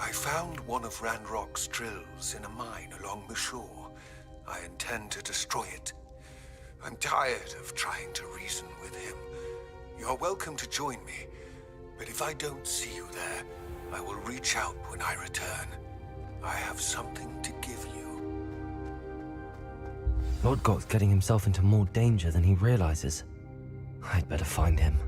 I found one of Ranrock's drills in a mine along the shore. I intend to destroy it. I'm tired of trying to reason with him. You're welcome to join me, but if I don't see you there, I will reach out when I return. I have something to give you. Lord Goth's getting himself into more danger than he realizes. I'd better find him.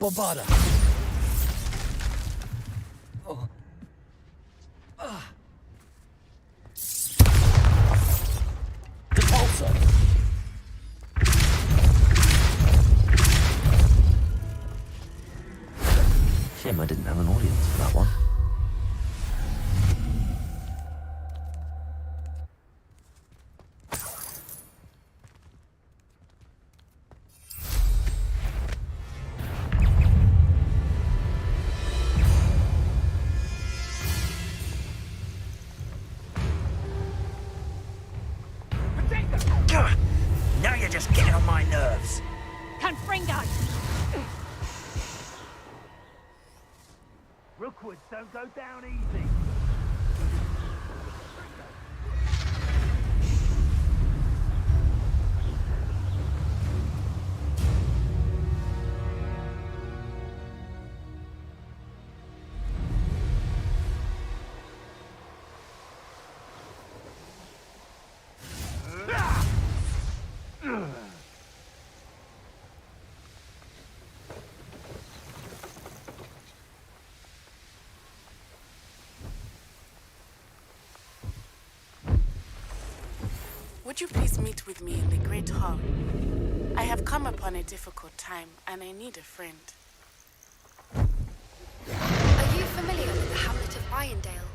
Bobada. Repulsor. Shame I didn't have an audience for that one. Now you're just getting on my nerves. Confringo! Rookwoods don't go down easy. Would you please meet with me in the Great Hall? I have come upon a difficult time, and I need a friend. Are you familiar with the hamlet of Irondale?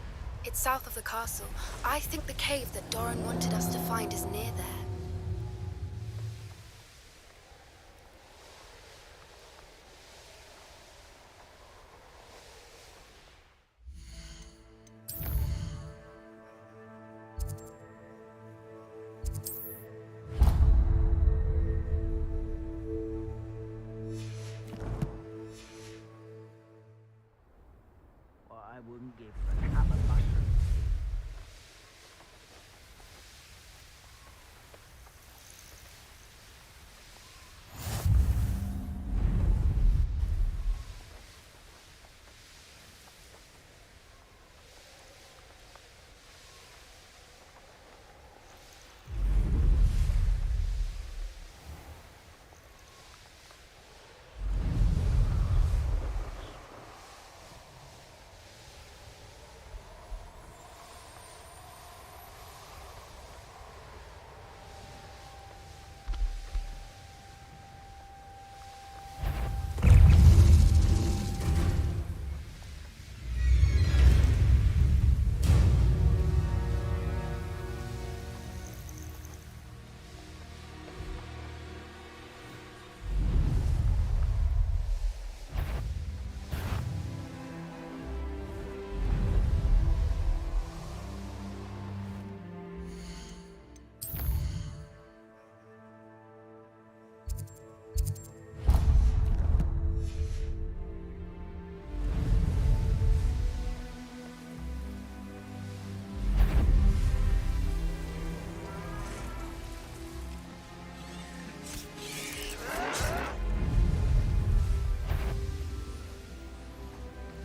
It's south of the castle. I think the cave that Doran wanted us to find is near there. I wouldn't give for a cup of mushrooms.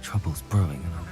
Trouble's brewing, and I'm...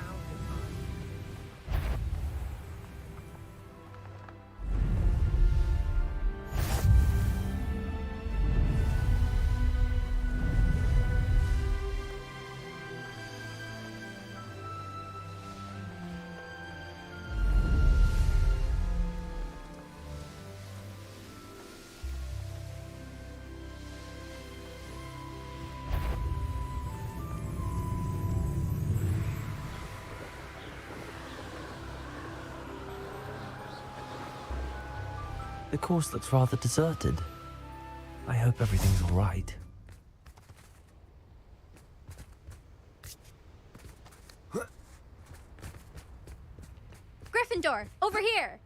The course looks rather deserted. I hope everything's all right. Gryffindor, over here!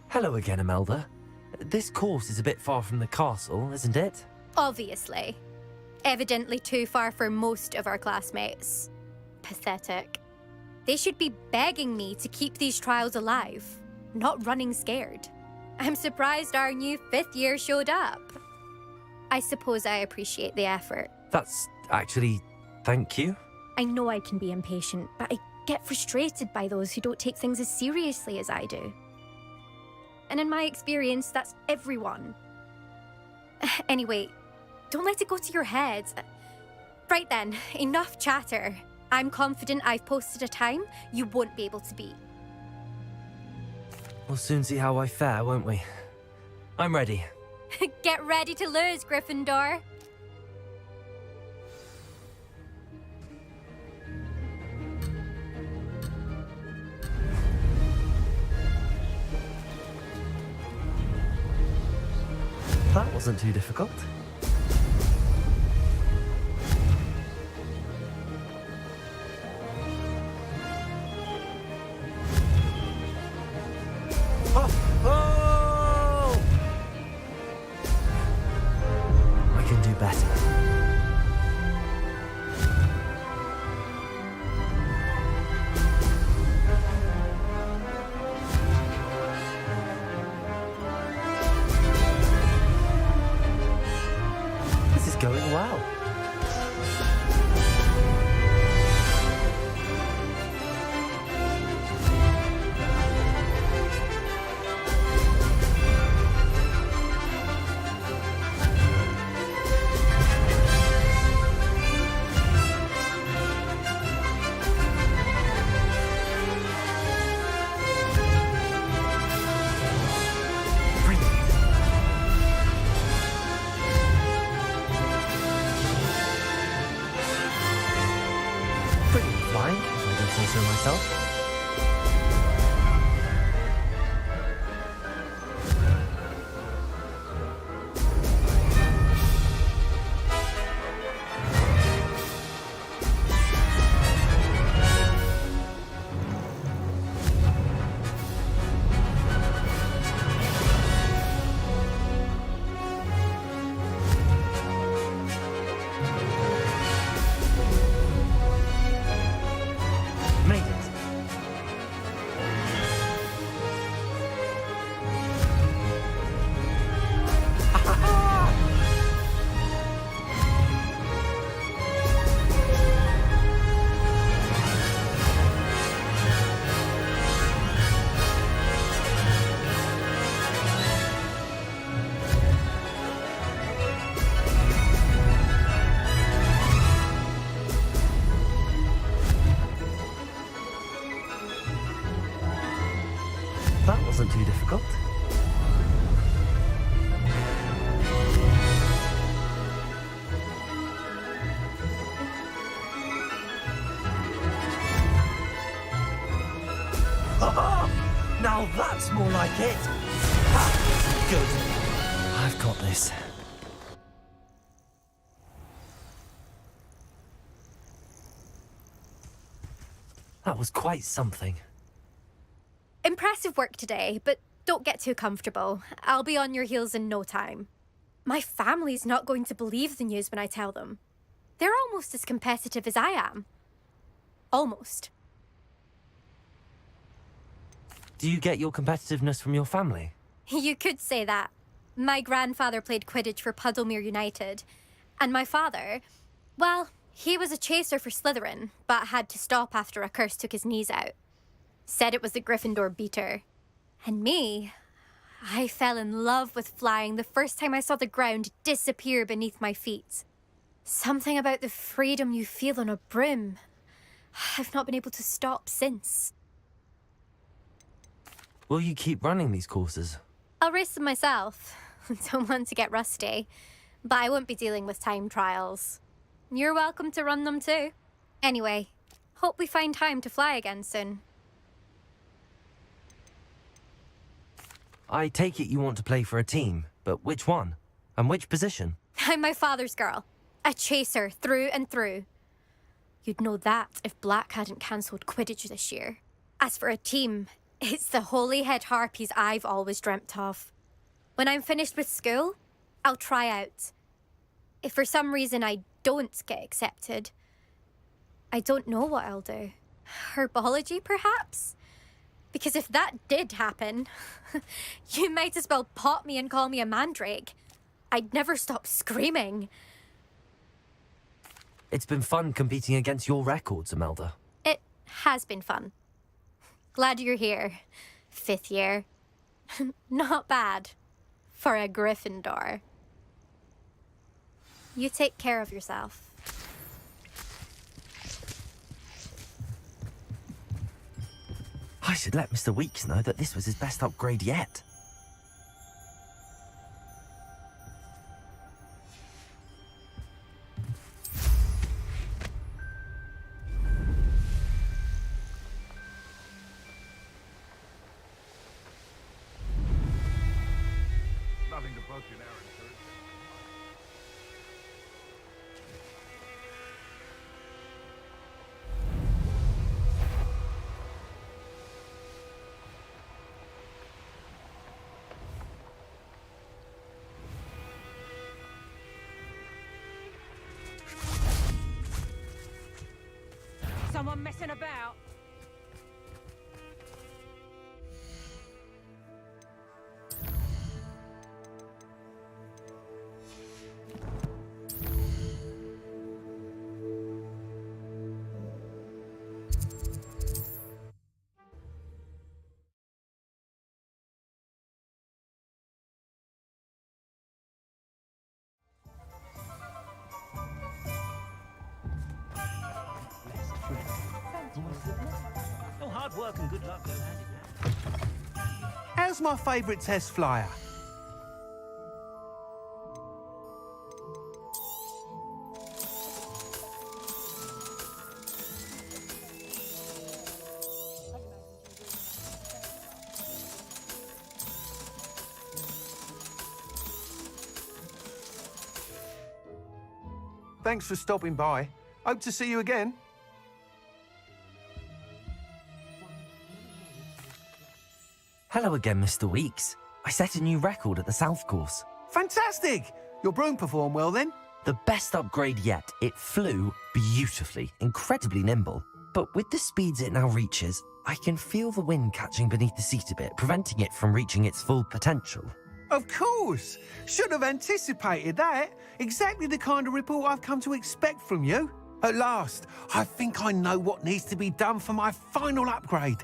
Hello again, Imelda. This course is a bit far from the castle, isn't it? Obviously. Evidently too far for most of our classmates. Pathetic. They should be begging me to keep these trials alive, not running scared. I'm surprised our new 5th year showed up. I suppose I appreciate the effort. That's actually... thank you. I know I can be impatient, but I get frustrated by those who don't take things as seriously as I do. And in my experience, that's everyone. Anyway, don't let it go to your head. Right then, enough chatter. I'm confident I've posted a time you won't be able to beat. We'll soon see how I fare, won't we? I'm ready. Get ready to lose, Gryffindor. That wasn't too difficult. Oh, oh! going well. Myself. Made it. That wasn't too difficult. Now that's more like it. Ha! Good. I've got this. That was quite something. Impressive work today, but don't get too comfortable. I'll be on your heels in no time. My family's not going to believe the news when I tell them. They're almost as competitive as I am. Almost. Do you get your competitiveness from your family? You could say that. My grandfather played Quidditch for Puddlemere United. And my father, well, he was a chaser for Slytherin, but had to stop after a curse took his knees out. Said it was the Gryffindor beater. And me, I fell in love with flying the first time I saw the ground disappear beneath my feet. Something about the freedom you feel on a broom. I've not been able to stop since. Will you keep running these courses? I'll race them myself. Don't want to get rusty. But I won't be dealing with time trials. You're welcome to run them too. Anyway, hope we find time to fly again soon. I take it you want to play for a team, but which one? And which position? I'm my father's girl. A chaser through and through. You'd know that if Black hadn't cancelled Quidditch this year. As for a team, it's the Holyhead Harpies I've always dreamt of. When I'm finished with school, I'll try out. If for some reason I don't get accepted, I don't know what I'll do. Herbology, perhaps? Because if that did happen, you might as well pop me and call me a mandrake. I'd never stop screaming. It's been fun competing against your records, Imelda. It has been fun. Glad you're here. 5th year. Not bad. For a Gryffindor. You take care of yourself. I should let Mr. Weeks know that this was his best upgrade yet. Nothing to poke an arrow, sir. Someone messing about? Hard work and good luck go hand in hand. How's my favourite test flyer? Thanks for stopping by. Hope to see you again. Hello again, Mr. Weeks. I set a new record at the South Course. Fantastic! Your broom performed well then? The best upgrade yet. It flew beautifully, incredibly nimble. But with the speeds it now reaches, I can feel the wind catching beneath the seat a bit, preventing it from reaching its full potential. Of course! Should have anticipated that. Exactly the kind of report I've come to expect from you. At last, I think I know what needs to be done for my final upgrade.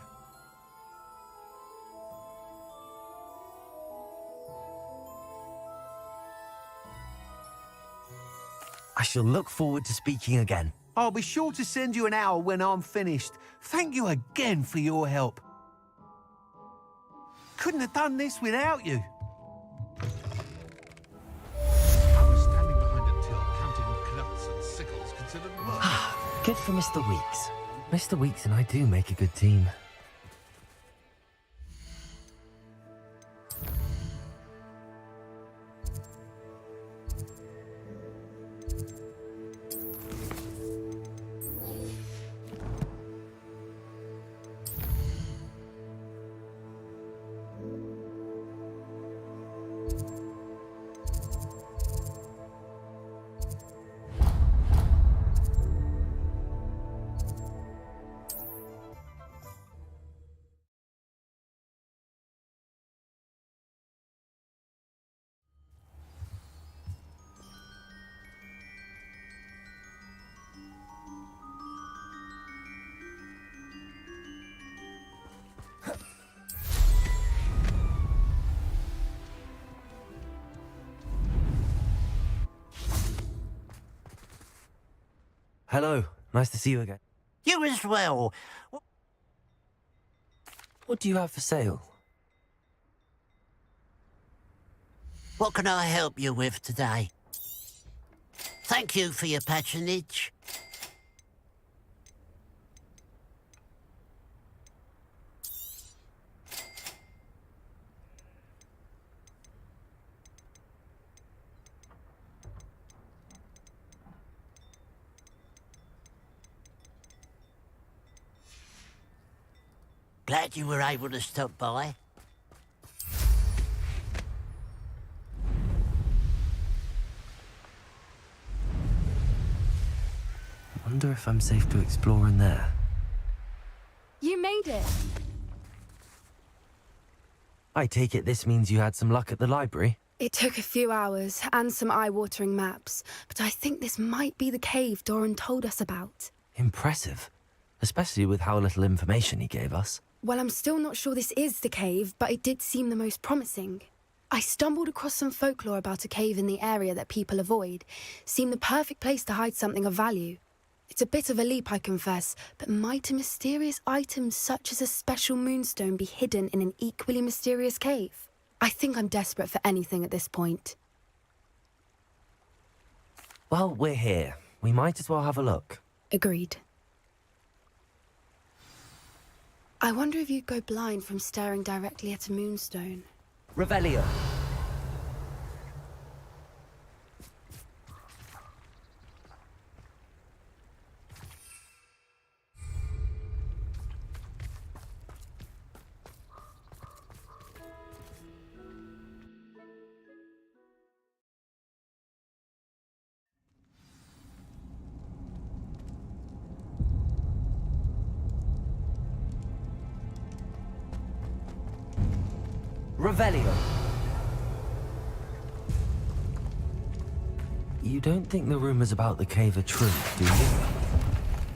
I shall look forward to speaking again. I'll be sure to send you an hour when I'm finished. Thank you again for your help. Couldn't have done this without you. I was standing behind a till counting knuts and sickles considered work. Good for Mr. Weeks. Mr. Weeks and I do make a good team. Hello, nice to see you again. You as well. What do you have for sale? What can I help you with today? Thank you for your patronage. Glad you were able to stop by. Wonder if I'm safe to explore in there. You made it. I take it this means you had some luck at the library? It took a few hours and some eye-watering maps, but I think this might be the cave Doran told us about. Impressive. Especially with how little information he gave us. Well, I'm still not sure this is the cave, but it did seem the most promising. I stumbled across some folklore about a cave in the area that people avoid. Seemed the perfect place to hide something of value. It's a bit of a leap, I confess, but might a mysterious item such as a special moonstone be hidden in an equally mysterious cave? I think I'm desperate for anything at this point. Well, we're here. We might as well have a look. Agreed. I wonder if you'd go blind from staring directly at a moonstone. Revelio. Revelio. You don't think the rumors about the cave are true, do you?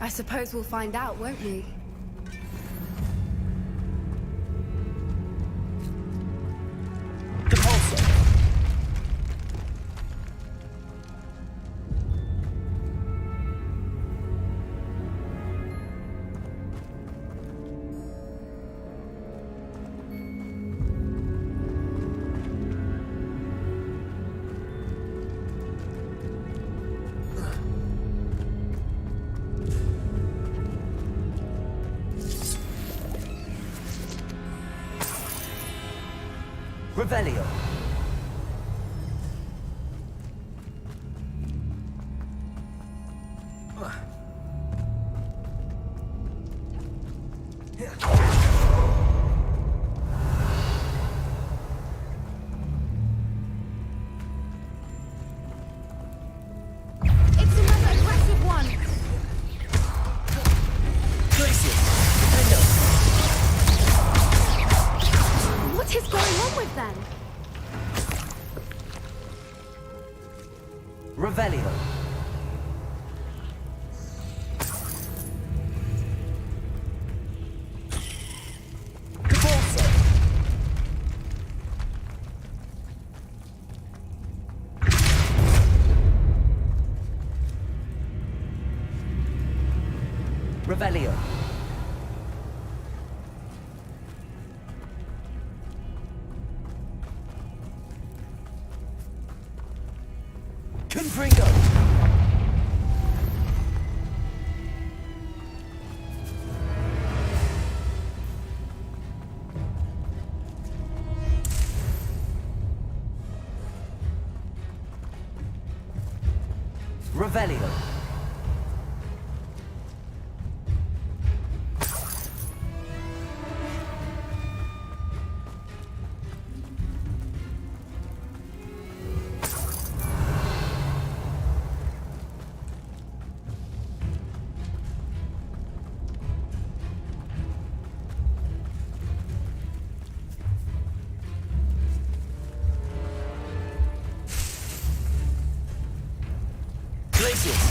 I suppose we'll find out, won't we? Revelio. It's another aggressive one. What is going on with them? Revelio. Cabalso. Revelio. Confringo. Revelio. Glacius.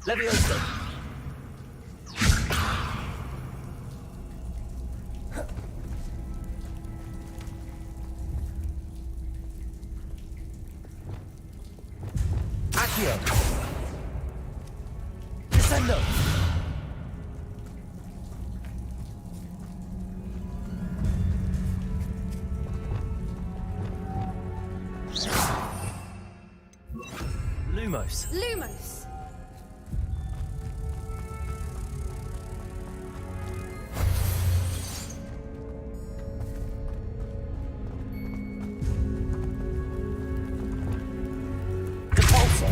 Levioso. Accio. Descendo. Lumos. Lumos. Depulso.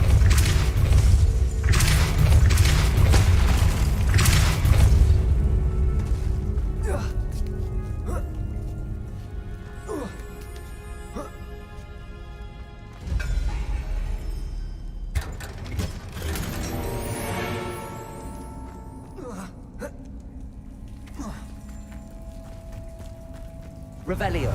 Revelio.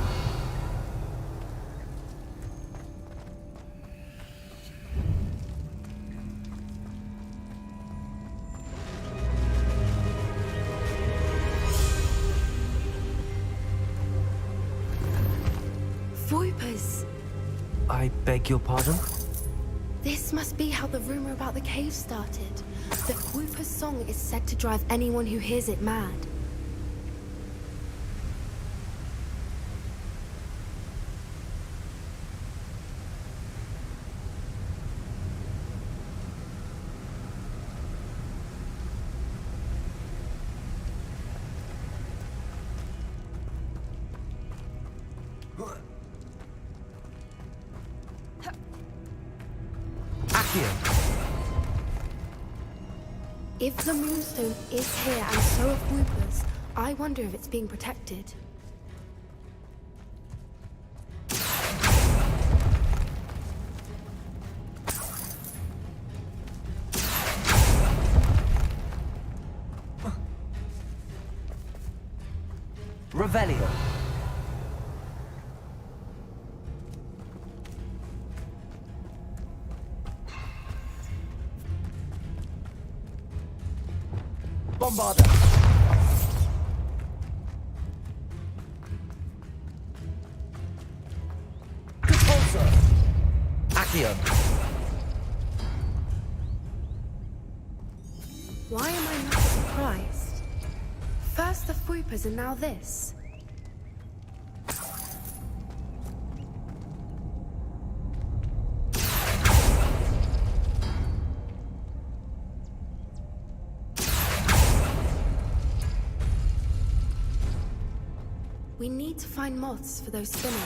Voipers. I beg your pardon? This must be how the rumor about the cave started. The Whooper's song is said to drive anyone who hears it mad. If the Moonstone is here and so are Whoopers, I wonder if it's being protected. Revelio. Bombarda. Repulsor. Accio. Why am I not surprised? First the Whoopers and now this. We need to find moths for those spinners.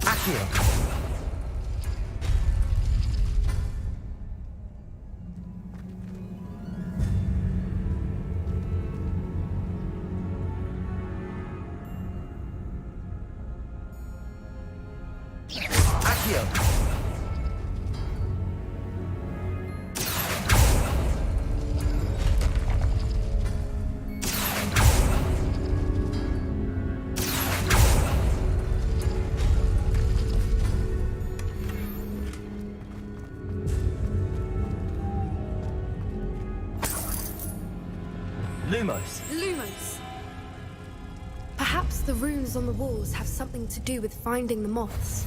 Accio! Accio! Lumos. Lumos! Perhaps the runes on the walls have something to do with finding the moths.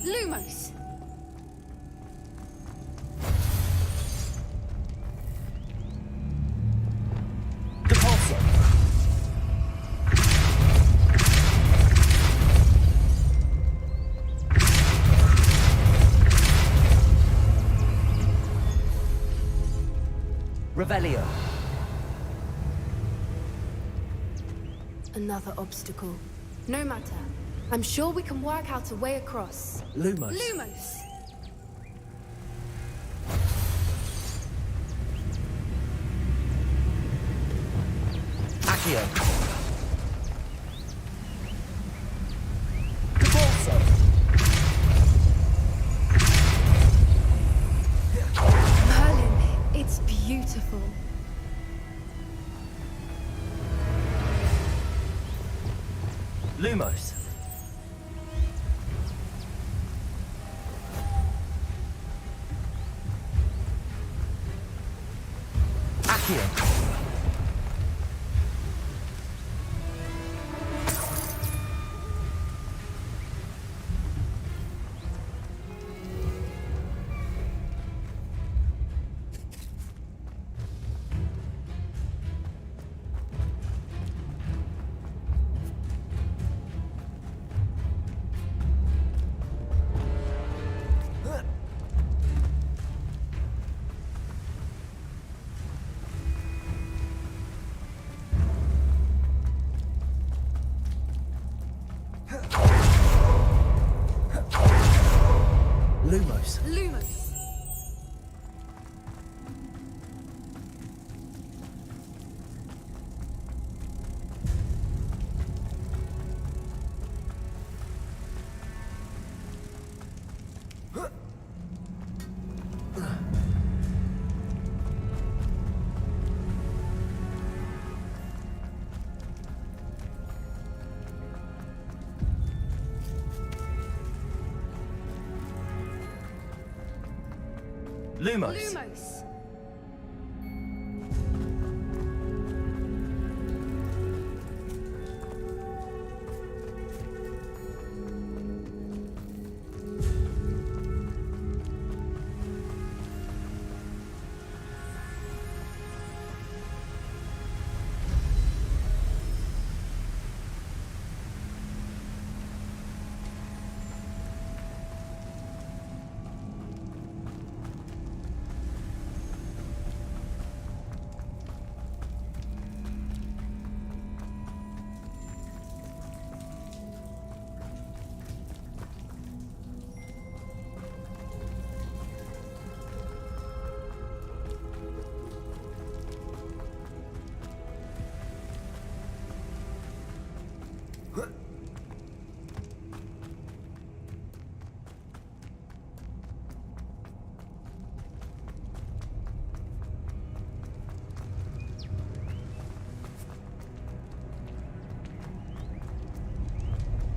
Lumos! Depulso. Revelio. Another obstacle. No matter. I'm sure we can work out a way across. Lumos. Lumos! Accio. Depulso. Merlin, it's beautiful. Lumos. Accio. Lumos. Lumos! Lumos. Lumos!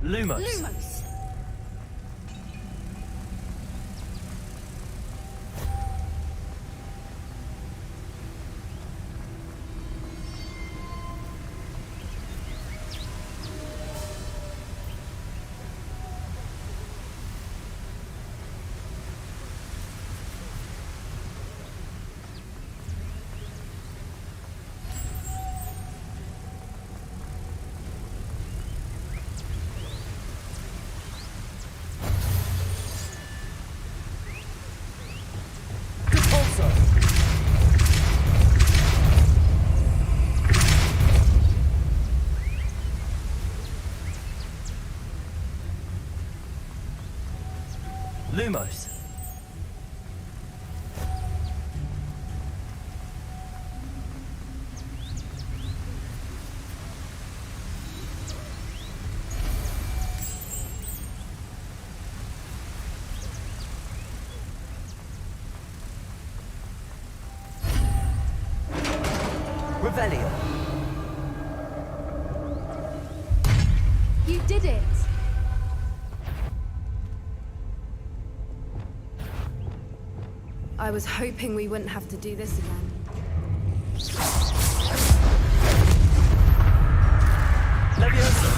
Lumos. Lumos! Lumos. Revelio. You did it! I was hoping we wouldn't have to do this again. Leviosa.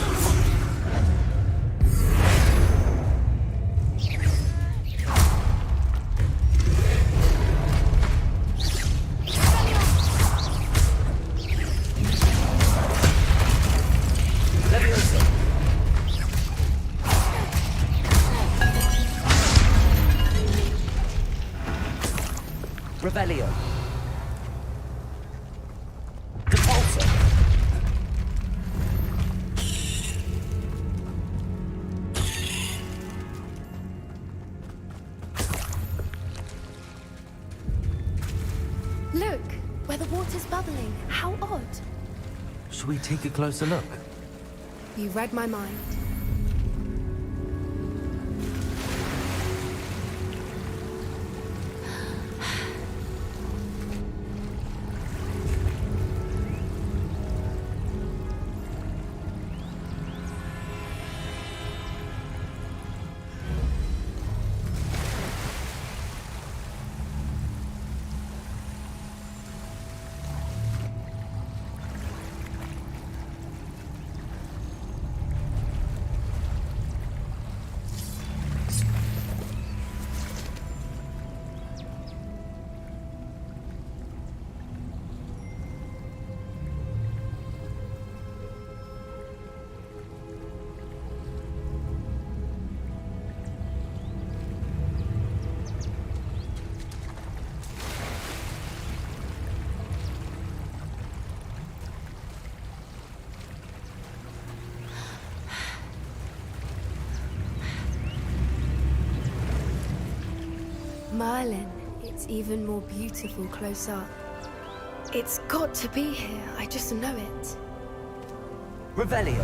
Revelio. Depulso. Look, where the water's bubbling. How odd. Should we take a closer look? You read my mind. Merlin, it's even more beautiful close up. It's got to be here, I just know it. Revelio.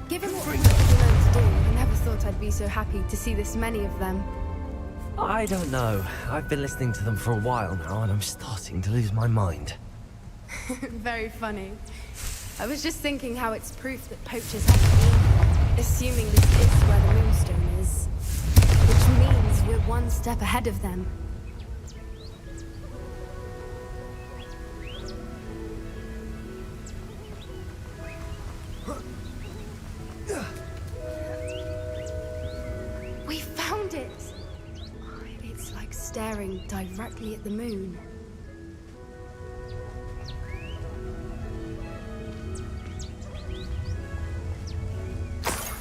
Given what we've learned to do, I never thought I'd be so happy to see this many of them. I don't know. I've been listening to them for a while now, and I'm starting to lose my mind. Very funny. I was just thinking how it's proof that poachers have been, assuming this is where the Moonstone is. Which means we're one step ahead of them. We found it! It's like staring directly at the moon.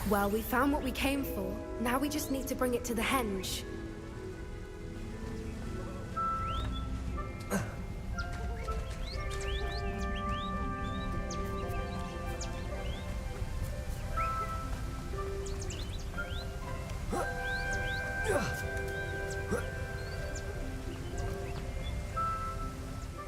Well, we found what we came for. Now we just need to bring it to the henge.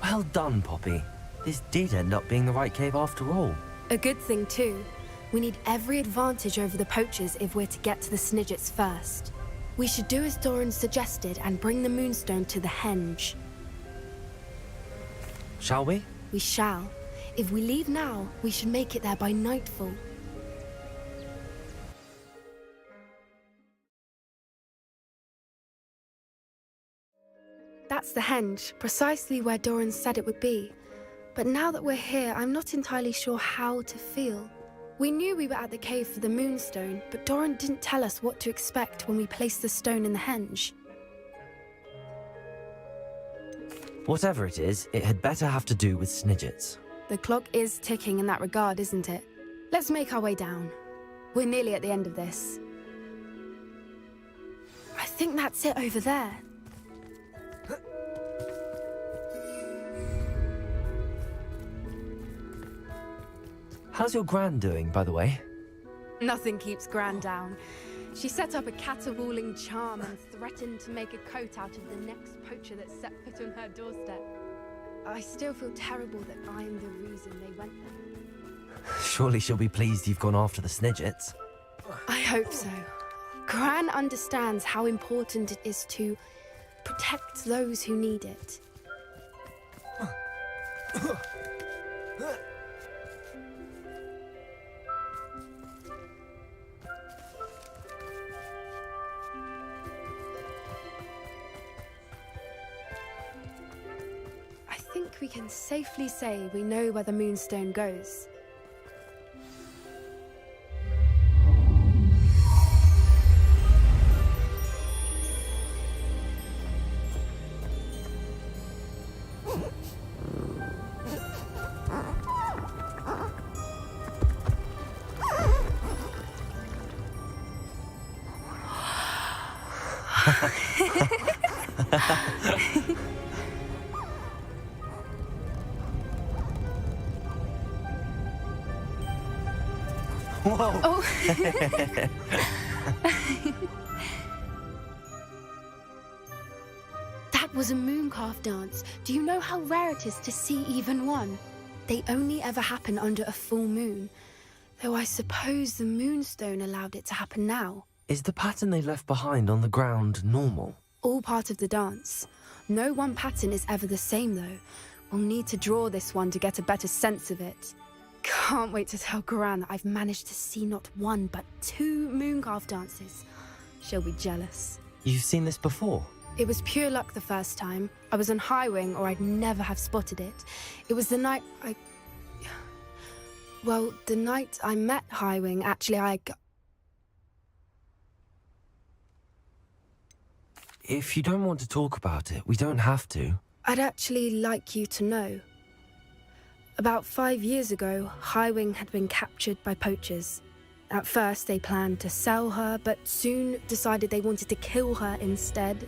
Well done, Poppy. This did end up being the right cave after all. A good thing, too. We need every advantage over the poachers if we're to get to the Snidgets first. We should do as Doran suggested and bring the Moonstone to the henge. Shall we? We shall. If we leave now, we should make it there by nightfall. That's the henge, precisely where Doran said it would be. But now that we're here, I'm not entirely sure how to feel. We knew we were at the cave for the Moonstone, but Doran didn't tell us what to expect when we placed the stone in the henge. Whatever it is, it had better have to do with Snidgets. The clock is ticking in that regard, isn't it? Let's make our way down. We're nearly at the end of this. I think that's it over there. How's your gran doing, by the way? Nothing keeps Gran down. She set up a caterwauling charm and threatened to make a coat out of the next poacher that set foot on her doorstep. I still feel terrible that I'm the reason they went there. Surely she'll be pleased you've gone after the Snidgets. I hope so. Gran understands how important it is to protect those who need it. I think we can safely say we know where the Moonstone goes. Whoa! Oh. That was a mooncalf dance. Do you know how rare it is to see even one? They only ever happen under a full moon. Though I suppose the Moonstone allowed it to happen now. Is the pattern they left behind on the ground normal? All part of the dance. No one pattern is ever the same, though. We'll need to draw this one to get a better sense of it. Can't wait to tell Gran that I've managed to see not one, but 2 mooncalf dances. She'll be jealous. You've seen this before? It was pure luck the first time. I was on Highwing, or I'd never have spotted it. It was the night Well, the night I met Highwing, actually, If you don't want to talk about it, we don't have to. I'd actually like you to know. About 5 years ago, Highwing had been captured by poachers. At first, they planned to sell her, but soon decided they wanted to kill her instead.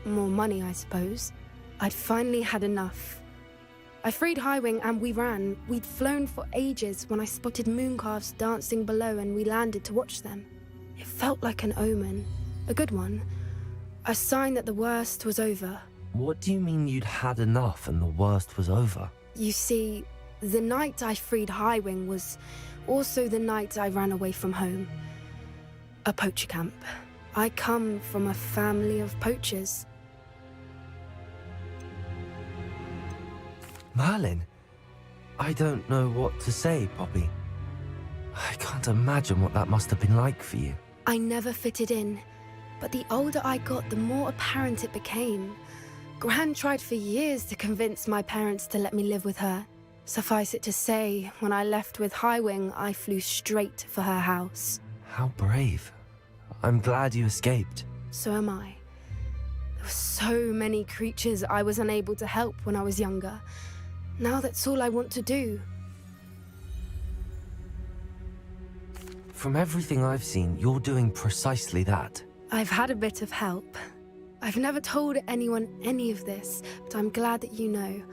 More money, I suppose. I'd finally had enough. I freed Highwing and we ran. We'd flown for ages when I spotted mooncalves dancing below and we landed to watch them. It felt like an omen. A good one. A sign that the worst was over. What do you mean you'd had enough and the worst was over? You see, the night I freed Highwing was also the night I ran away from home. A poacher camp. I come from a family of poachers. Merlin? I don't know what to say, Poppy. I can't imagine what that must have been like for you. I never fitted in, but the older I got, the more apparent it became. Gran tried for years to convince my parents to let me live with her. Suffice it to say, when I left with Highwing, I flew straight for her house. How brave. I'm glad you escaped. So am I. There were so many creatures I was unable to help when I was younger. Now that's all I want to do. From everything I've seen, you're doing precisely that. I've had a bit of help. I've never told anyone any of this, but I'm glad that you know.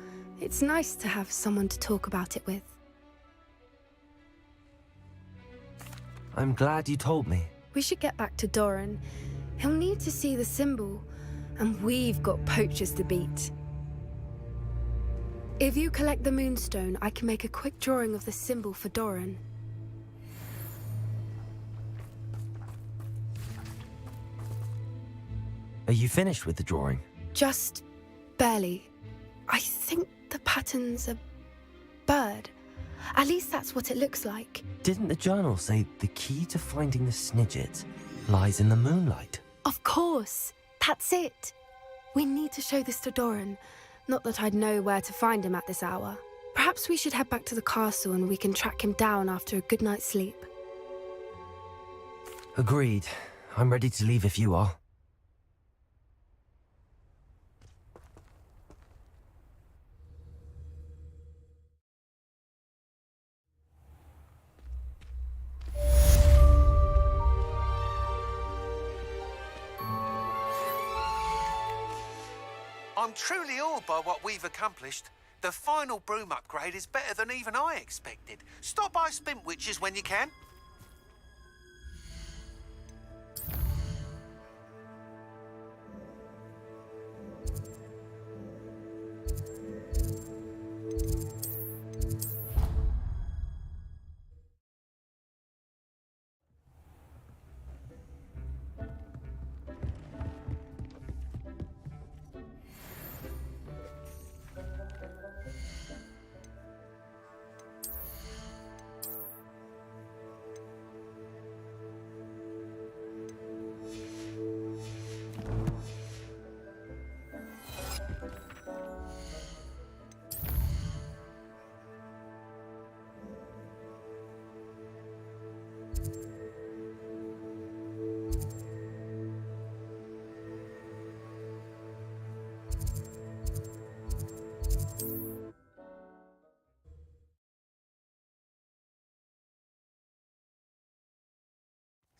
It's nice to have someone to talk about it with. I'm glad you told me. We should get back to Doran. He'll need to see the symbol, and we've got poachers to beat. If you collect the Moonstone, I can make a quick drawing of the symbol for Doran. Are you finished with the drawing? Just barely. I think the pattern's a bird. At least that's what it looks like. Didn't the journal say the key to finding the Snidget lies in the moonlight? Of course. That's it. We need to show this to Doran. Not that I'd know where to find him at this hour. Perhaps we should head back to the castle and we can track him down after a good night's sleep. Agreed. I'm ready to leave if you are. I'm truly awed by what we've accomplished. The final broom upgrade is better than even I expected. Stop by Spintwitches when you can.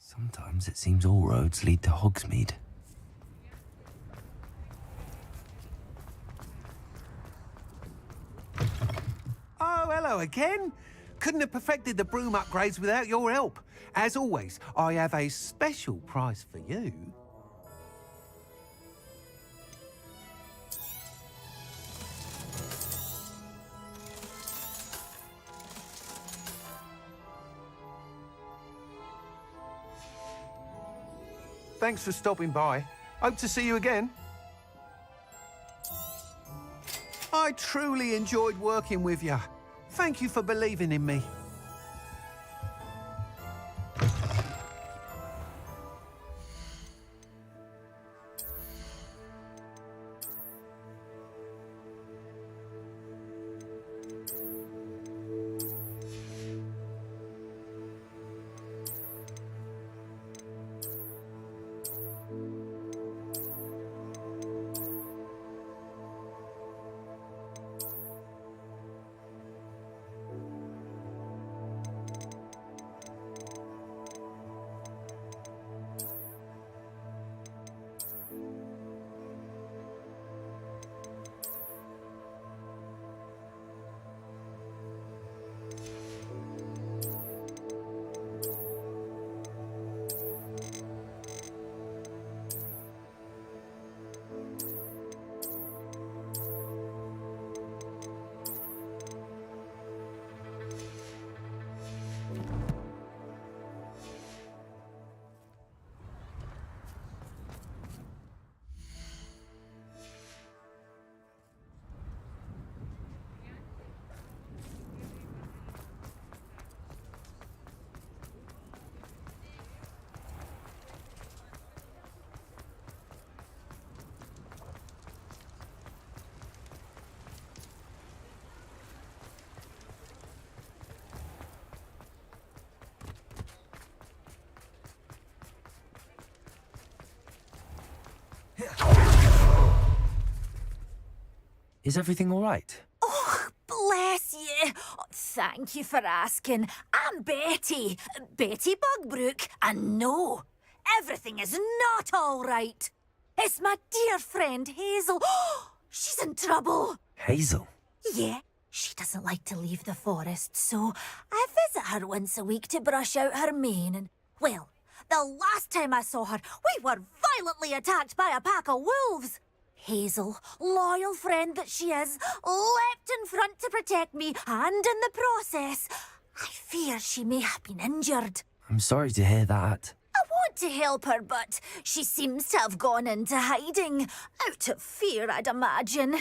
Sometimes it seems all roads lead to Hogsmeade. Oh, hello again. Couldn't have perfected the broom upgrades without your help. As always, I have a special prize for you. Thanks for stopping by. Hope to see you again. I truly enjoyed working with you. Thank you for believing in me. Is everything all right? Oh, bless you. Oh, thank you for asking. I'm Betty. Betty Bugbrook. And no, everything is not all right. It's my dear friend Hazel. She's in trouble. Hazel? Yeah, she doesn't like to leave the forest, so I visit her once a week to brush out her mane. And, well, the last time I saw her, we were violently attacked by a pack of wolves. Hazel, loyal friend that she is, leapt in front to protect me, and in the process, I fear she may have been injured. I'm sorry to hear that. I want to help her, but she seems to have gone into hiding. Out of fear, I'd imagine.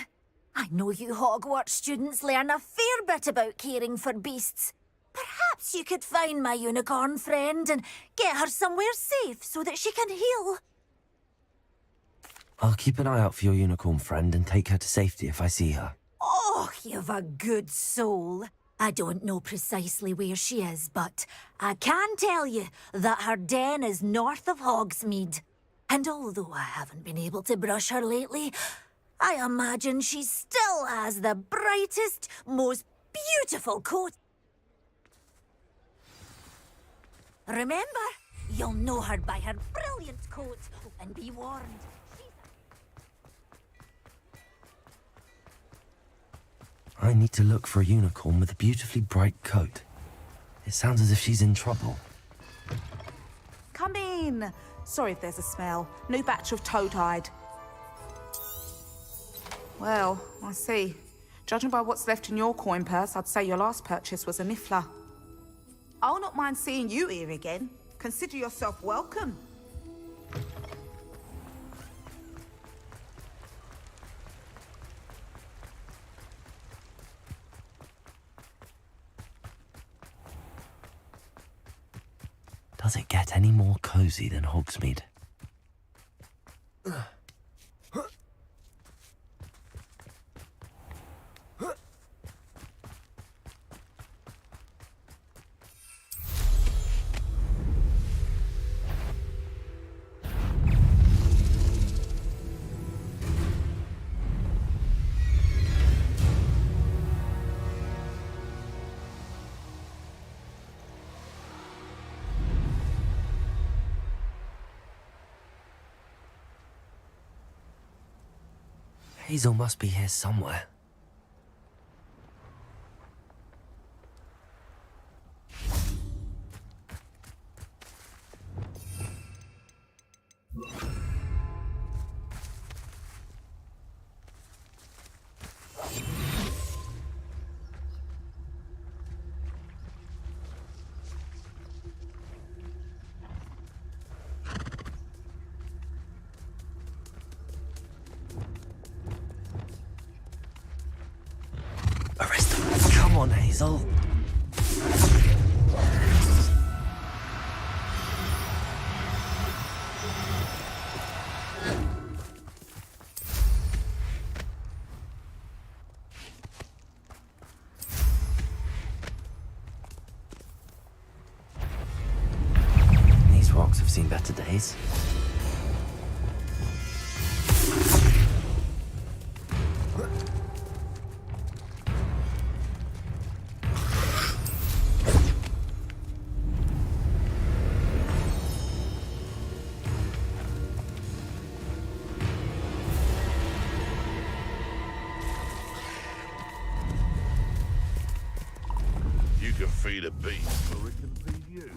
I know you Hogwarts students learn a fair bit about caring for beasts. Perhaps you could find my unicorn friend and get her somewhere safe so that she can heal. I'll keep an eye out for your unicorn friend and take her to safety if I see her. Oh, you've a good soul. I don't know precisely where she is, but I can tell you that her den is north of Hogsmeade. And although I haven't been able to brush her lately, I imagine she still has the brightest, most beautiful coat. Remember, you'll know her by her brilliant coat, and be warned. I need to look for a unicorn with a beautifully bright coat. It sounds as if she's in trouble. Come in. Sorry if there's a smell. New batch of toad-hide. Well, I see. Judging by what's left in your coin purse, I'd say your last purchase was a niffler. I'll not mind seeing you here again. Consider yourself welcome. Does it get any more cozy than Hogsmeade? Hazel must be here somewhere. Arrest them. Come on, Hazel. These rocks have seen better days. You can feed a beast, or it can feed you,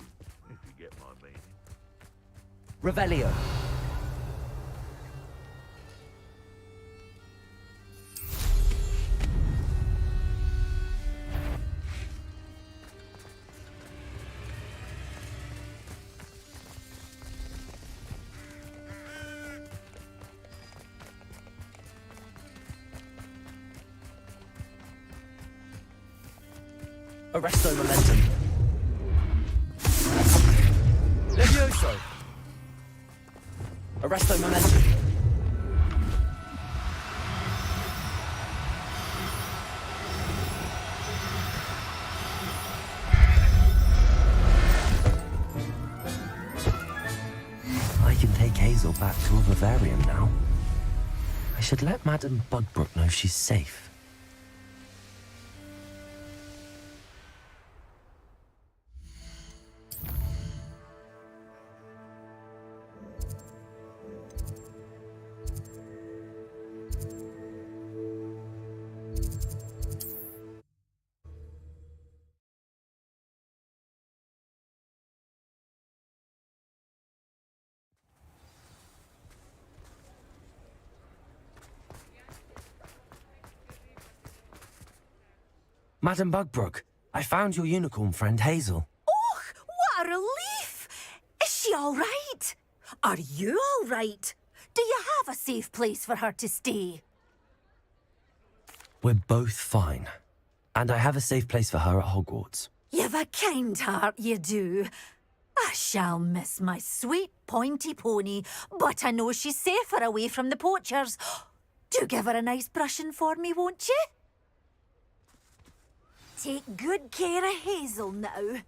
if you get my meaning. Revelio. Arresto momentum. Levioso. Arresto momentum. I can take Hazel back to a vivarium now. I should let Madame Bugbrook know she's safe. Madame Bugbrook, I found your unicorn friend Hazel. Oh, what a relief! Is she all right? Are you all right? Do you have a safe place for her to stay? We're both fine. And I have a safe place for her at Hogwarts. You've a kind heart, you do. I shall miss my sweet pointy pony, but I know she's safer away from the poachers. Do give her a nice brushing for me, won't you? Take good care of Hazel now.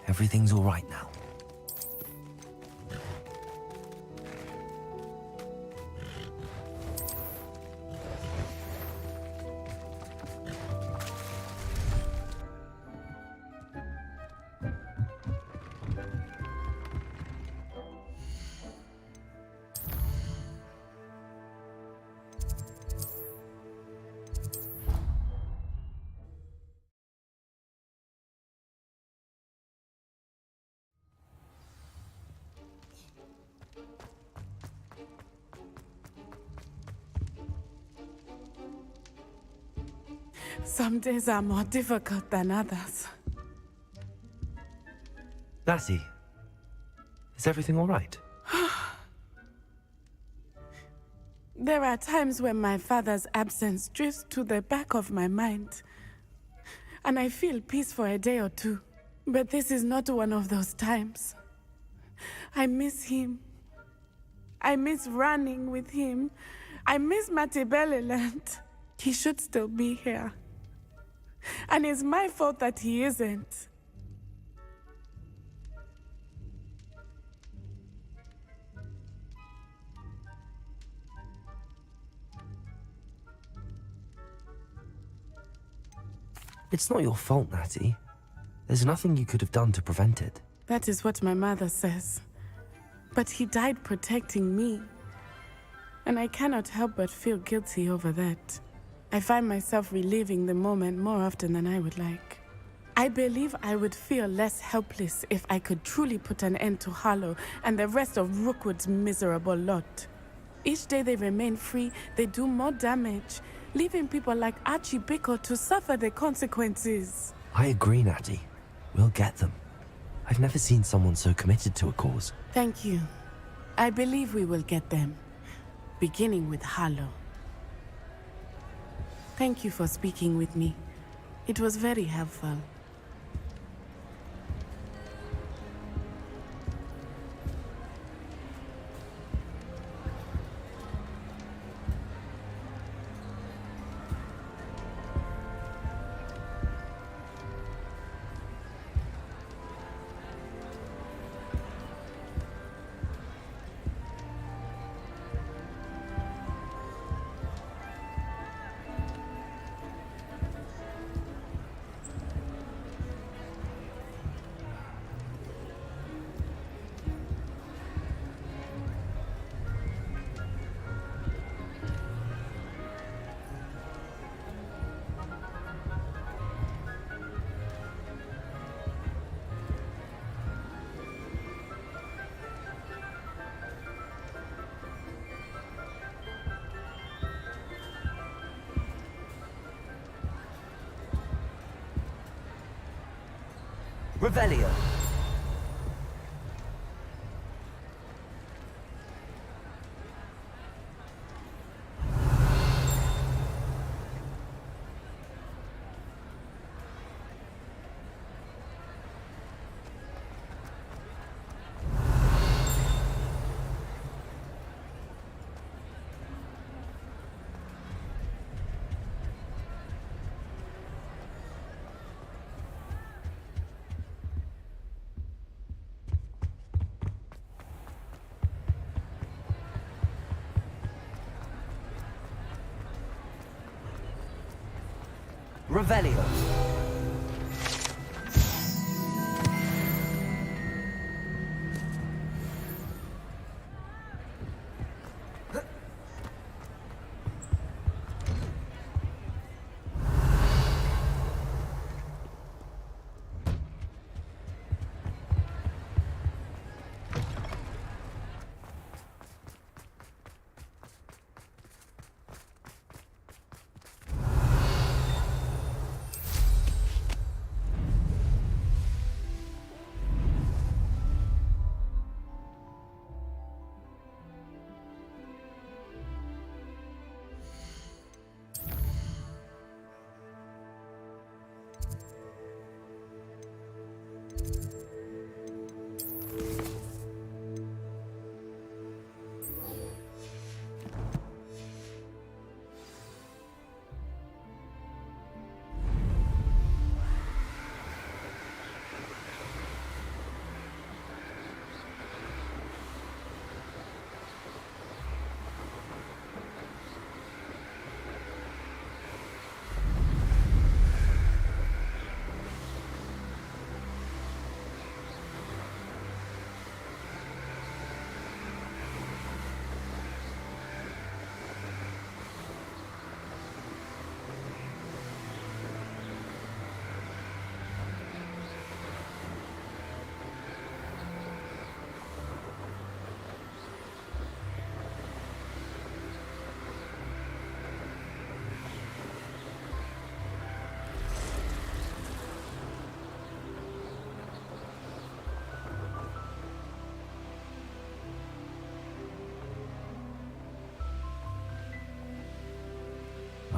everything's all right now. Some days are more difficult than others. Natty, is everything all right? There are times when my father's absence drifts to the back of my mind, and I feel peace for a day or two. But this is not one of those times. I miss him. I miss running with him. I miss Matibeleland. He should still be here. And it's my fault that he isn't. It's not your fault, Natty. There's nothing you could have done to prevent it. That is what my mother says. But he died protecting me. And I cannot help but feel guilty over that. I find myself reliving the moment more often than I would like. I believe I would feel less helpless if I could truly put an end to Harlow and the rest of Rookwood's miserable lot. Each day they remain free, they do more damage, leaving people like Archie Bickle to suffer the consequences. I agree, Natty. We'll get them. I've never seen someone so committed to a cause. Thank you. I believe we will get them, beginning with Harlow. Thank you for speaking with me. It was very helpful. Revelio. Revelio.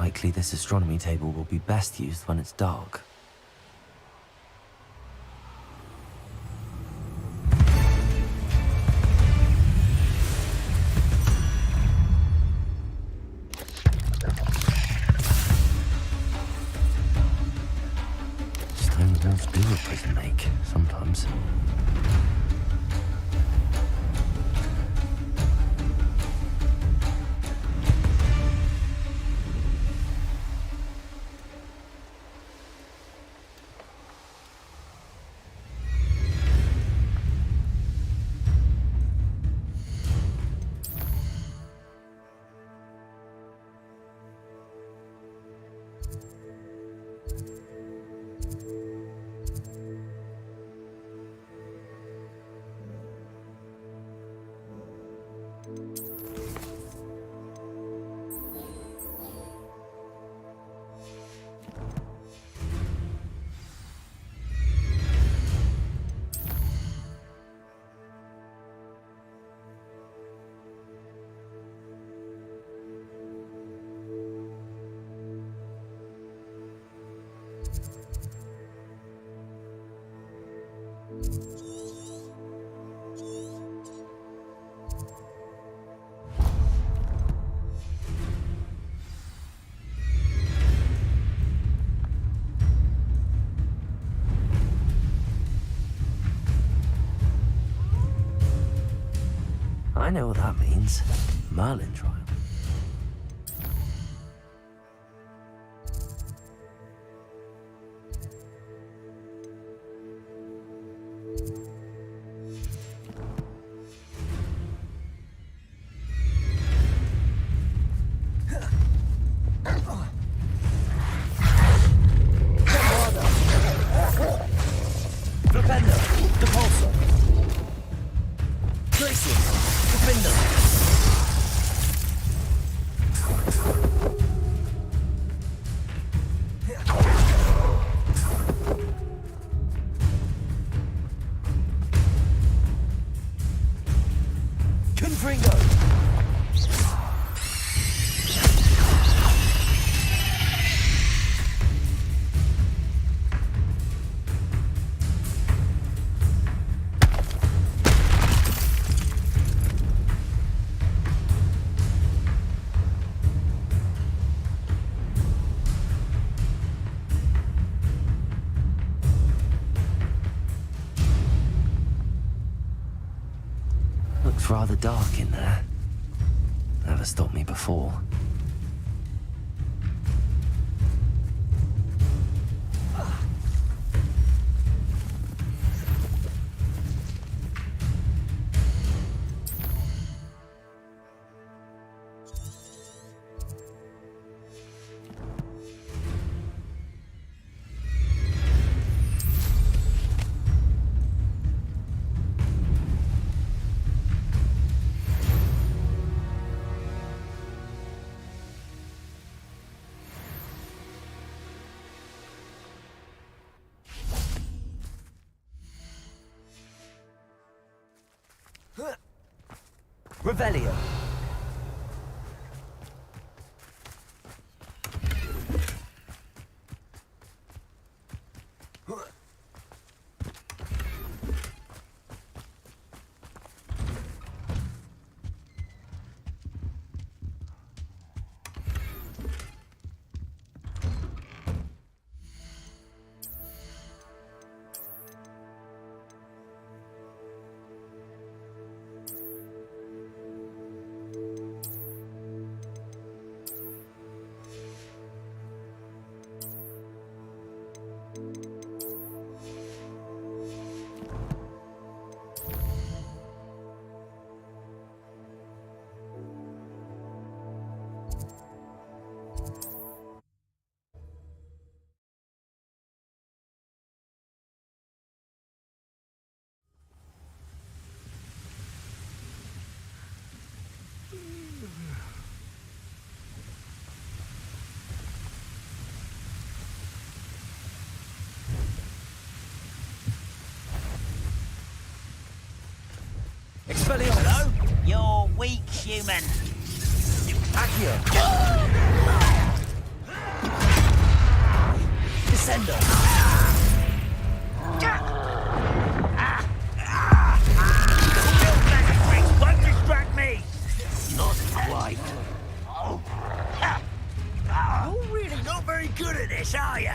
Likely this astronomy table will be best used when it's dark. Stone walls do a prison make, sometimes. I know what that means. Merlin trial. Looks rather dark in there. Never stopped me before. Revelio. Hello? You're weak, human. Accio. Descender! Won't distract me! Not quite. You're really not very good at this, are you?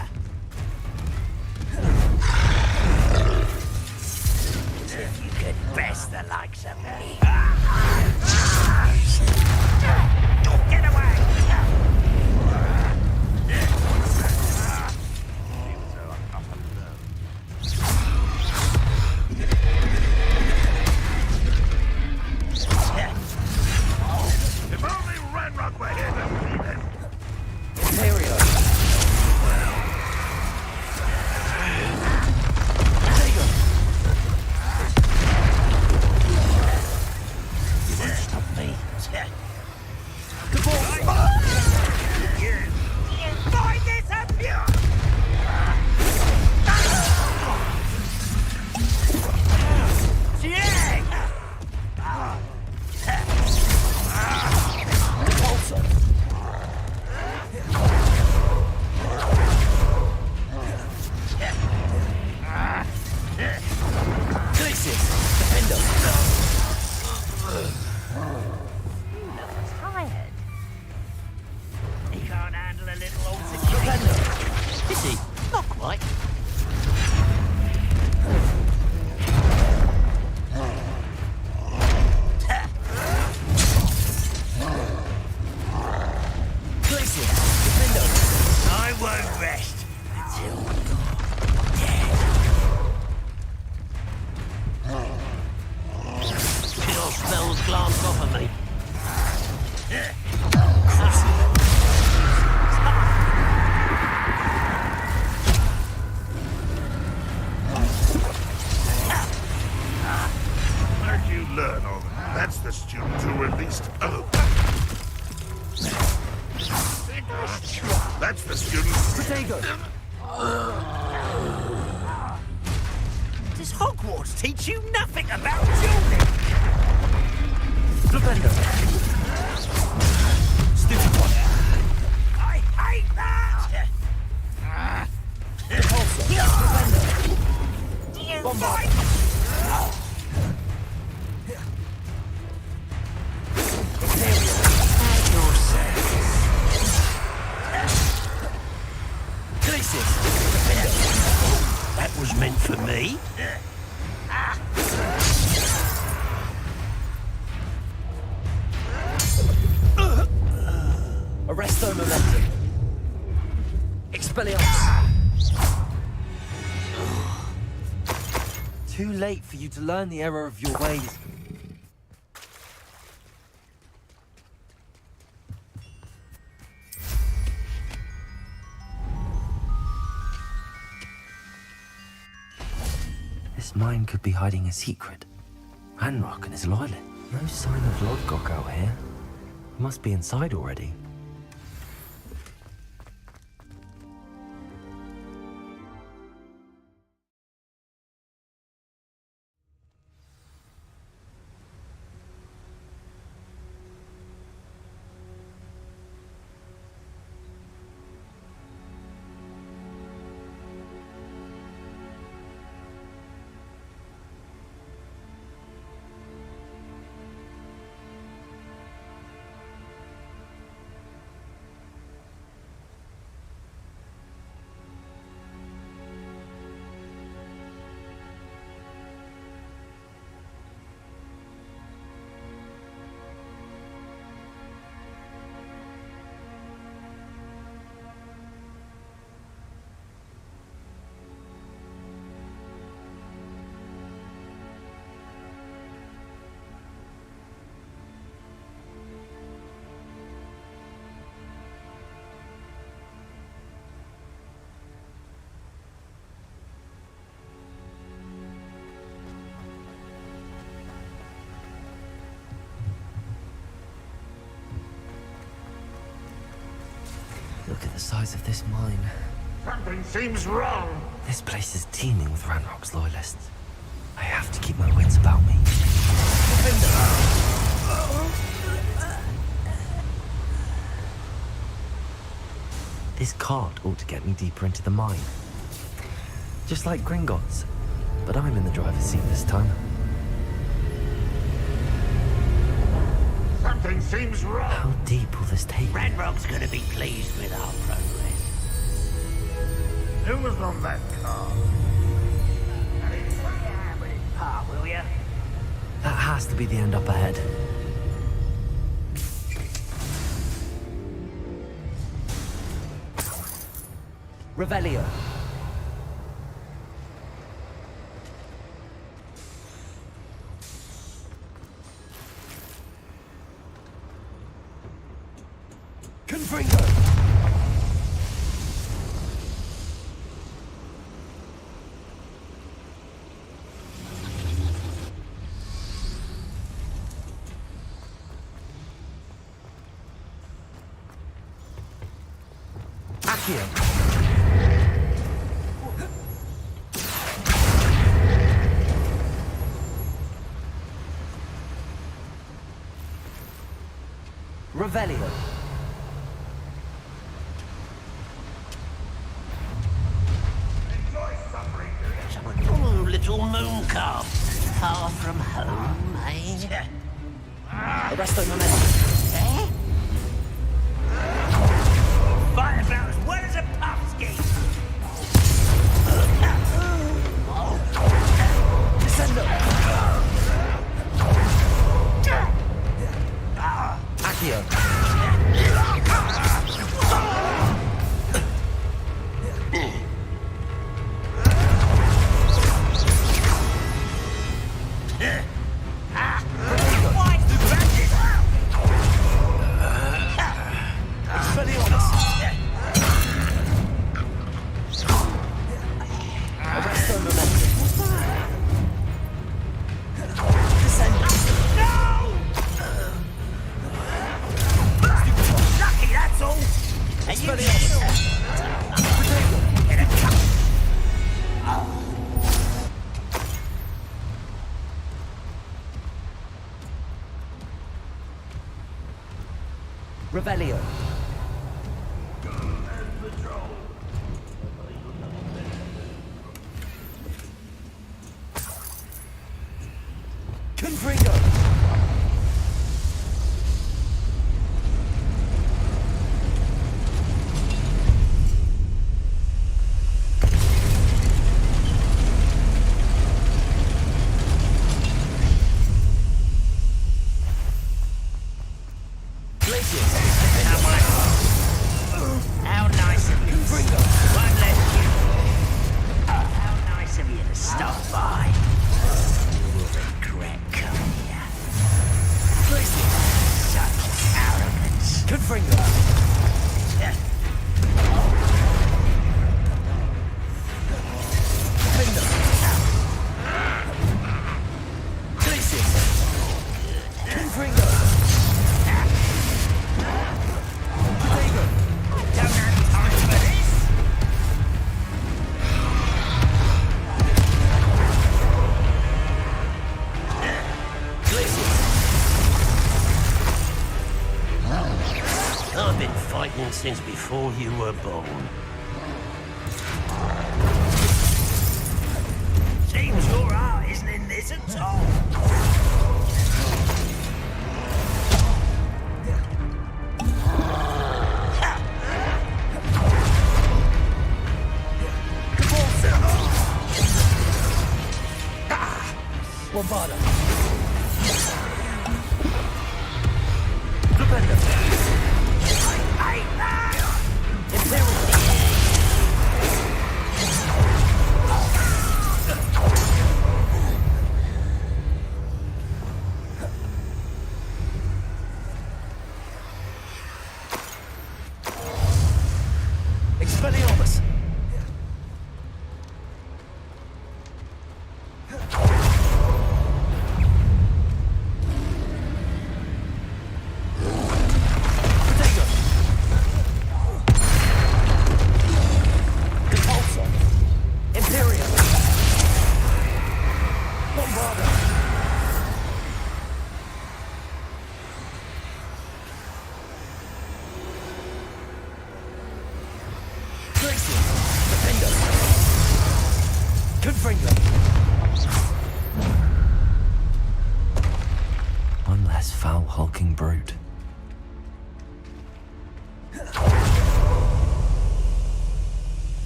If you could best the likes of me. Get away! If only Ranrock were here to see them. Imperial. You won't stop me. Find this abuse! Tired. He can't handle a little altercation. Is he? Not quite. I won't rest until Your spells glance off of me. Where'd you learn all that? That's the student who released... Oh. That's the student... Does Hogwarts teach you nothing about dueling? Flipendo. Stupid one. I hate that! Do you fight? That was meant for me. Arresto momentum. Expelliarmus. Too late for you to learn the error of your ways. This mine could be hiding a secret. Ranrock and his loyalist. No sign of Lodgok out here. He must be inside already. Look at the size of this mine. Something seems wrong. This place is teeming with Ranrock's loyalists. I have to keep my wits about me. This cart ought to get me deeper into the mine. Just like Gringotts, but I'm in the driver's seat this time. Something seems wrong. How deep will this take me? Ranrock's gonna be pleased with our progress. Who was on that car? Will ya? That has to be the end up ahead. Revelio. Confringo. Accio. Revelio. Oh, little moon calf. Far from home, eh? Arresto momentum. Eh? Fight about as well as a puffsky. Descendo. Accio. Revelio. Confringo. How nice of you. One less you. How nice of you to stop by. You will regret coming here. Such arrogance. Confringo. I've been fighting since before you were born. Seems your heart isn't in this at all. Bombarda. Expelliarmus!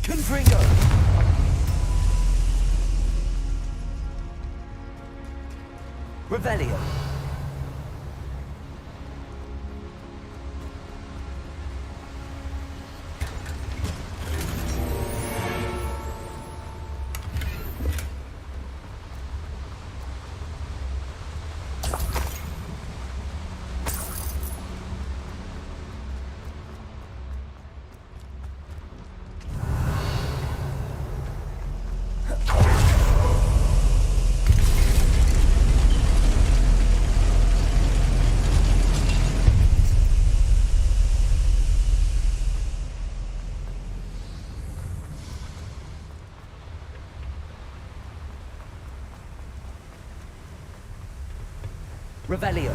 Confringo! Revelio. Revelio.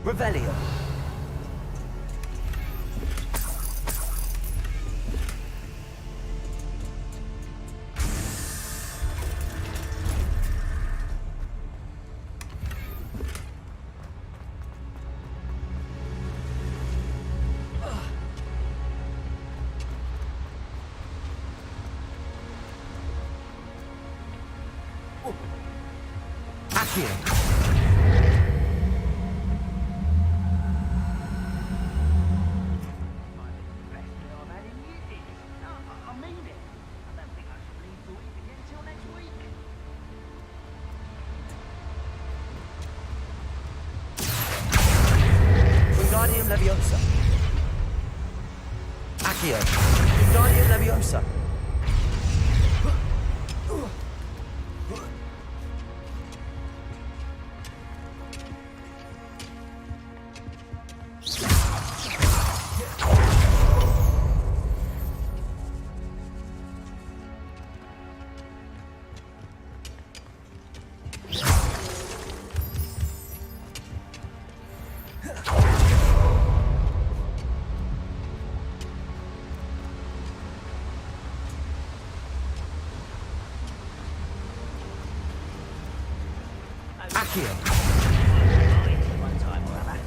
Revelio. Accio. Wingardium Leviosa. Accio. Wingardium Leviosa. Accio. One time or other.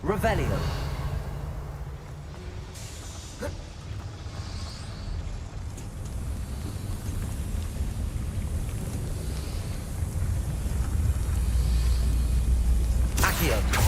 Revelio. Accio.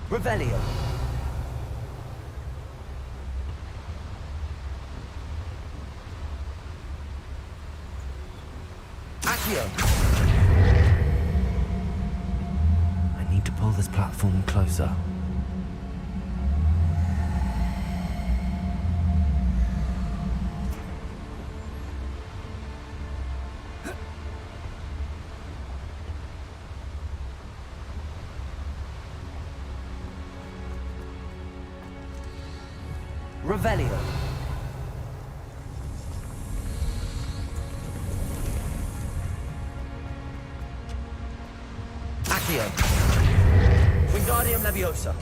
Revelio. Accio. I need to pull this platform closer. Revelio. Accio. Wingardium Leviosa.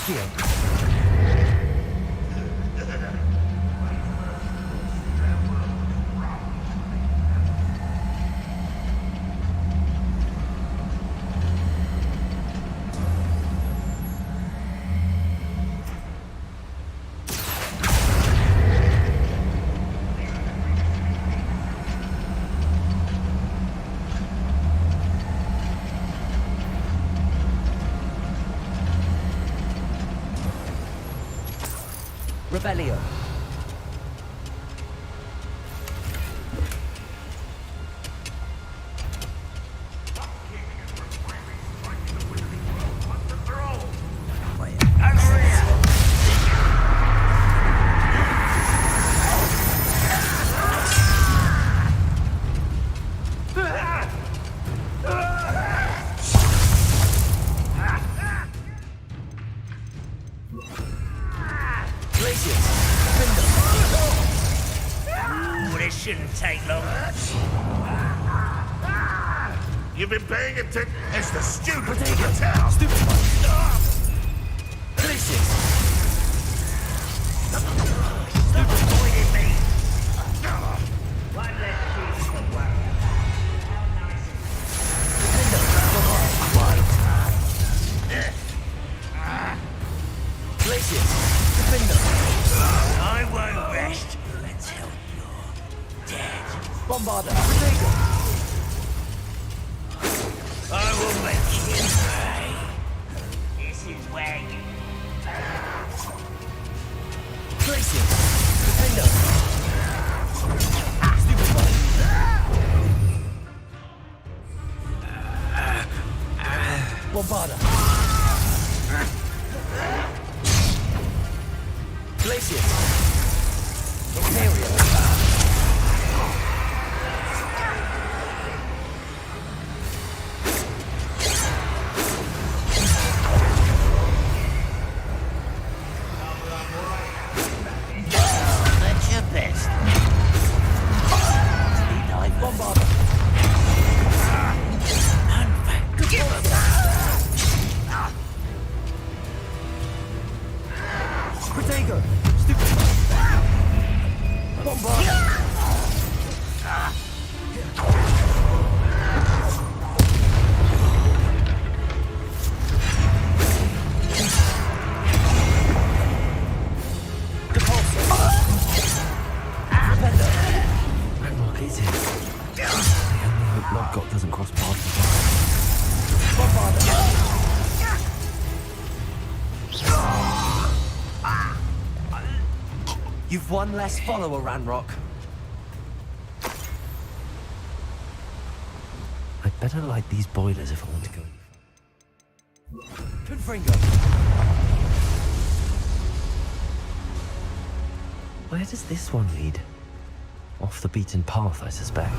Accio. Rebellion. This shouldn't take long. You've been paying attention. It's the stupid in the town. Stupid one. Glacius. Stupid avoiding me. One less piece of work. How nice Glacius. Defender. I won't rest until you're dead. Bombarder. Protego. I will make you pay. This is where you Glacius. Defender. Stupid one. Bombarder. Glacius. Imperial. That's your best. Bombarder. Give him Protego. Stupid one. Bombarder. Ranrock is here. I only hope Lodgott doesn't cross paths with us. Bombarder. You've one less follower, Ranrock. I'd better light these boilers if I want to go any further. Confringo. Where does this one lead? Off the beaten path, I suspect.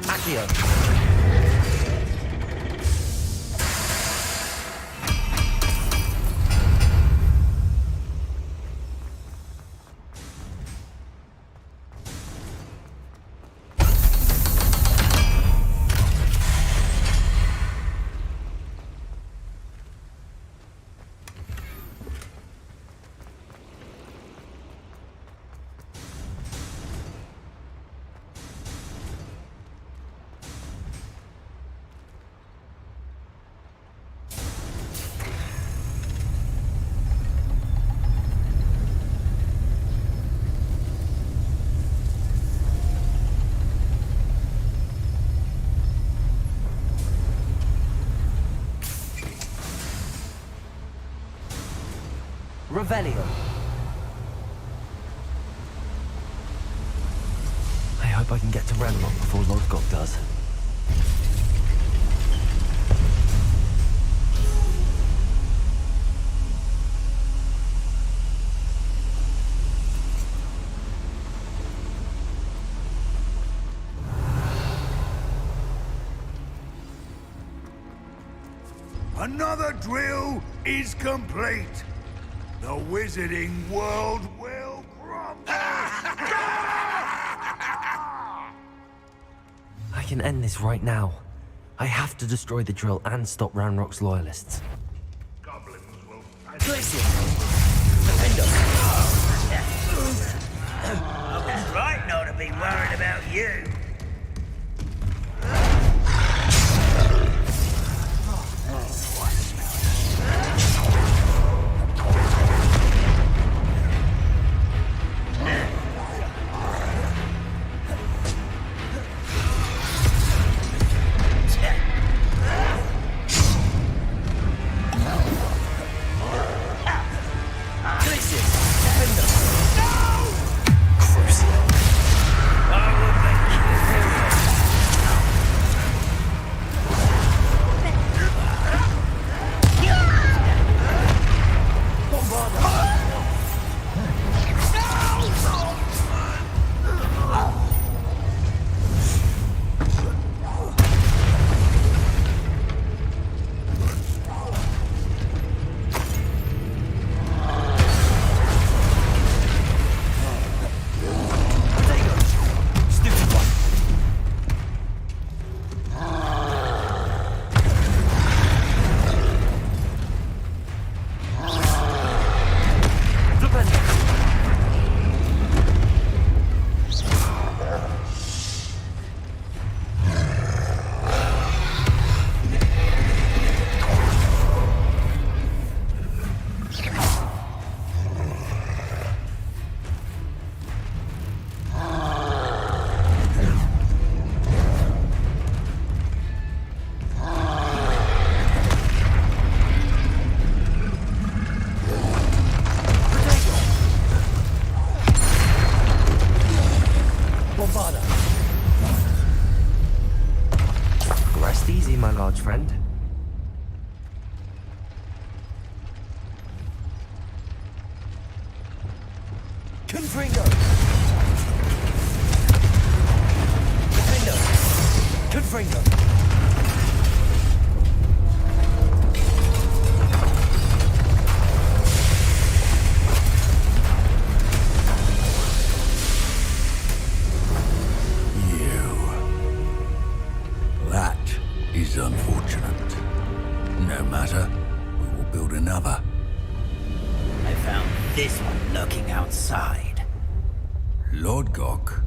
Accio. Revelio. I hope I can get to Ranrock before Lodgott does. Another drill is complete. The wizarding world will crumble. I can end this right now. I have to destroy the drill and stop Ranrock's loyalists. Goblins will... I was right not to be worried about you. Rest easy, my large friend. Confringo! Defender! Confringo! Is unfortunate. No matter, we will build another. I found this one lurking outside. Lord Gok,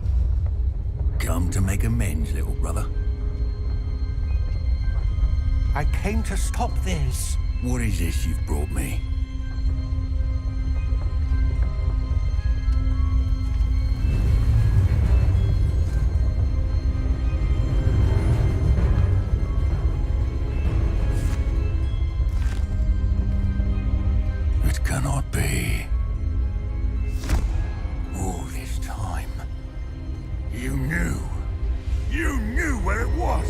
come to make amends, little brother. I came to stop this. What is this you've brought me? Cannot be. All this time, you knew where it was.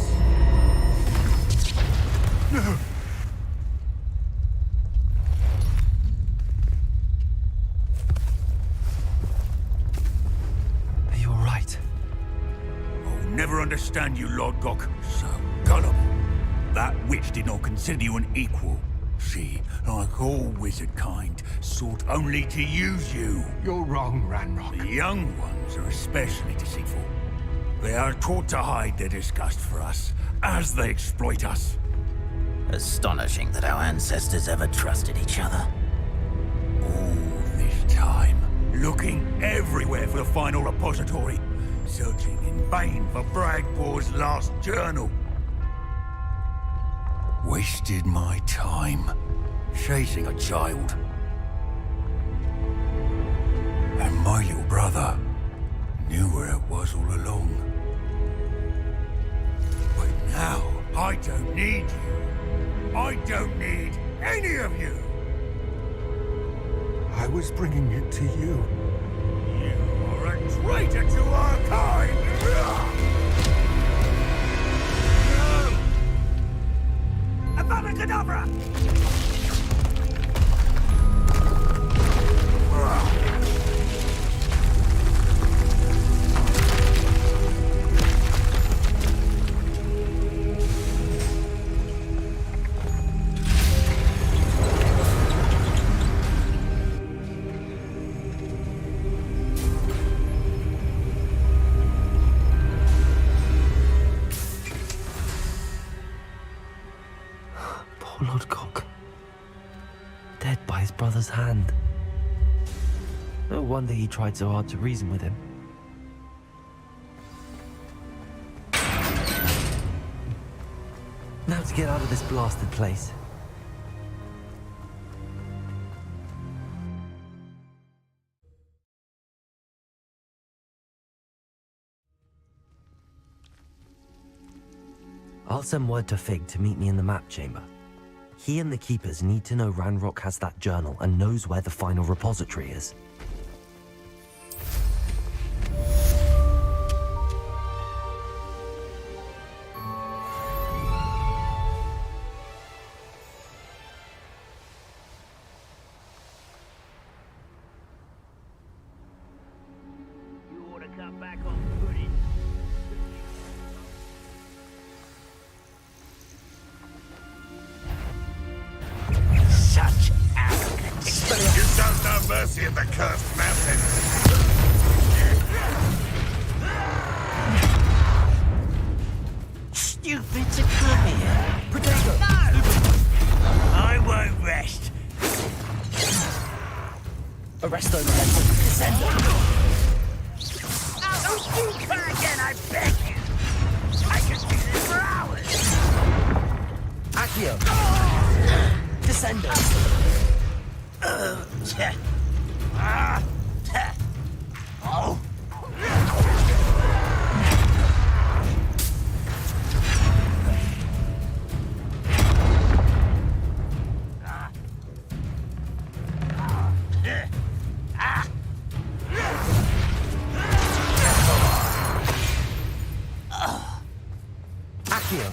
Are you all right? I'll never understand you, Lord Gok. So gullible. That witch did not consider you an equal. She, like all wizard kind, sought only to use you. You're wrong, Ranrock. The young ones are especially deceitful. They are taught to hide their disgust for us, as they exploit us. Astonishing that our ancestors ever trusted each other. All this time, looking everywhere for the final repository, searching in vain for Bragbor's last journal. Wasted my time chasing a child. And my little brother knew where it was all along. But now, I don't need you. I don't need any of you. I was bringing it to you. You are a traitor to our kind! Abracadabra! his brother's hand. No wonder he tried so hard to reason with him. Now to get out of this blasted place. I'll send word to Fig to meet me in the map chamber. He and the Keepers need to know Ranrock has that journal and knows where the final repository is. You ought to come back on footing. Such arrogance. You don't know mercy in the cursed mountain. Stupid to come here. Potato. No! I won't rest. Arresto momentum. Descendo. Don't you try again, I beg you. I could do this for hours. Accio. Descendo. Oh. Accio.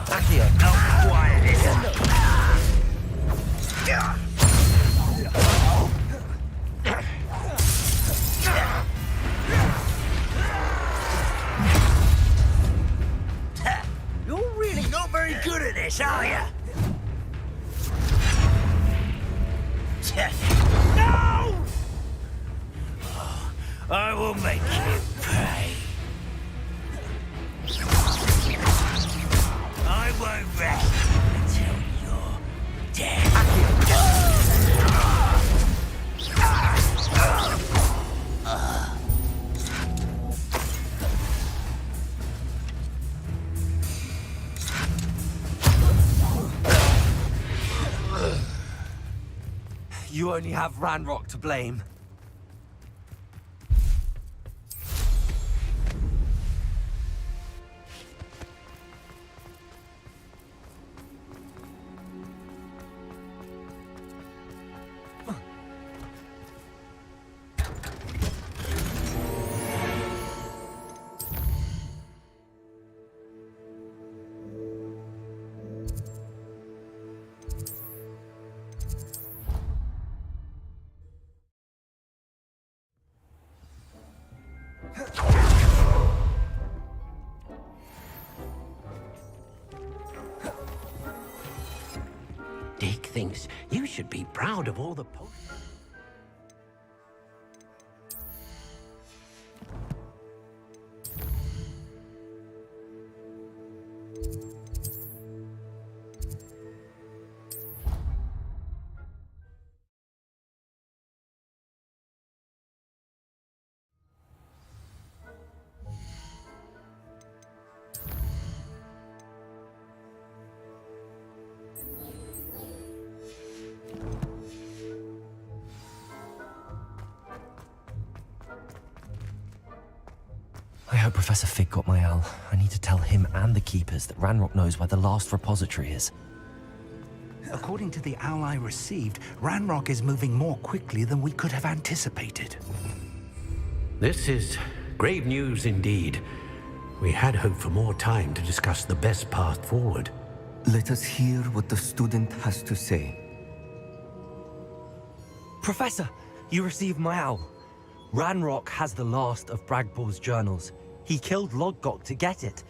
Accio. Now quiet it. You're really not very good at this, are you? No! I will make you pay. I won't rest until you're dead. You only have Ranrock to blame. Dick thinks you should be proud of all the I hope Professor Fig got my L. I need to tell him and the Keepers that Ranrock knows where the last repository is. According to the owl I received, Ranrock is moving more quickly than we could have anticipated. This is grave news indeed. We had hoped for more time to discuss the best path forward. Let us hear what the student has to say. Professor, you received my owl. Ranrock has the last of Bragbor's journals. He killed Lodgok to get it.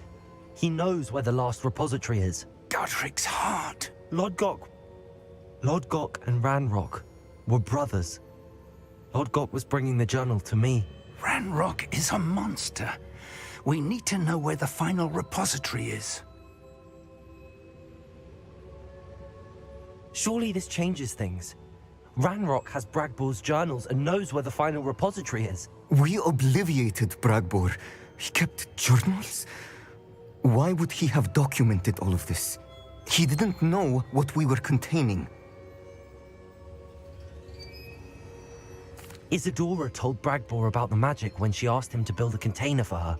He knows where the last repository is. Godric's heart. Lodgok and Ranrock were brothers. Lodgok was bringing the journal to me. Ranrock is a monster. We need to know where the final repository is. Surely this changes things. Ranrock has Bragbor's journals and knows where the final repository is. We obliviated Bragbor. He kept journals? Why would he have documented all of this? He didn't know what we were containing. Isadora told Bragbor about the magic when she asked him to build a container for her.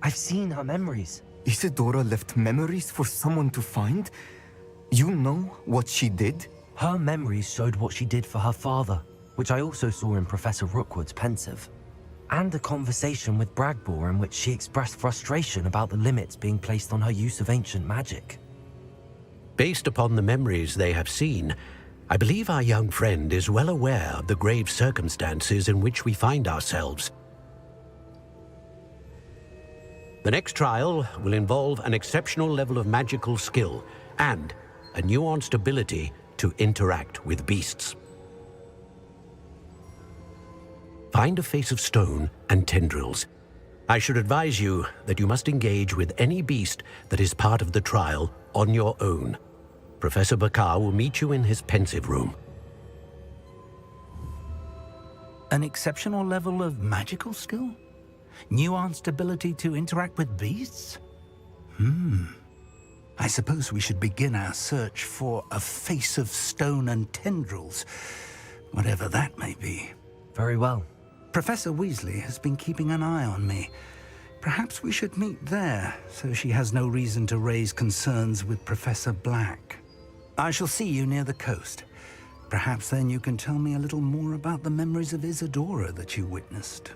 I've seen her memories. Isadora left memories for someone to find? You know what she did? Her memories showed what she did for her father, which I also saw in Professor Rookwood's pensive. And a conversation with Bragbor in which she expressed frustration about the limits being placed on her use of ancient magic. Based upon the memories they have seen, I believe our young friend is well aware of the grave circumstances in which we find ourselves. The next trial will involve an exceptional level of magical skill and a nuanced ability to interact with beasts. Find a face of stone and tendrils. I should advise you that you must engage with any beast that is part of the trial on your own. Professor Bakar will meet you in his pensive room. An exceptional level of magical skill? Nuanced ability to interact with beasts? I suppose we should begin our search for a face of stone and tendrils, whatever that may be. Very well. Professor Weasley has been keeping an eye on me. Perhaps we should meet there, so she has no reason to raise concerns with Professor Black. I shall see you near the coast. Perhaps then you can tell me a little more about the memories of Isadora that you witnessed.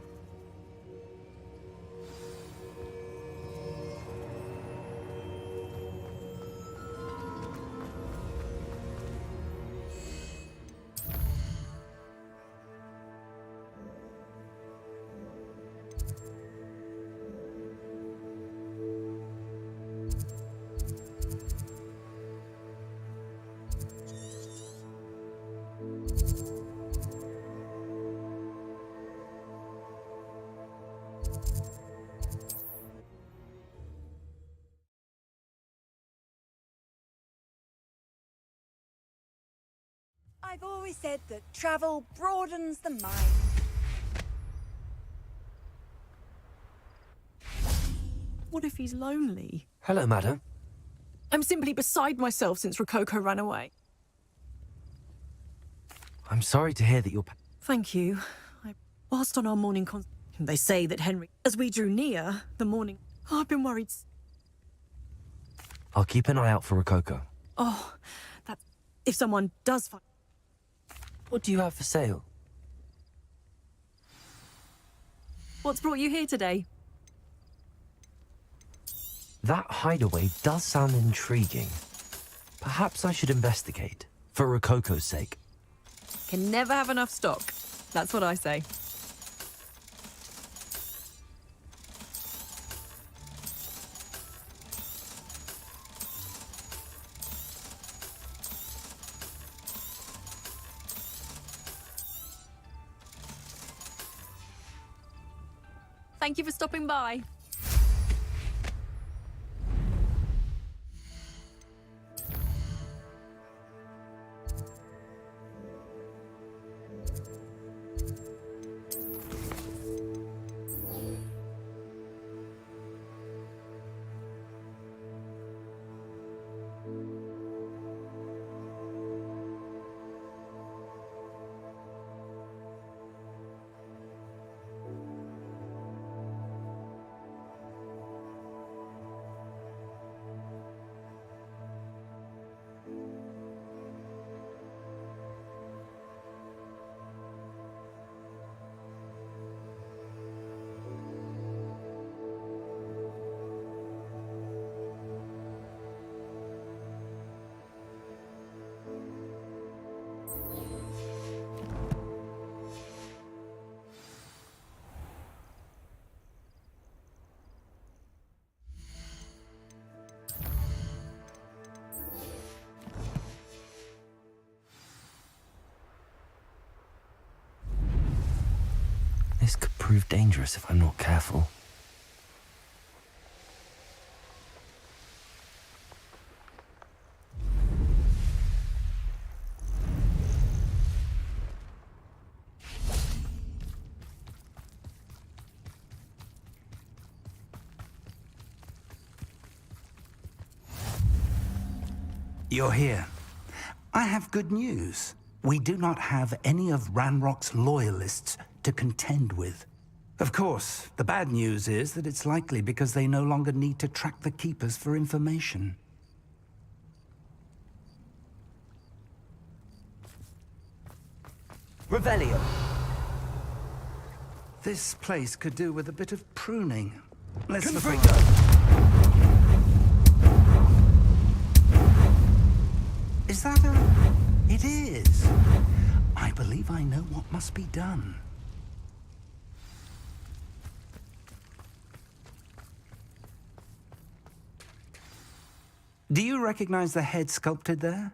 I've always said that travel broadens the mind. What if he's lonely? Hello, madam. I'm simply beside myself since Rococo ran away. I'm sorry to hear that you're... Thank you. Whilst on our morning they say that Henry... As we drew near the morning... I've been worried... I'll keep an eye out for Rococo. Oh, that... If someone does find... What do you have for sale? What's brought you here today? That hideaway does sound intriguing. Perhaps I should investigate, for Rococo's sake. Can never have enough stock. That's what I say. Thank you for stopping by. This could prove dangerous if I'm not careful. You're here. I have good news. We do not have any of Ranrock's loyalists to contend with. Of course, the bad news is that it's likely because they no longer need to track the Keepers for information. Revelio. This place could do with a bit of pruning. Let's look Confringo. around. Is that a... It is. I believe I know what must be done. Do you recognize the head sculpted there?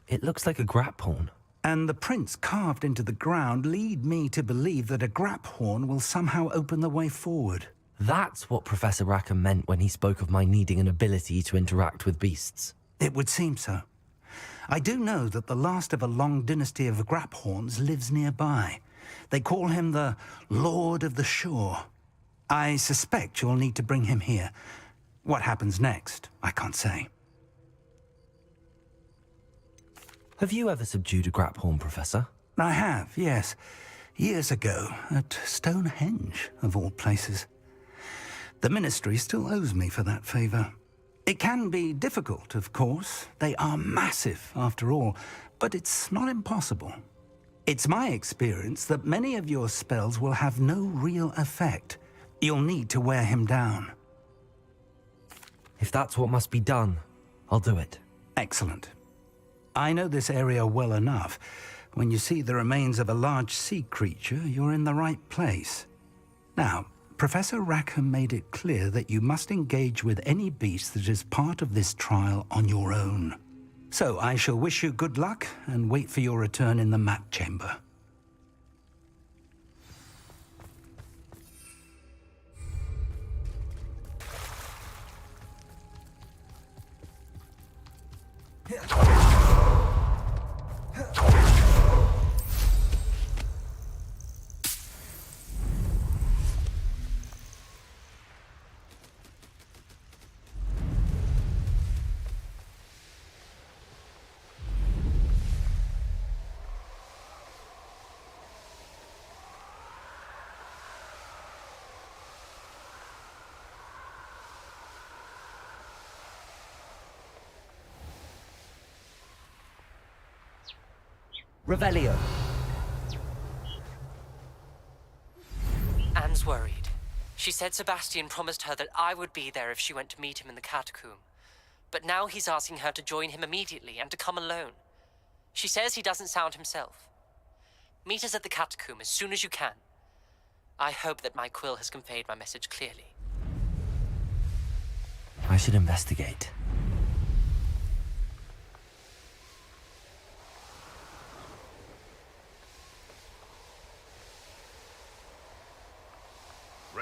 It looks like a grap horn. And the prints carved into the ground lead me to believe that a grap horn will somehow open the way forward. That's what Professor Rackham meant when he spoke of my needing an ability to interact with beasts. It would seem so. I do know that the last of a long dynasty of Graphorns lives nearby. They call him the Lord of the Shore. I suspect you'll need to bring him here. What happens next, I can't say. Have you ever subdued a Graphorn, Professor? I have, yes. Years ago, at Stonehenge, of all places. The Ministry still owes me for that favor. It can be difficult, of course. They are massive, after all, but it's not impossible. It's my experience that many of your spells will have no real effect. You'll need to wear him down. If that's what must be done, I'll do it. Excellent. I know this area well enough. When you see the remains of a large sea creature, you're in the right place. Now, Professor Rackham made it clear that you must engage with any beast that is part of this trial on your own. So I shall wish you good luck and wait for your return in the map chamber. Revelio. Anne's worried. She said Sebastian promised her that I would be there if she went to meet him in the catacomb. But now he's asking her to join him immediately and to come alone. She says he doesn't sound himself. Meet us at the catacomb as soon as you can. I hope that my quill has conveyed my message clearly. I should investigate.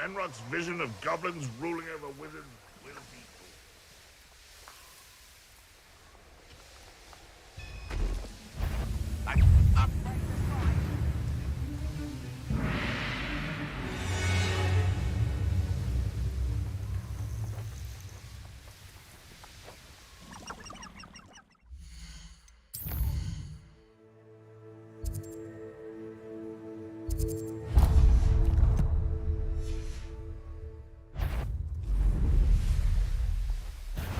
Ranrock's vision of goblins ruling over wizards will be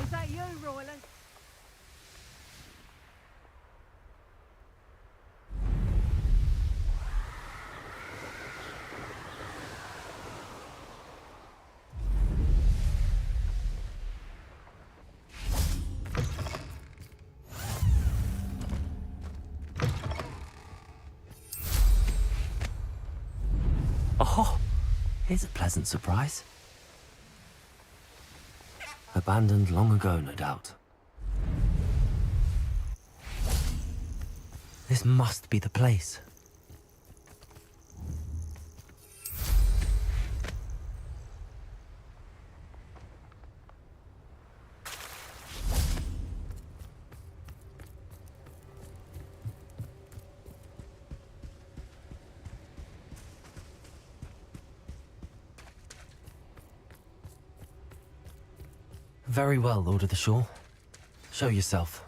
Is that you, Royland? Oh, here's a pleasant surprise. Abandoned long ago, no doubt. This must be the place. Very well, Lord of the Shore. Show yourself.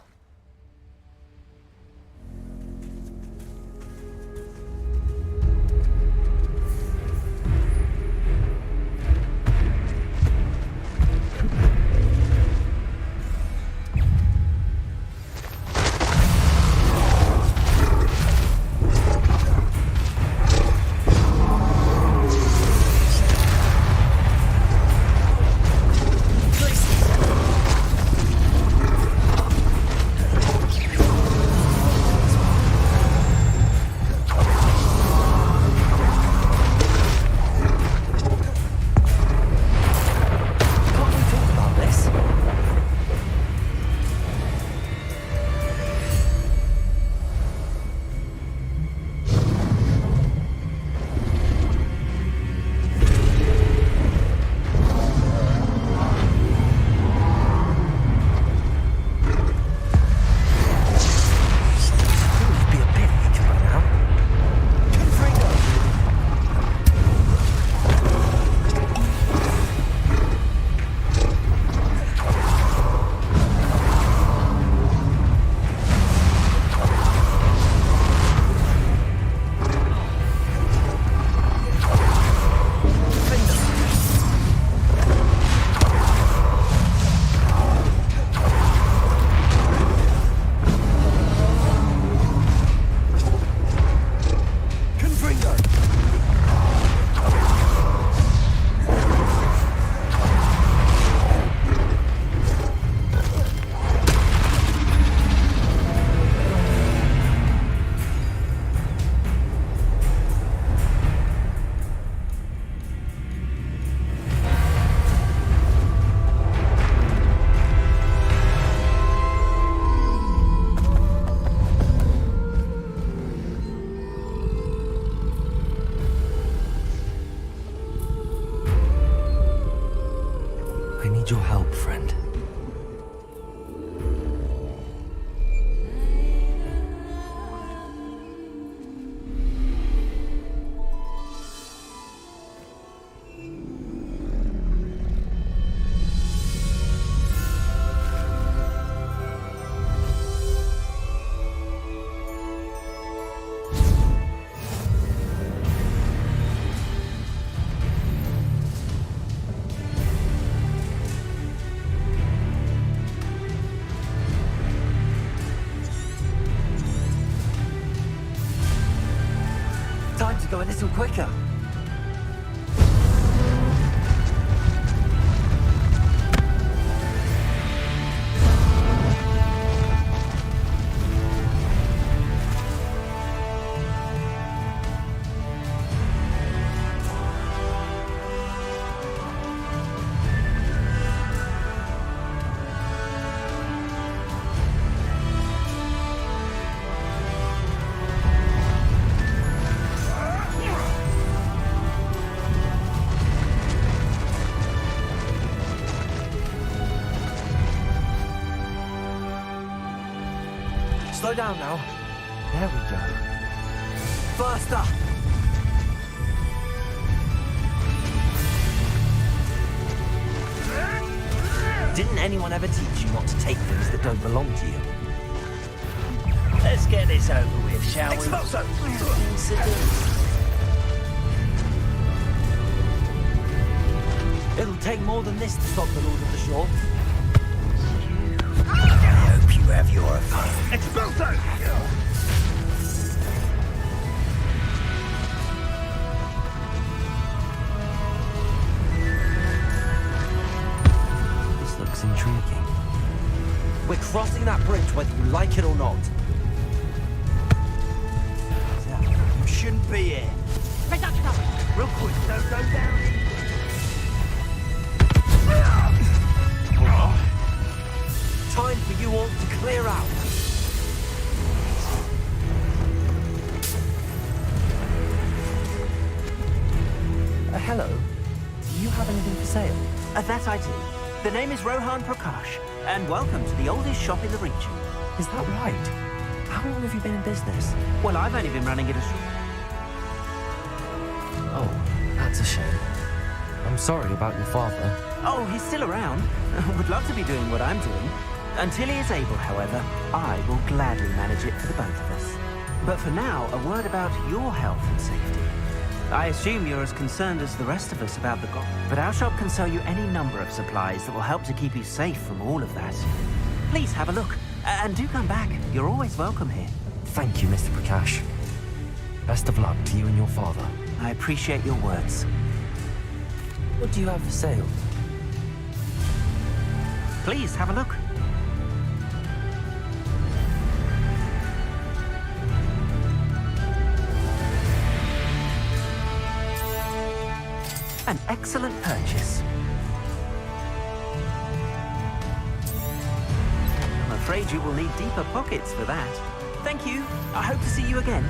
Your help, friend. Time to go a little quicker. Slow down now. There we go. Faster! Didn't anyone ever teach you not to take things that don't belong to you? Let's get this over with, shall we? Expulso! It'll take more than this to stop the Lord of the Shore. I hope you have your fun. Expulso! This looks intriguing. We're crossing that bridge whether you like it or not. You shouldn't be here. Real quick, don't go down. Time for you all to clear out. Hello. Do you have anything for sale? That I do. The name is Rohan Prakash, and welcome to the oldest shop in the region. Is that right? How long have you been in business? Well, I've only been running it as... Oh, that's a shame. I'm sorry about your father. Oh, he's still around. Would love to be doing what I'm doing. Until he is able, however, I will gladly manage it for the both of us. But for now, a word about your health and safety. I assume you're as concerned as the rest of us about the god, but our shop can sell you any number of supplies that will help to keep you safe from all of that. Please have a look, and do come back. You're always welcome here. Thank you, Mr. Prakash. Best of luck to you and your father. I appreciate your words. What do you have for sale? Please have a look. An excellent purchase. I'm afraid you will need deeper pockets for that. Thank you. I hope to see you again.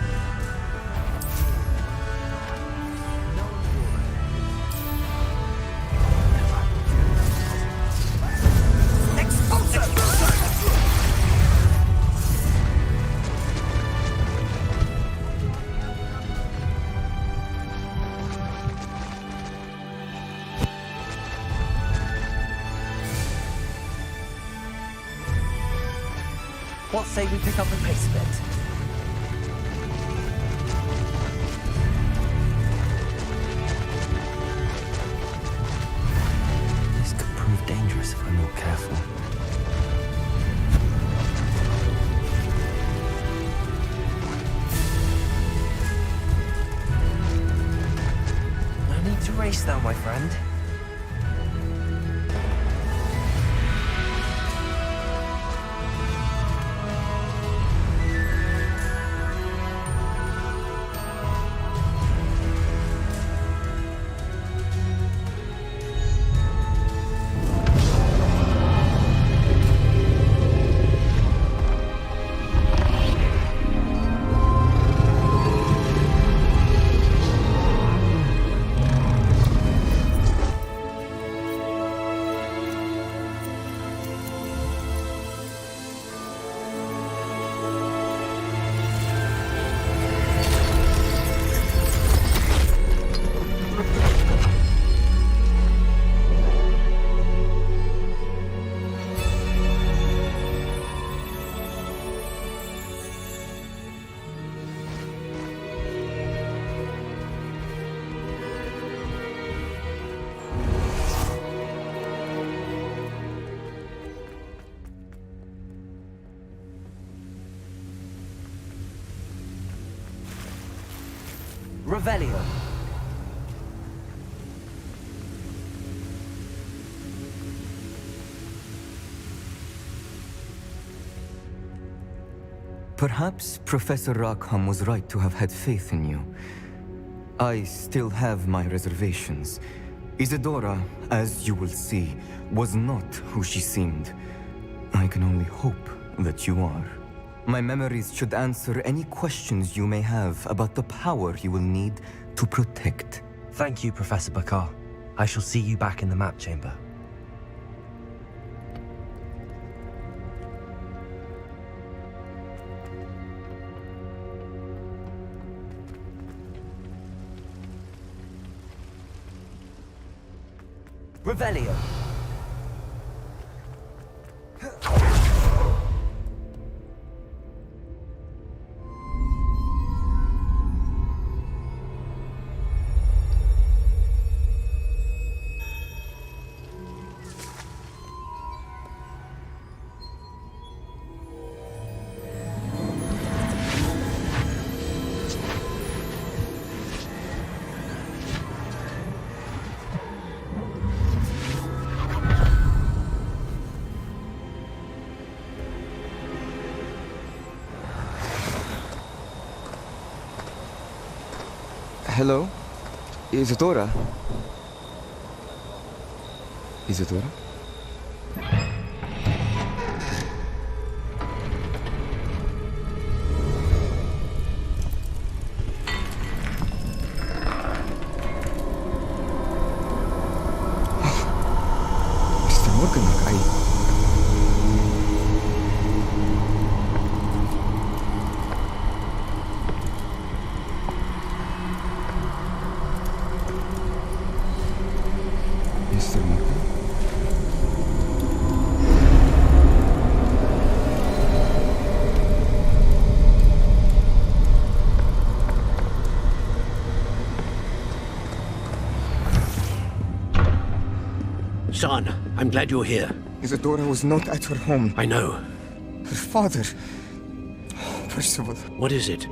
What say we pick up the pace a bit? This could prove dangerous if I'm not careful. No need to race now, my friend. Revelio. Perhaps Professor Rackham was right to have had faith in you. I still have my reservations. Isadora, as you will see, was not who she seemed. I can only hope that you are. My memories should answer any questions you may have about the power you will need to protect. Thank you, Professor Bakar. I shall see you back in the map chamber. Revelio. Hello? Isadora? Isadora? Mr. Morganach, Son, I'm glad you're here. Isadora was not at her home. I know. Her father... Percival. What is it?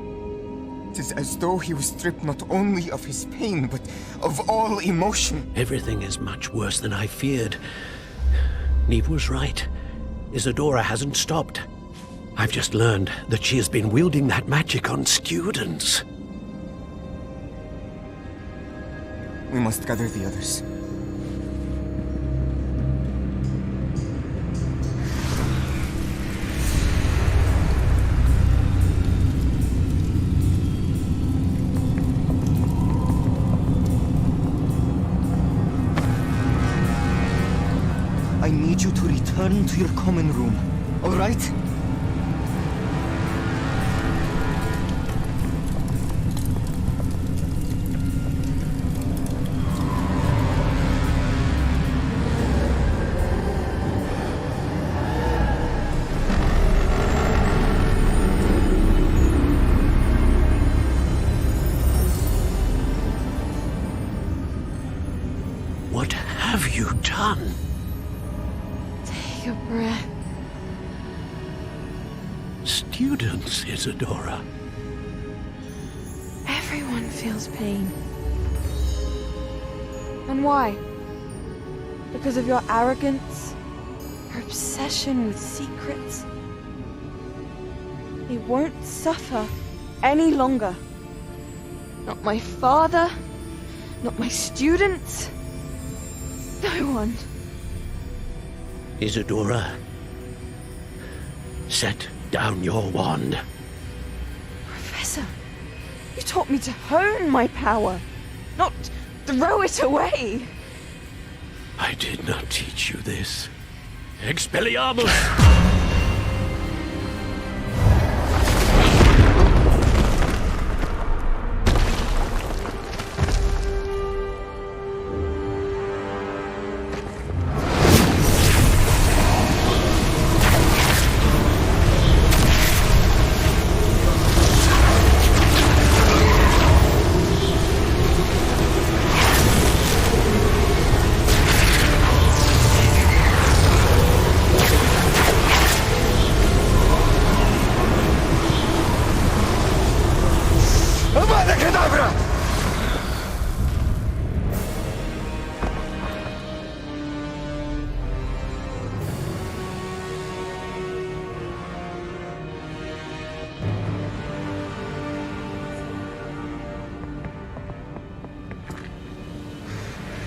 It is as though he was stripped not only of his pain, but of all emotion. Everything is much worse than I feared. Neve was right. Isadora hasn't stopped. I've just learned that she has been wielding that magic on students. We must gather the others. I need you to return to your common room, all right? What have you done? Take a breath. Students, Isadora. Everyone feels pain. And why? Because of your arrogance? Your obsession with secrets? They won't suffer any longer. Not my father, not my students, no one. Isadora, set down your wand. Professor, you taught me to hone my power, not throw it away. I did not teach you this. Expelliarmus!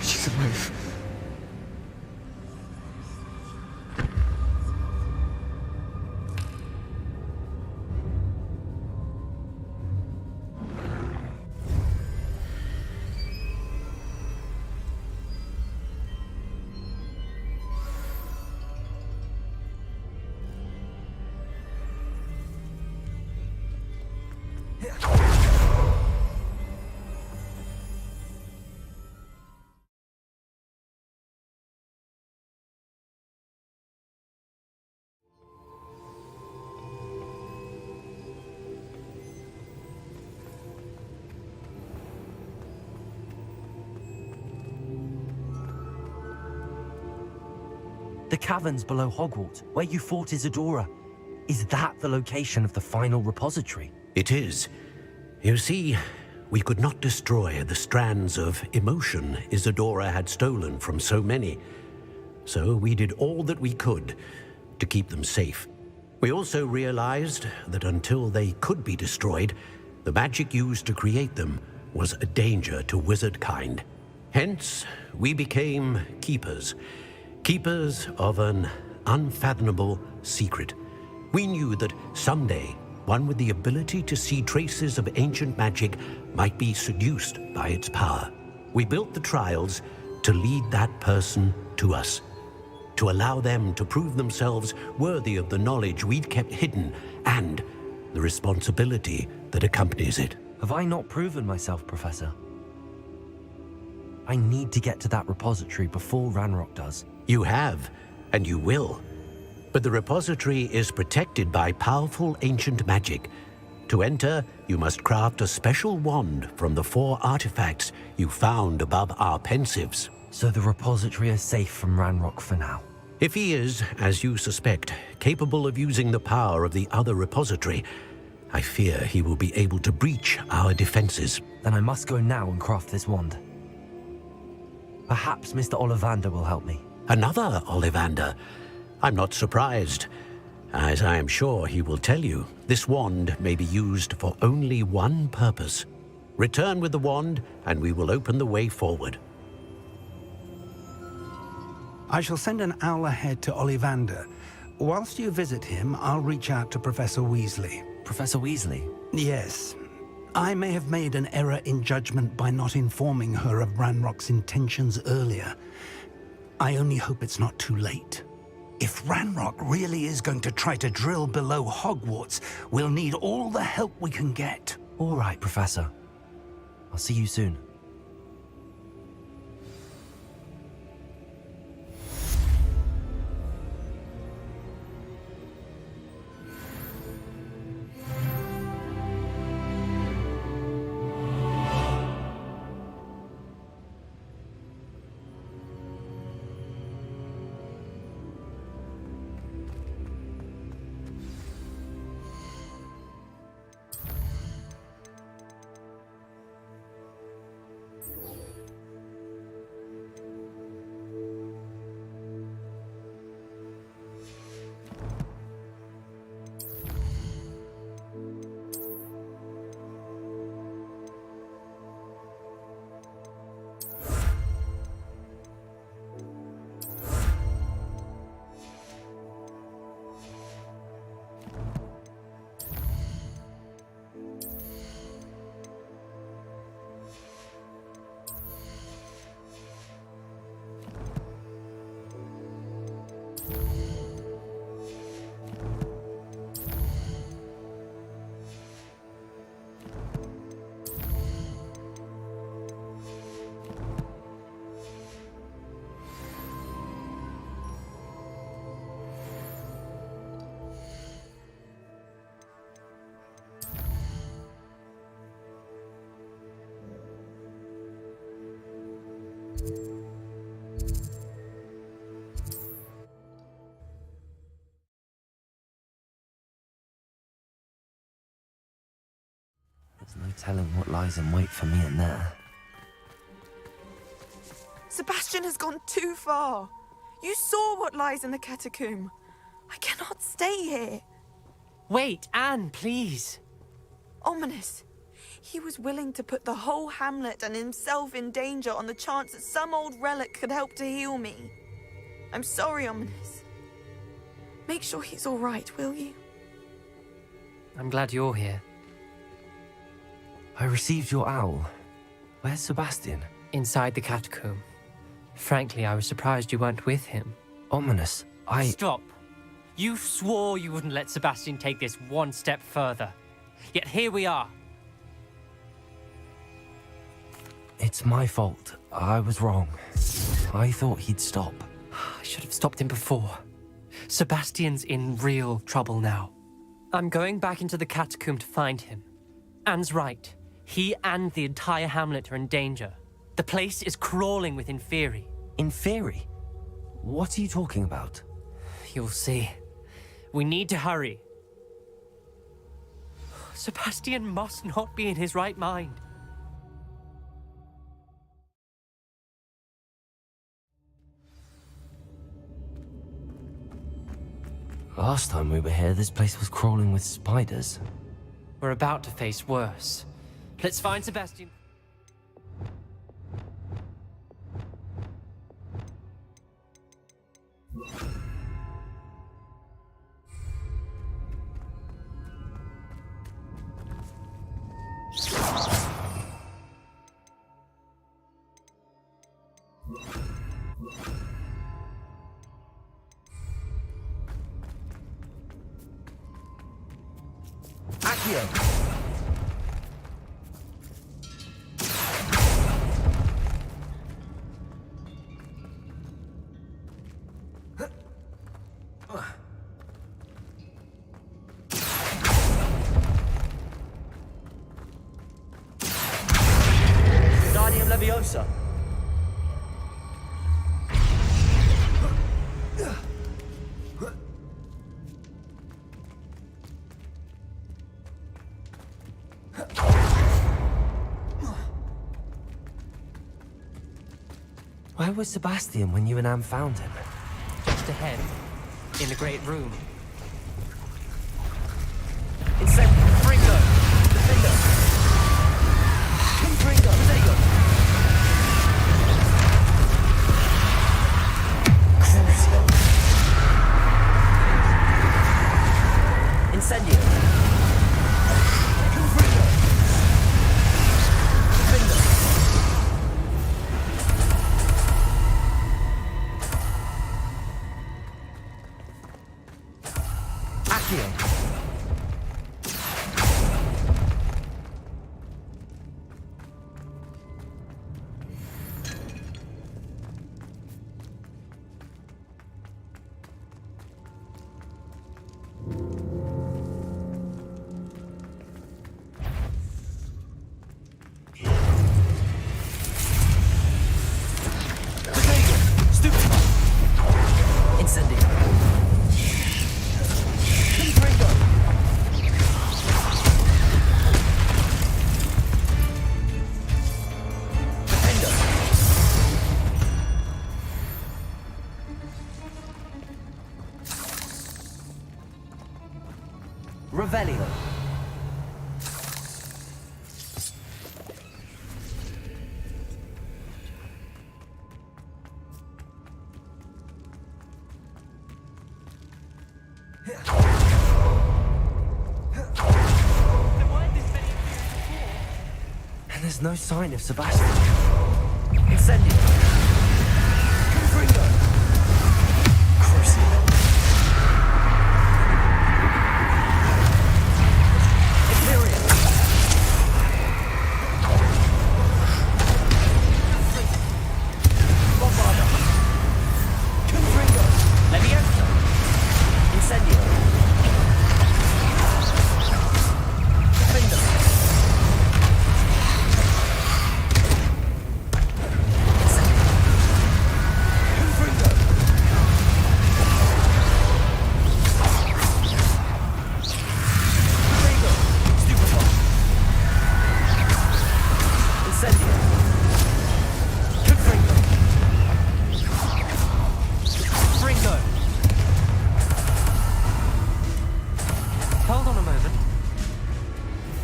She's alive. The caverns below Hogwarts, where you fought Isadora. Is that the location of the final repository? It is. You see, we could not destroy the strands of emotion Isadora had stolen from so many. So we did all that we could to keep them safe. We also realized that until they could be destroyed, the magic used to create them was a danger to wizard kind. Hence, we became keepers. Keepers of an unfathomable secret. We knew that someday, one with the ability to see traces of ancient magic might be seduced by its power. We built the trials to lead that person to us, to allow them to prove themselves worthy of the knowledge we'd kept hidden and the responsibility that accompanies it. Have I not proven myself, Professor? I need to get to that repository before Ranrock does. You have, and you will. But the repository is protected by powerful ancient magic. To enter, you must craft a special wand from the 4 artifacts you found above our pensives. So the repository is safe from Ranrock for now. If he is, as you suspect, capable of using the power of the other repository, I fear he will be able to breach our defenses. Then I must go now and craft this wand. Perhaps Mr. Ollivander will help me. Another Ollivander? I'm not surprised. As I am sure he will tell you, this wand may be used for only one purpose. Return with the wand, and we will open the way forward. I shall send an owl ahead to Ollivander. Whilst you visit him, I'll reach out to Professor Weasley. Professor Weasley? Yes. I may have made an error in judgment by not informing her of Ranrock's intentions earlier. I only hope it's not too late. If Ranrock really is going to try to drill below Hogwarts, we'll need all the help we can get. All right, Professor. I'll see you soon. There's no telling what lies in wait for me in there. Sebastian has gone too far. You saw what lies in the catacomb. I cannot stay here. Wait, Anne, please. Ominous. He was willing to put the whole hamlet and himself in danger on the chance that some old relic could help to heal me. I'm sorry, Ominous. Make sure he's all right, will you? I'm glad you're here. I received your owl. Where's Sebastian? Inside the catacomb. Frankly, I was surprised you weren't with him. Ominous, Stop. You swore you wouldn't let Sebastian take this one step further. Yet here we are. It's my fault. I was wrong. I thought he'd stop. I should have stopped him before. Sebastian's in real trouble now. I'm going back into the catacomb to find him. Anne's right. He and the entire hamlet are in danger. The place is crawling with Inferi. Inferi? What are you talking about? You'll see. We need to hurry. Sebastian must not be in his right mind. Last time we were here, this place was crawling with spiders. We're about to face worse. Let's find Sebastian. Accio! Guardian Leviosa. Where was Sebastian when you and Anne found him? Just ahead, in the great room. Incendio, Fringo, Defender. Fringo, Protego. Crucio. Incendio. Fringo. Defender. Accio. Revelio. And there's no sign of Sebastian. Incendio. Fringo. Crucio.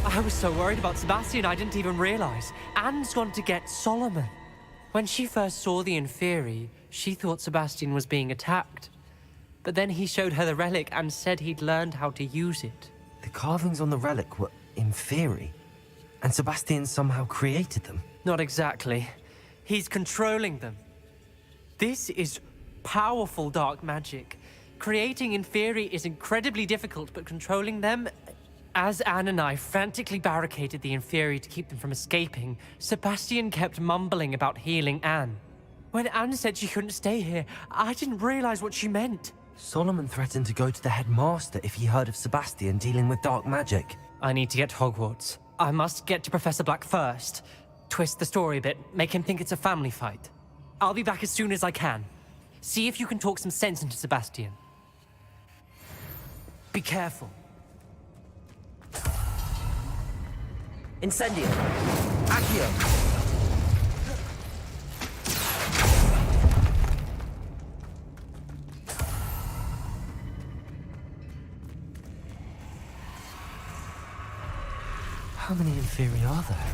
I was so worried about Sebastian, I didn't even realize. Anne's gone to get Solomon. When she first saw the Inferi, she thought Sebastian was being attacked. But then he showed her the relic and said he'd learned how to use it. The carvings on the relic were Inferi, and Sebastian somehow created them. Not exactly. He's controlling them. This is powerful dark magic. Creating Inferi is incredibly difficult, but controlling them... As Anne and I frantically barricaded the Inferi to keep them from escaping, Sebastian kept mumbling about healing Anne. When Anne said she couldn't stay here, I didn't realize what she meant. Solomon threatened to go to the headmaster if he heard of Sebastian dealing with dark magic. I need to get to Hogwarts. I must get to Professor Black first. Twist the story a bit, make him think it's a family fight. I'll be back as soon as I can. See if you can talk some sense into Sebastian. Be careful. Incendio. Accio. How many Inferi are there?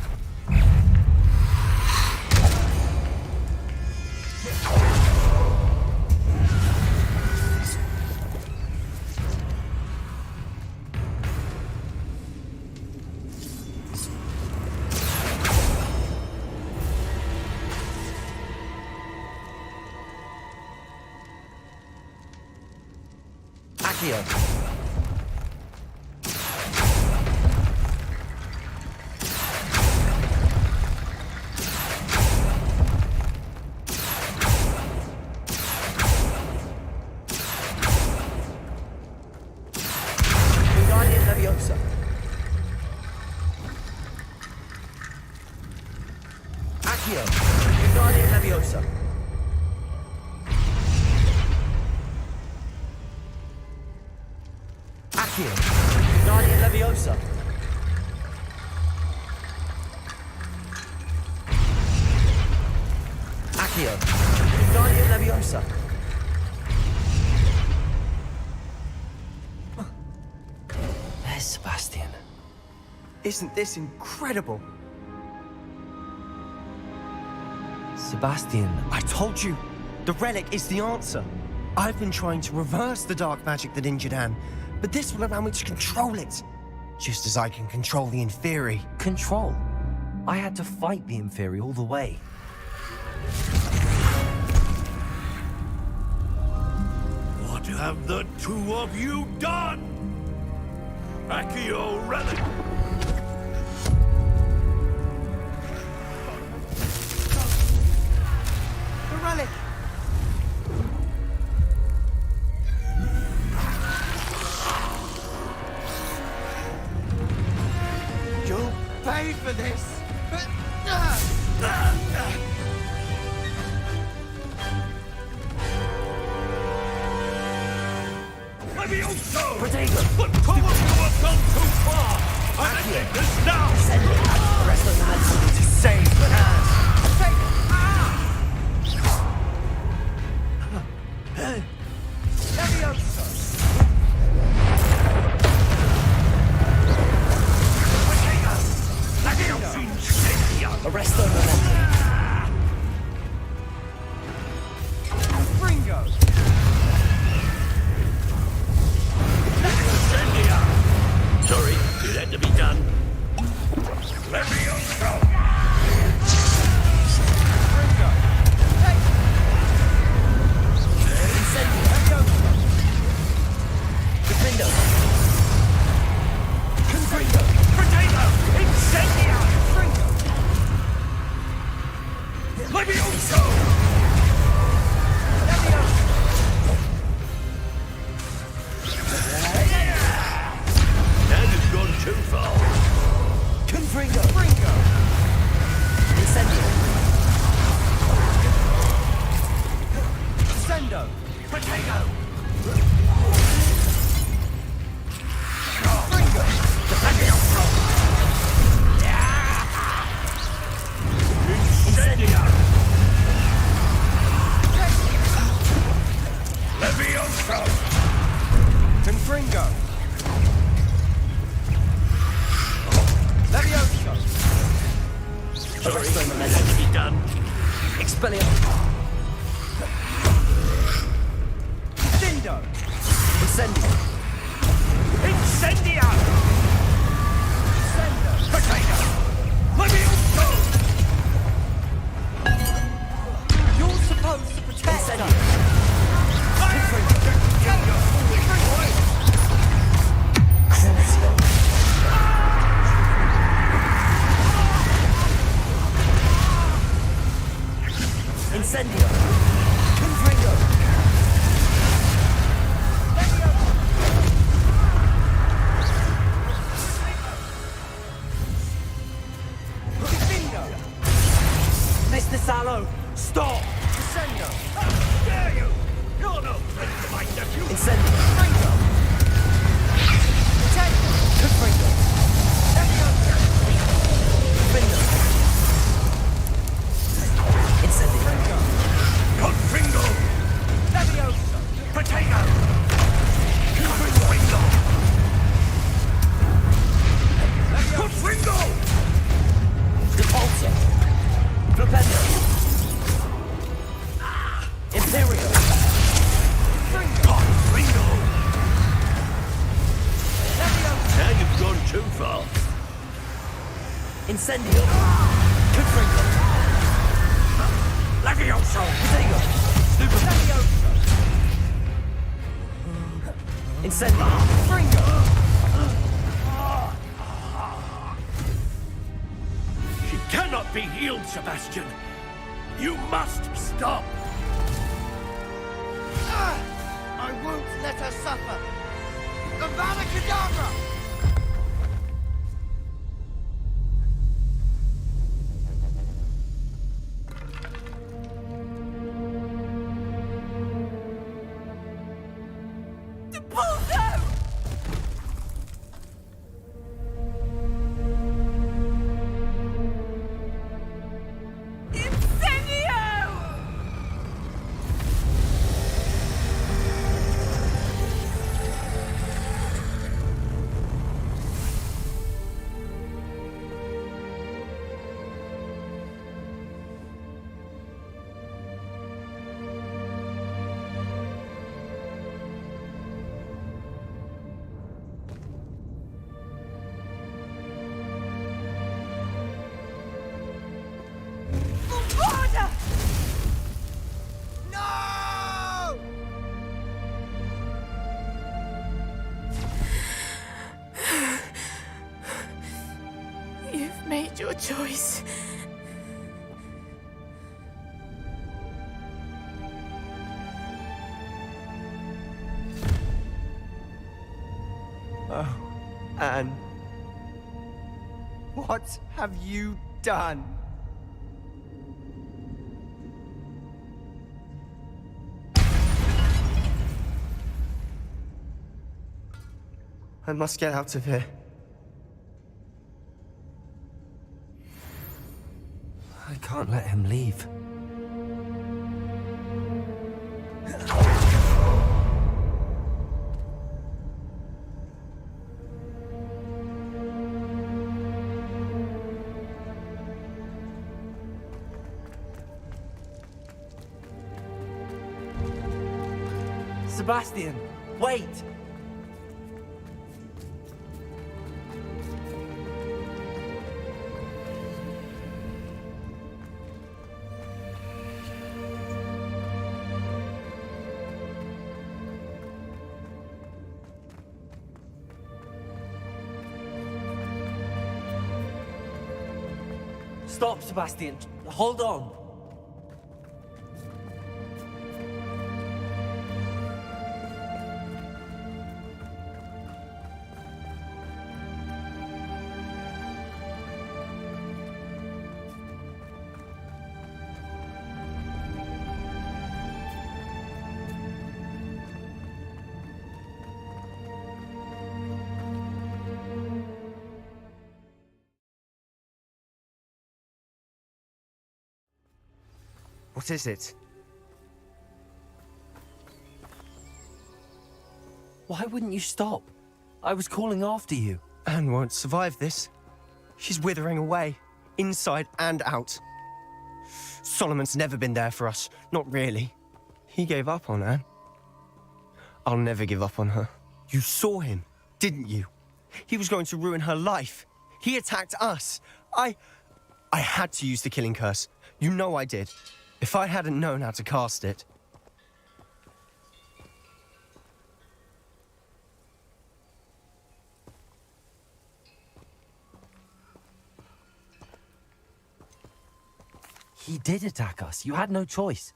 Accio. Leviosa. Accio. Wingardium Leviosa. Wingardium Leviosa. There's Sebastian. Isn't this incredible? Sebastian, I told you! The relic is the answer. I've been trying to reverse the dark magic that injured Anne, but this will allow me to control it. Just as I can control the Inferi. Control? I had to fight the Inferi all the way. What have the two of you done? Accio relic! The relic! You'll pay for this! Levioso! Protego! But two of you have gone too far! I'm ending this now! Send it out the rest of the medicine to save Anne! Levioso! Arresto Momentum. Ringo! Sorry, it had to be done. Levioso! Ringo! Hey! Incendio! Defendo! Confringo! Potato! Incendio! Fringo! Levioso! Now you've gone too far. Confringo! Fringo! Incendio! Sendo! Potato! Fringo! Levioso! Incendio! Levioso! Confringo! Levioso! Sorry, it had to be done. Expelliarmus! Dindo! Incendio! Incendio! Sendo! Potato! Levioso! You're supposed to protect Incendio! Incendio! Confringo! Defendo! Mr. Salo, stop! Descendo! How dare you! You're no friend to my nephew! Incendio! Fringo! Protego! Confringo! Levioso! Defendo! Incendio! Fringo! Confringo! Levioso! Potato! Confringo! Confringo! Depulso! Flipendo! Imperio! Confringo! Levioso! Now you've gone too far. Incendio! Confringo! Levioso! Protego! Levioso! Incendio! Fringo! She cannot be healed, Sebastian. You must stop. I won't let her suffer! Avada Kedavra! choice. Oh, Anne. What have you done? I must get out of here. I can't let him leave. Sebastian, wait! Stop, Sebastian. Hold on. What is it? Why wouldn't you stop? I was calling after you. Anne won't survive this. She's withering away, inside and out. Solomon's never been there for us, not really. He gave up on Anne. I'll never give up on her. You saw him, didn't you? He was going to ruin her life. He attacked us. I had to use the killing curse. You know I did. If I hadn't known how to cast it... He did attack us. You had no choice.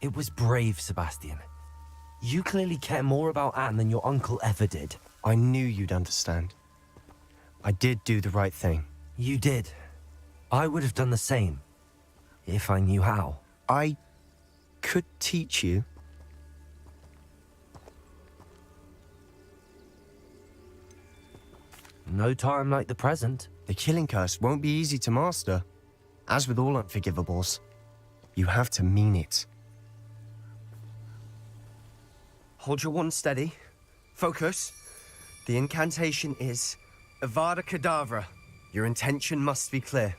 It was brave, Sebastian. You clearly care more about Anne than your uncle ever did. I knew you'd understand. I did do the right thing. You did. I would have done the same, if I knew how. I could teach you. No time like the present. The killing curse won't be easy to master. As with all unforgivables, you have to mean it. Hold your wand steady. Focus. The incantation is Avada Kedavra. Your intention must be clear.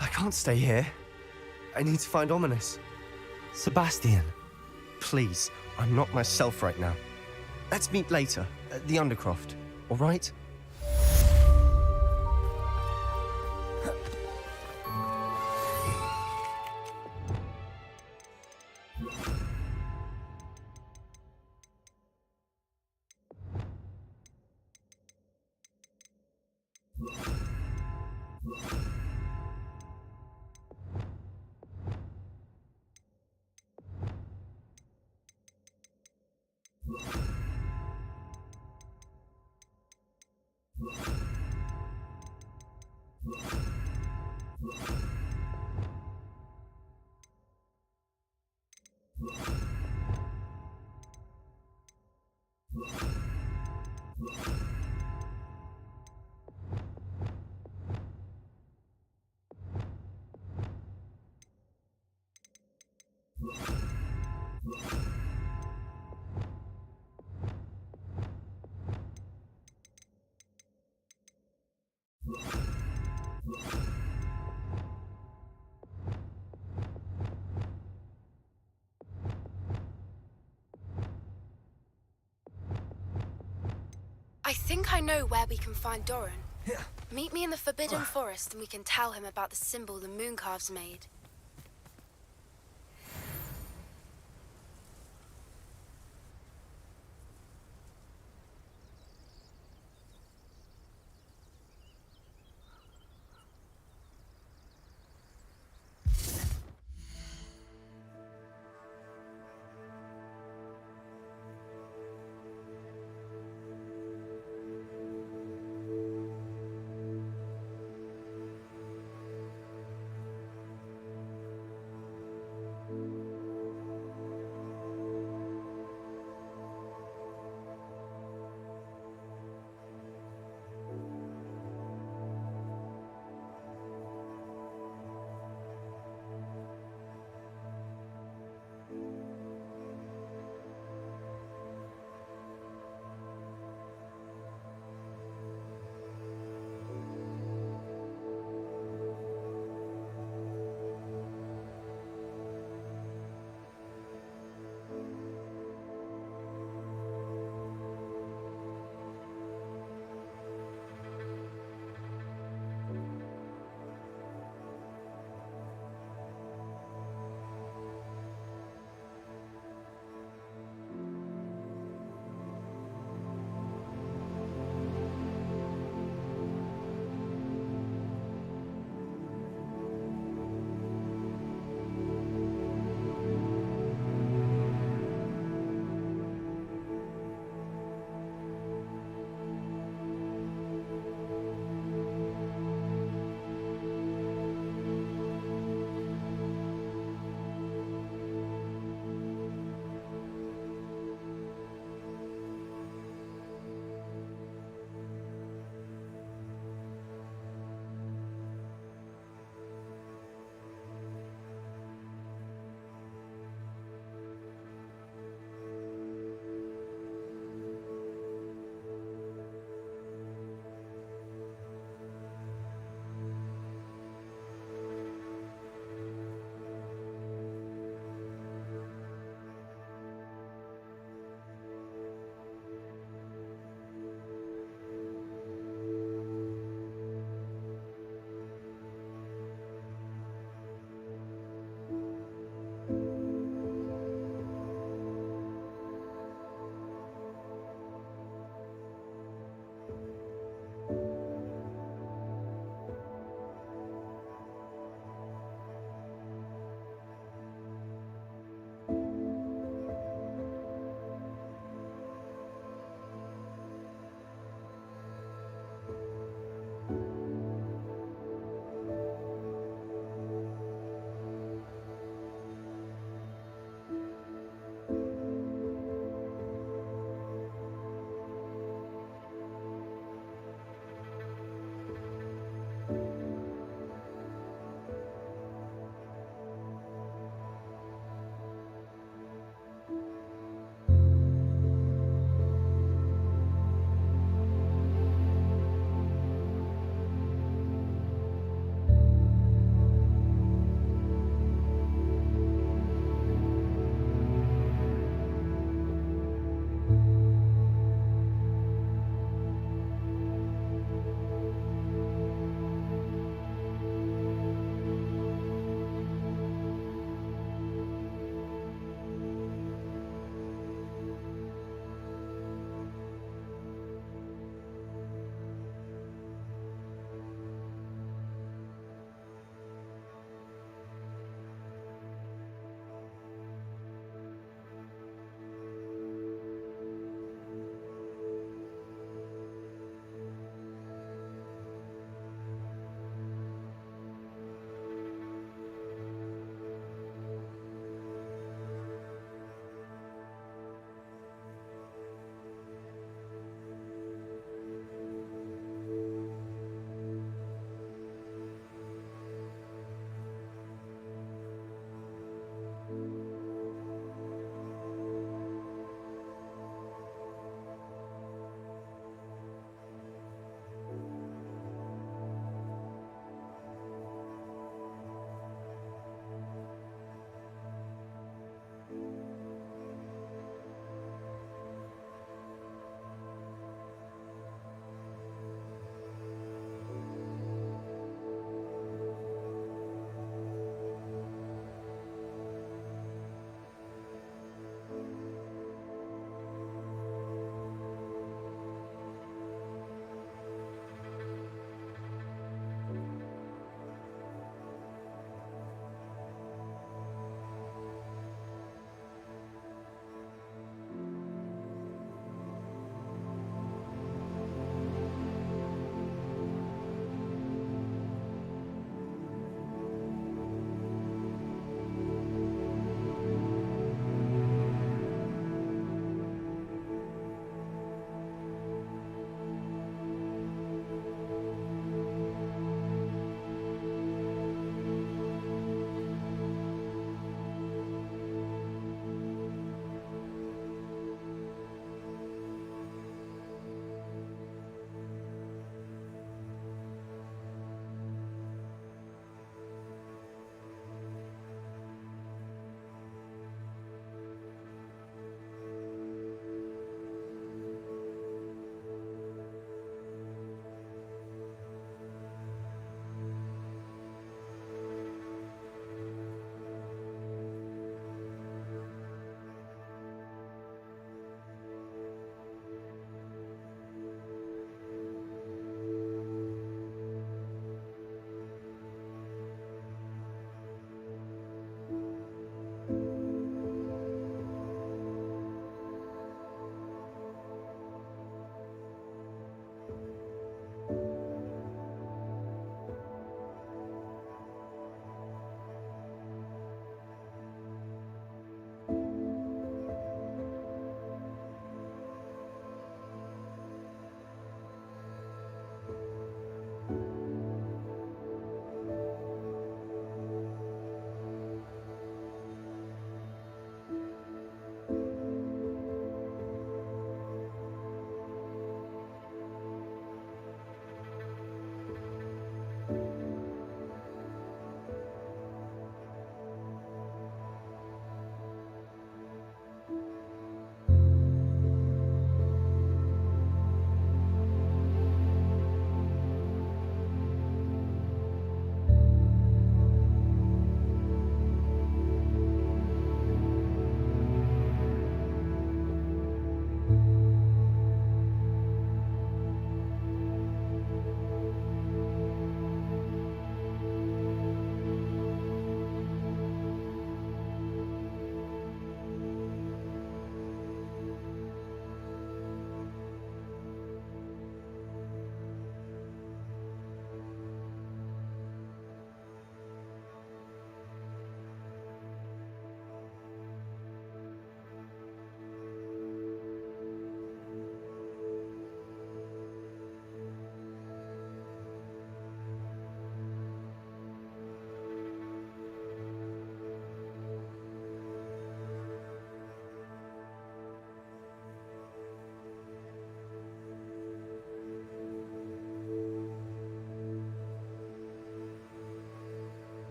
I can't stay here. I need to find Ominous. Sebastian. Please, I'm not myself right now. Let's meet later, at the Undercroft, all right? I think I know where we can find Doran. Meet me in the Forbidden Forest and we can tell him about the symbol the Mooncalves made.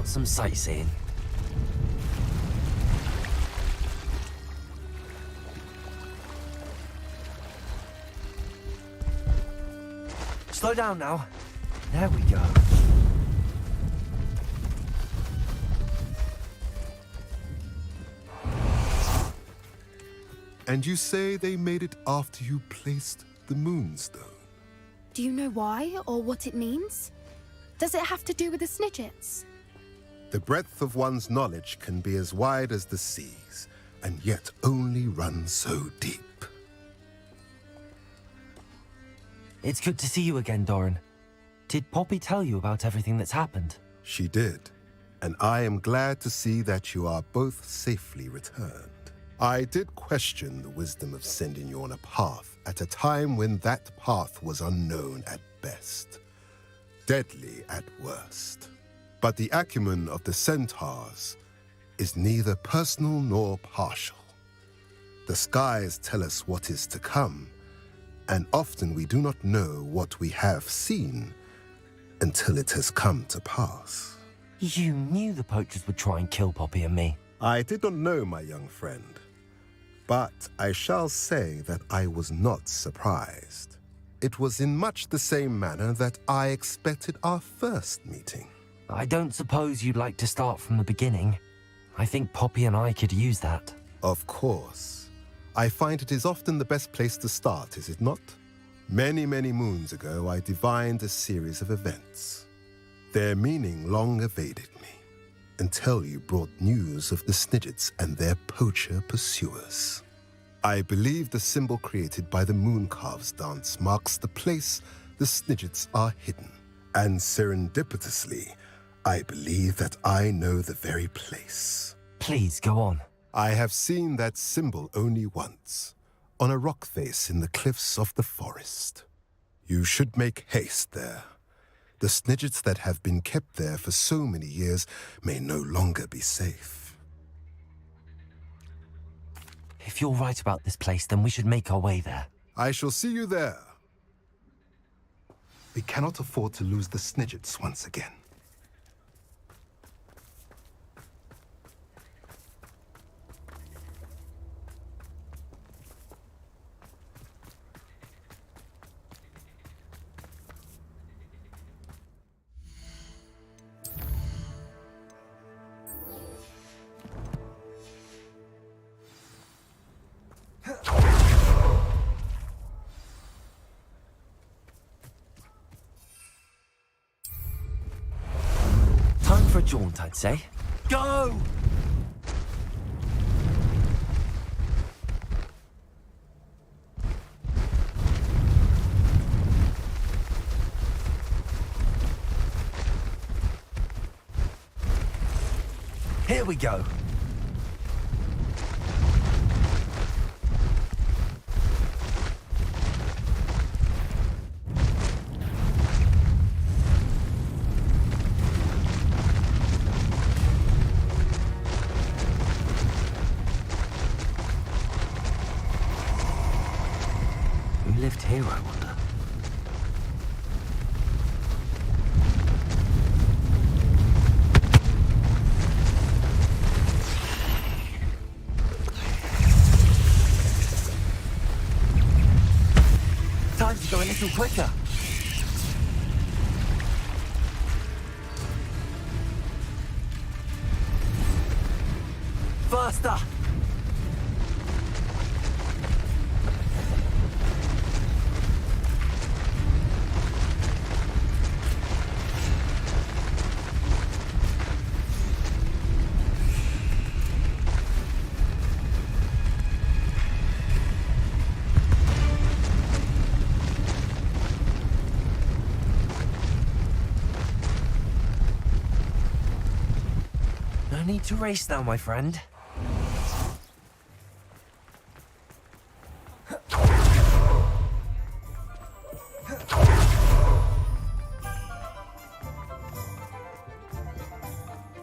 about some sightseeing? Slow down now. There we go. And you say they made it after you placed the Moonstone? Do you know why or what it means? Does it have to do with the Snidgets? The breadth of one's knowledge can be as wide as the seas, and yet only run so deep. It's good to see you again, Doran. Did Poppy tell you about everything that's happened? She did, and I am glad to see that you are both safely returned. I did question the wisdom of sending you on a path at a time when that path was unknown at best, deadly at worst. But the acumen of the centaurs is neither personal nor partial. The skies tell us what is to come, and often we do not know what we have seen until it has come to pass. You knew the poachers would try and kill Poppy and me. I did not know, my young friend, but I shall say that I was not surprised. It was in much the same manner that I expected our first meeting. I don't suppose you'd like to start from the beginning. I think Poppy and I could use that. Of course. I find it is often the best place to start, is it not? Many, many moons ago, I divined a series of events. Their meaning long evaded me, until you brought news of the Snidgets and their poacher pursuers. I believe the symbol created by the Mooncalves dance marks the place the Snidgets are hidden. And serendipitously, I believe that I know the very place. Please, go on. I have seen that symbol only once, on a rock face in the cliffs of the forest. You should make haste there. The Snidgets that have been kept there for so many years may no longer be safe. If you're right about this place, then we should make our way there. I shall see you there. We cannot afford to lose the Snidgets once again. Time for a jaunt, I'd say. Go! Here we go. Who lived here, I wonder? Time to go a little quicker. Faster! No need to race now, my friend.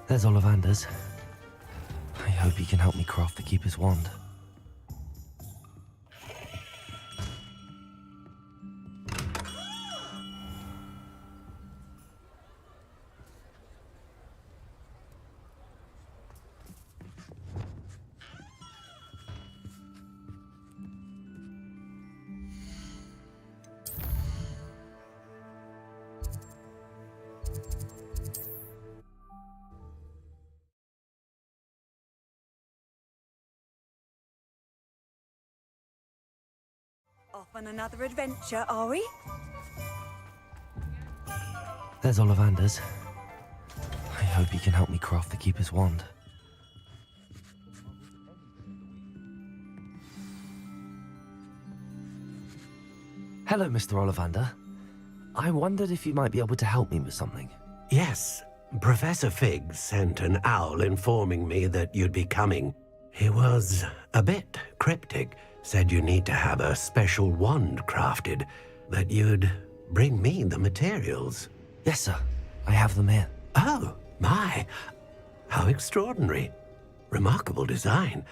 There's Ollivander's. I hope he can help me craft the Keeper's wand. Off on another adventure, are we? There's Ollivander's. I hope he can help me craft the Keeper's wand. Hello, Mr. Ollivander. I wondered if you might be able to help me with something. Yes, Professor Fig sent an owl informing me that you'd be coming. He was a bit cryptic, said you need to have a special wand crafted, that you'd bring me the materials. Yes, sir. I have them here. Oh, my. How extraordinary. Remarkable design.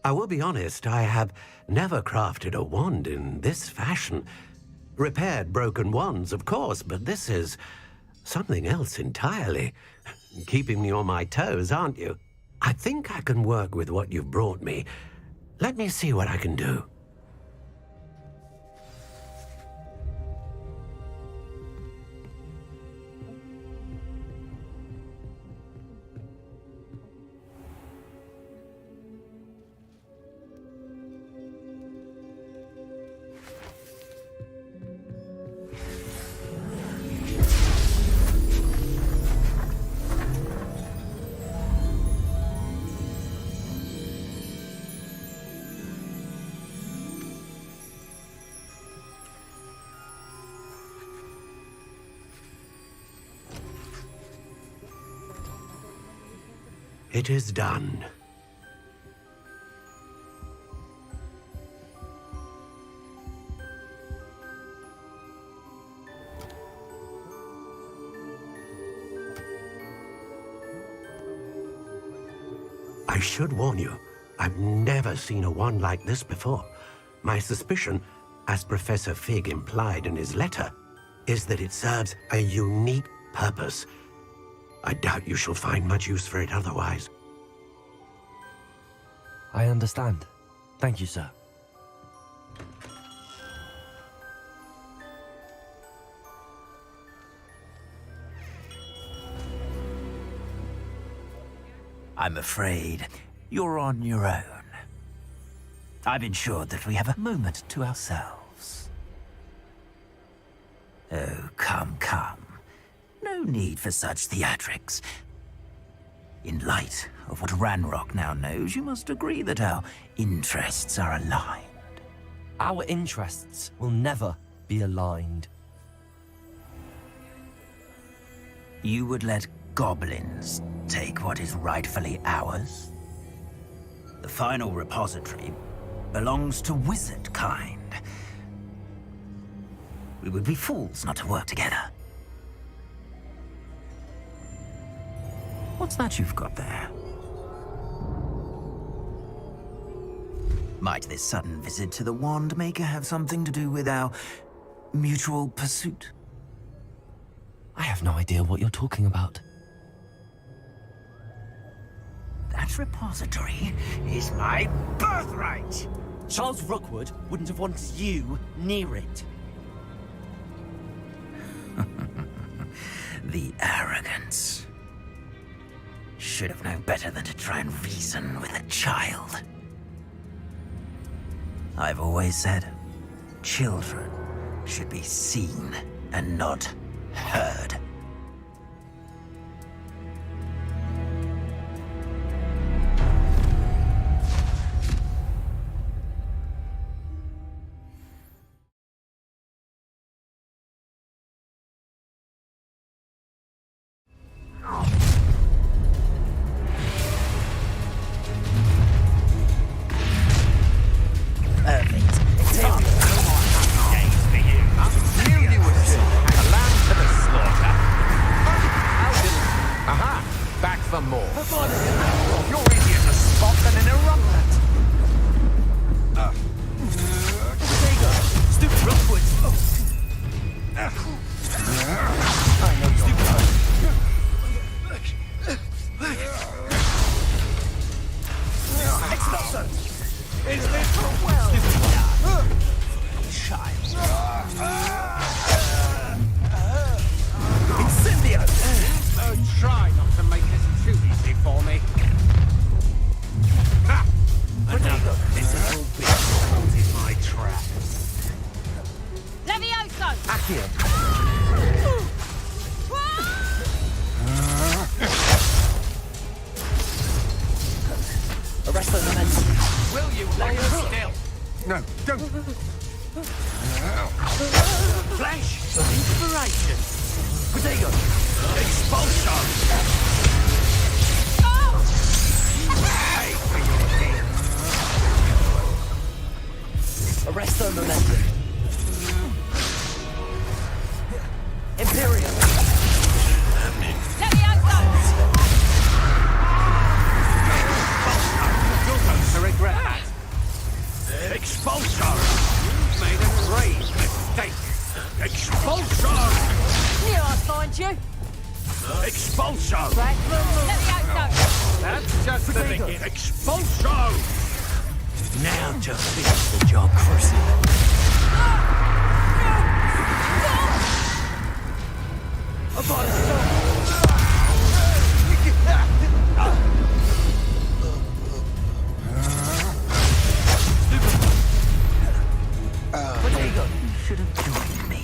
I will be honest, I have never crafted a wand in this fashion. Repaired broken wands, of course, but this is something else entirely. Keeping me on my toes, aren't you? I think I can work with what you've brought me. Let me see what I can do. It is done. I should warn you, I've never seen a wand like this before. My suspicion, as Professor Fig implied in his letter, is that it serves a unique purpose. I doubt you shall find much use for it otherwise. I understand. Thank you, sir. I'm afraid you're on your own. I've ensured that we have a moment to ourselves. Oh, come, come. No need for such theatrics. In light of what Ranrock now knows, you must agree that our interests are aligned. Our interests will never be aligned. You would let goblins take what is rightfully ours? The final repository belongs to wizard kind. We would be fools not to work together. What's that you've got there? Might this sudden visit to the Wand Maker have something to do with our mutual pursuit? I have no idea what you're talking about. That repository is my birthright! Charles Rookwood wouldn't have wanted you near it. The arrogance. Should have known better than to try and reason with a child. I've always said, children should be seen and not heard. Arrest the momentum. Will you lay her still? No, don't. Flash of inspiration. Potato. Expulsion. Arrest the momentum. Imperium. Let me out, You're going to regret that. Expulsion. You've made a grave mistake. Expulsion. Knew I'd find you. Expulsion. Let me out, That's just the beginning. Expulsion. Now just finish the job, Crucible. Potato. You should have joined me.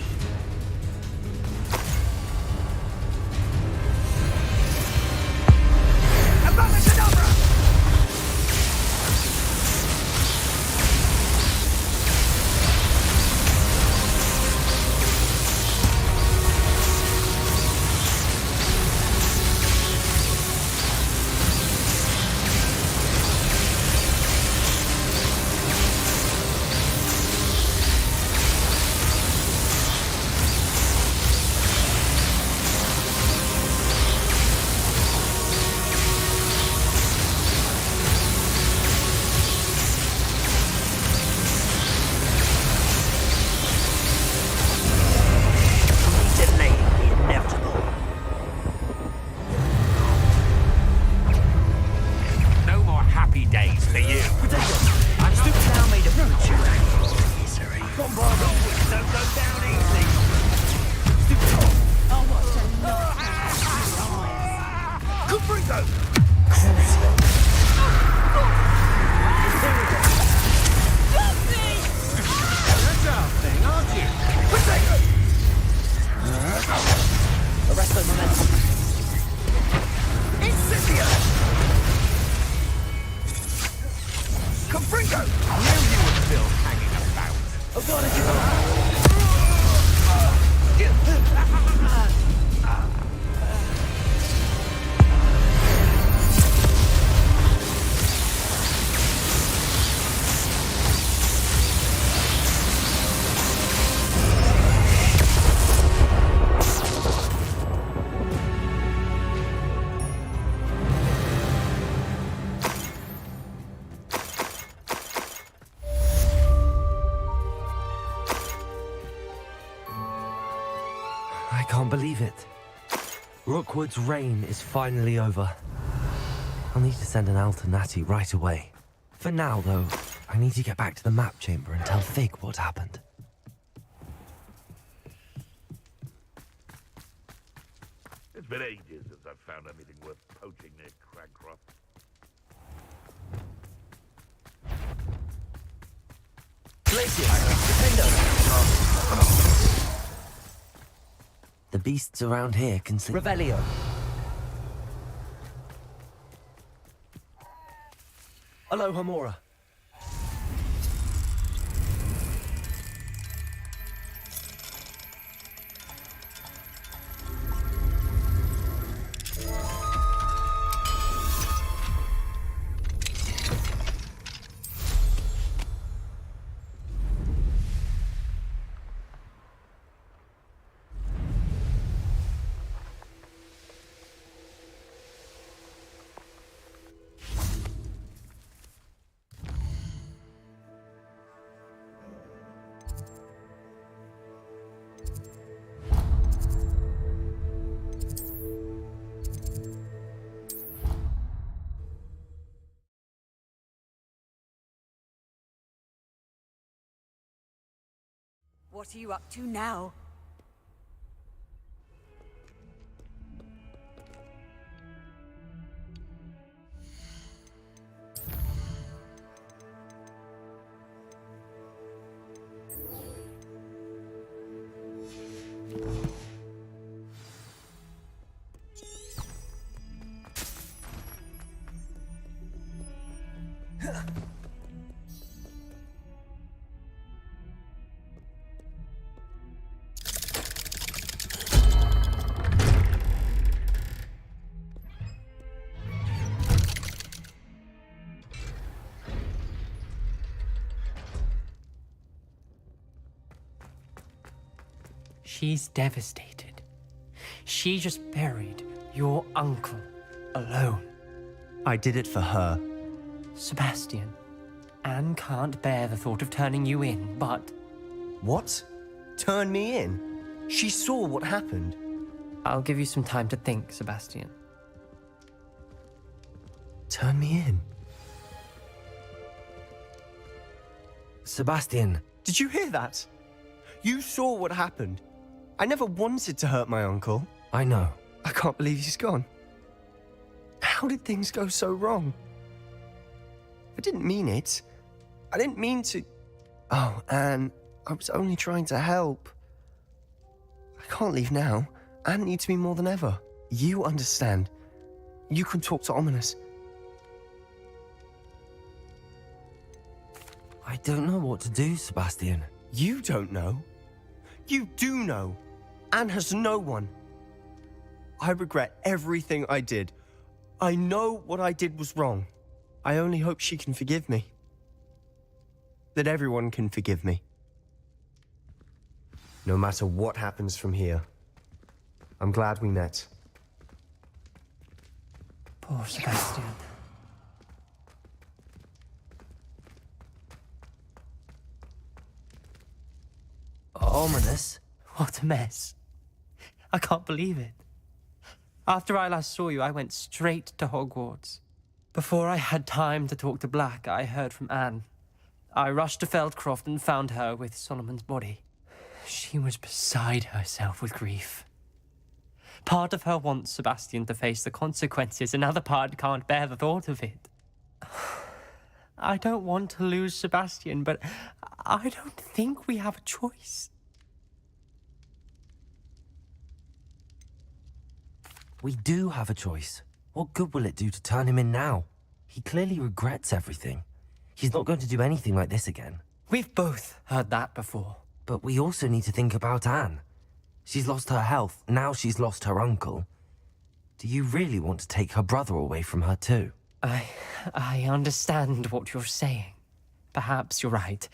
No more happy days for you. I'm still now made of misery. Bombardo, don't go down easy. Cuprigo! That's our thing, aren't you? Arrest the momentum. Incendio! Cuprigo! Knew you were still hanging about. Oh god, I give up. I can't believe it. Rookwood's reign is finally over. I'll need to send an alternati right away. For now, though, I need to get back to the map chamber and tell Fig what happened. It's been ages since I've found anything worth poaching near Cragcroft. The beasts around here can see. Revelio. Alohomora. What are you up to now? She's devastated. She just buried your uncle alone. I did it for her. Sebastian, Anne can't bear the thought of turning you in, but... What? Turn me in? She saw what happened. I'll give you some time to think, Sebastian. Turn me in? Sebastian. Did you hear that? You saw what happened. I never wanted to hurt my uncle. I know. I can't believe he's gone. How did things go so wrong? I didn't mean it. I didn't mean to... Oh, Anne, I was only trying to help. I can't leave now. Anne needs me more than ever. You understand. You can talk to Ominous. I don't know what to do, Sebastian. You don't know. You do know. Anne has no one. I regret everything I did. I know what I did was wrong. I only hope she can forgive me. That everyone can forgive me. No matter what happens from here. I'm glad we met. Poor Sebastian. Ominous? What a mess. I can't believe it. After I last saw you, I went straight to Hogwarts. Before I had time to talk to Black, I heard from Anne. I rushed to Feldcroft and found her with Solomon's body. She was beside herself with grief. Part of her wants Sebastian to face the consequences, another part can't bear the thought of it. I don't want to lose Sebastian, but I don't think we have a choice. We do have a choice. What good will it do to turn him in now? He clearly regrets everything. He's not going to do anything like this again. We've both heard that before. But we also need to think about Anne. She's lost her health, now she's lost her uncle. Do you really want to take her brother away from her too? I understand what you're saying. Perhaps you're right.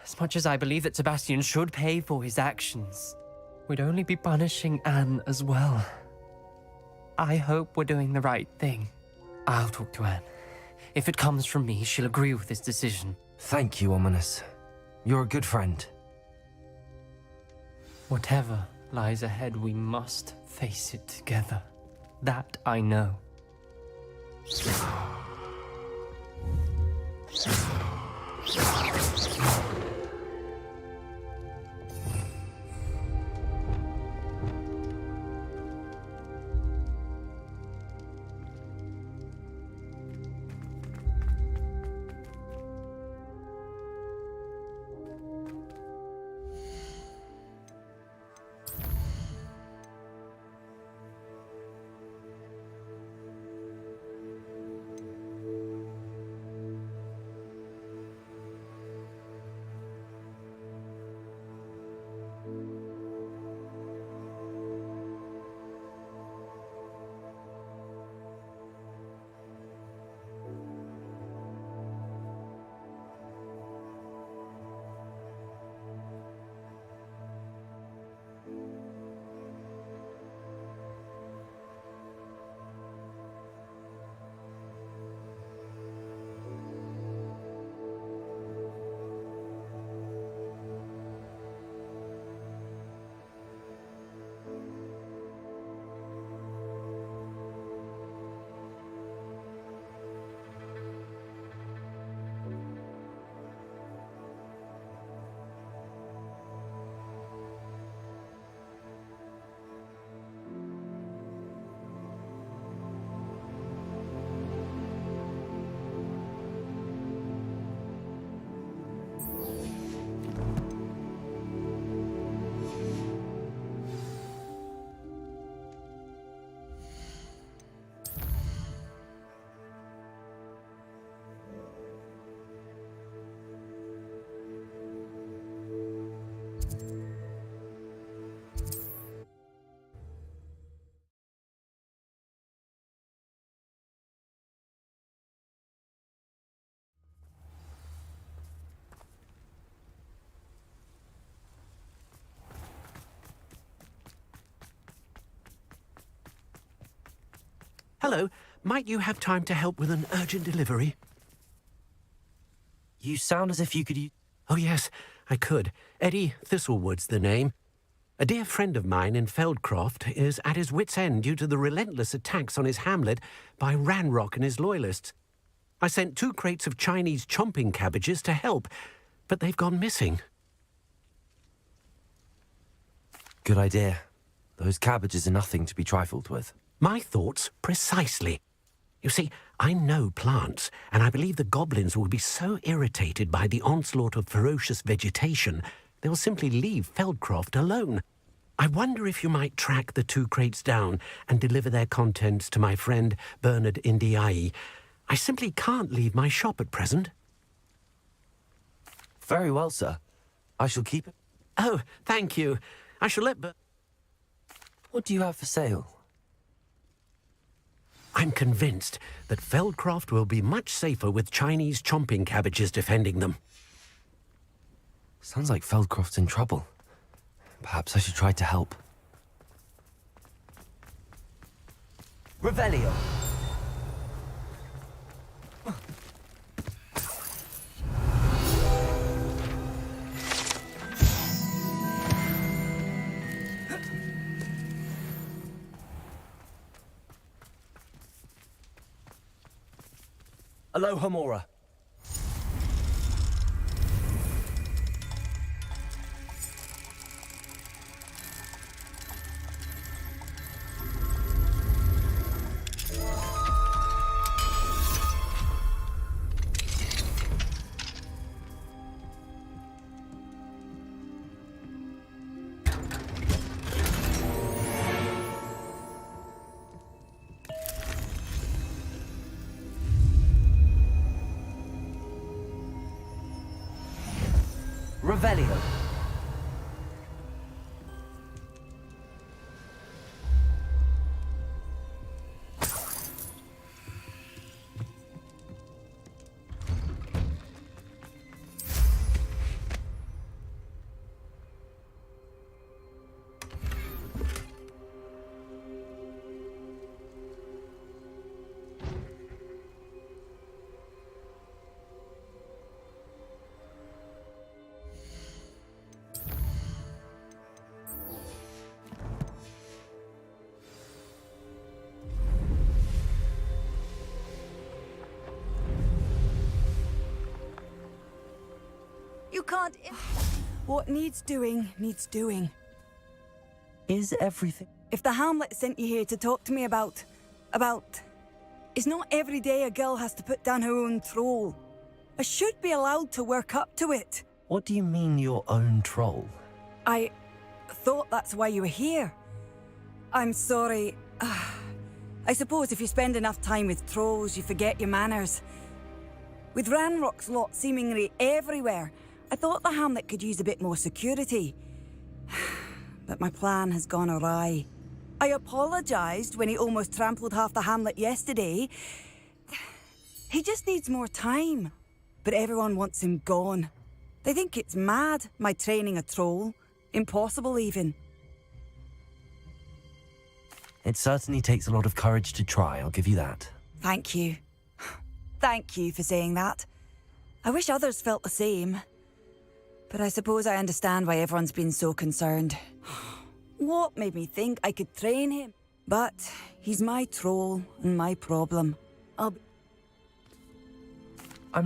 As much as I believe that Sebastian should pay for his actions, we'd only be punishing Anne as well. I hope we're doing the right thing. I'll talk to Anne. If it comes from me, she'll agree with this decision. Thank you, Ominous. You're a good friend. Whatever lies ahead, we must face it together. That I know. Hello, might you have time to help with an urgent delivery? You sound as if you could use... Oh yes, I could. Eddie Thistlewood's the name. A dear friend of mine in Feldcroft is at his wit's end due to the relentless attacks on his hamlet by Ranrock and his loyalists. I sent 2 crates of Chinese chomping cabbages to help, but they've gone missing. Good idea. Those cabbages are nothing to be trifled with. My thoughts precisely. You see, I know plants, and I believe the goblins will be so irritated by the onslaught of ferocious vegetation, they'll simply leave Feldcroft alone. I wonder if you might track the 2 crates down and deliver their contents to my friend Bernard Indiai. I simply can't leave my shop at present. Very well, sir. I shall keep it. Oh, thank you. I shall let What do you have for sale? I'm convinced that Feldcroft will be much safer with Chinese chomping cabbages defending them. Sounds like Feldcroft's in trouble. Perhaps I should try to help. Revelio! Aloha Mora. Revelio. You can't... What needs doing, needs doing. Is everything... If the Hamlet sent you here to talk to me about... It's not every day a girl has to put down her own troll. I should be allowed to work up to it. What do you mean, your own troll? I thought that's why you were here. I'm sorry. I suppose if you spend enough time with trolls, you forget your manners. With Ranrock's lot seemingly everywhere, I thought the Hamlet could use a bit more security. But my plan has gone awry. I apologised when he almost trampled half the Hamlet yesterday. He just needs more time. But everyone wants him gone. They think it's mad, my training a troll. Impossible, even. It certainly takes a lot of courage to try, I'll give you that. Thank you. Thank you for saying that. I wish others felt the same. But I suppose I understand why everyone's been so concerned. What made me think I could train him? But he's my troll and my problem. I'm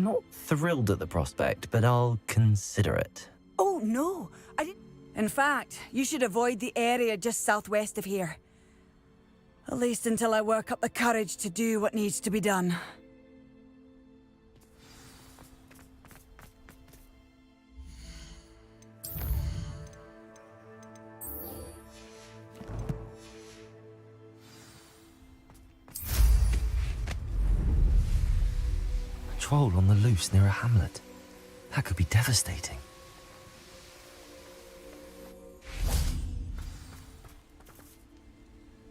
not thrilled at the prospect, but I'll consider it. Oh, no. I didn't... In fact, you should avoid the area just southwest of here. At least until I work up the courage to do what needs to be done. Troll on the loose near a hamlet. That could be devastating.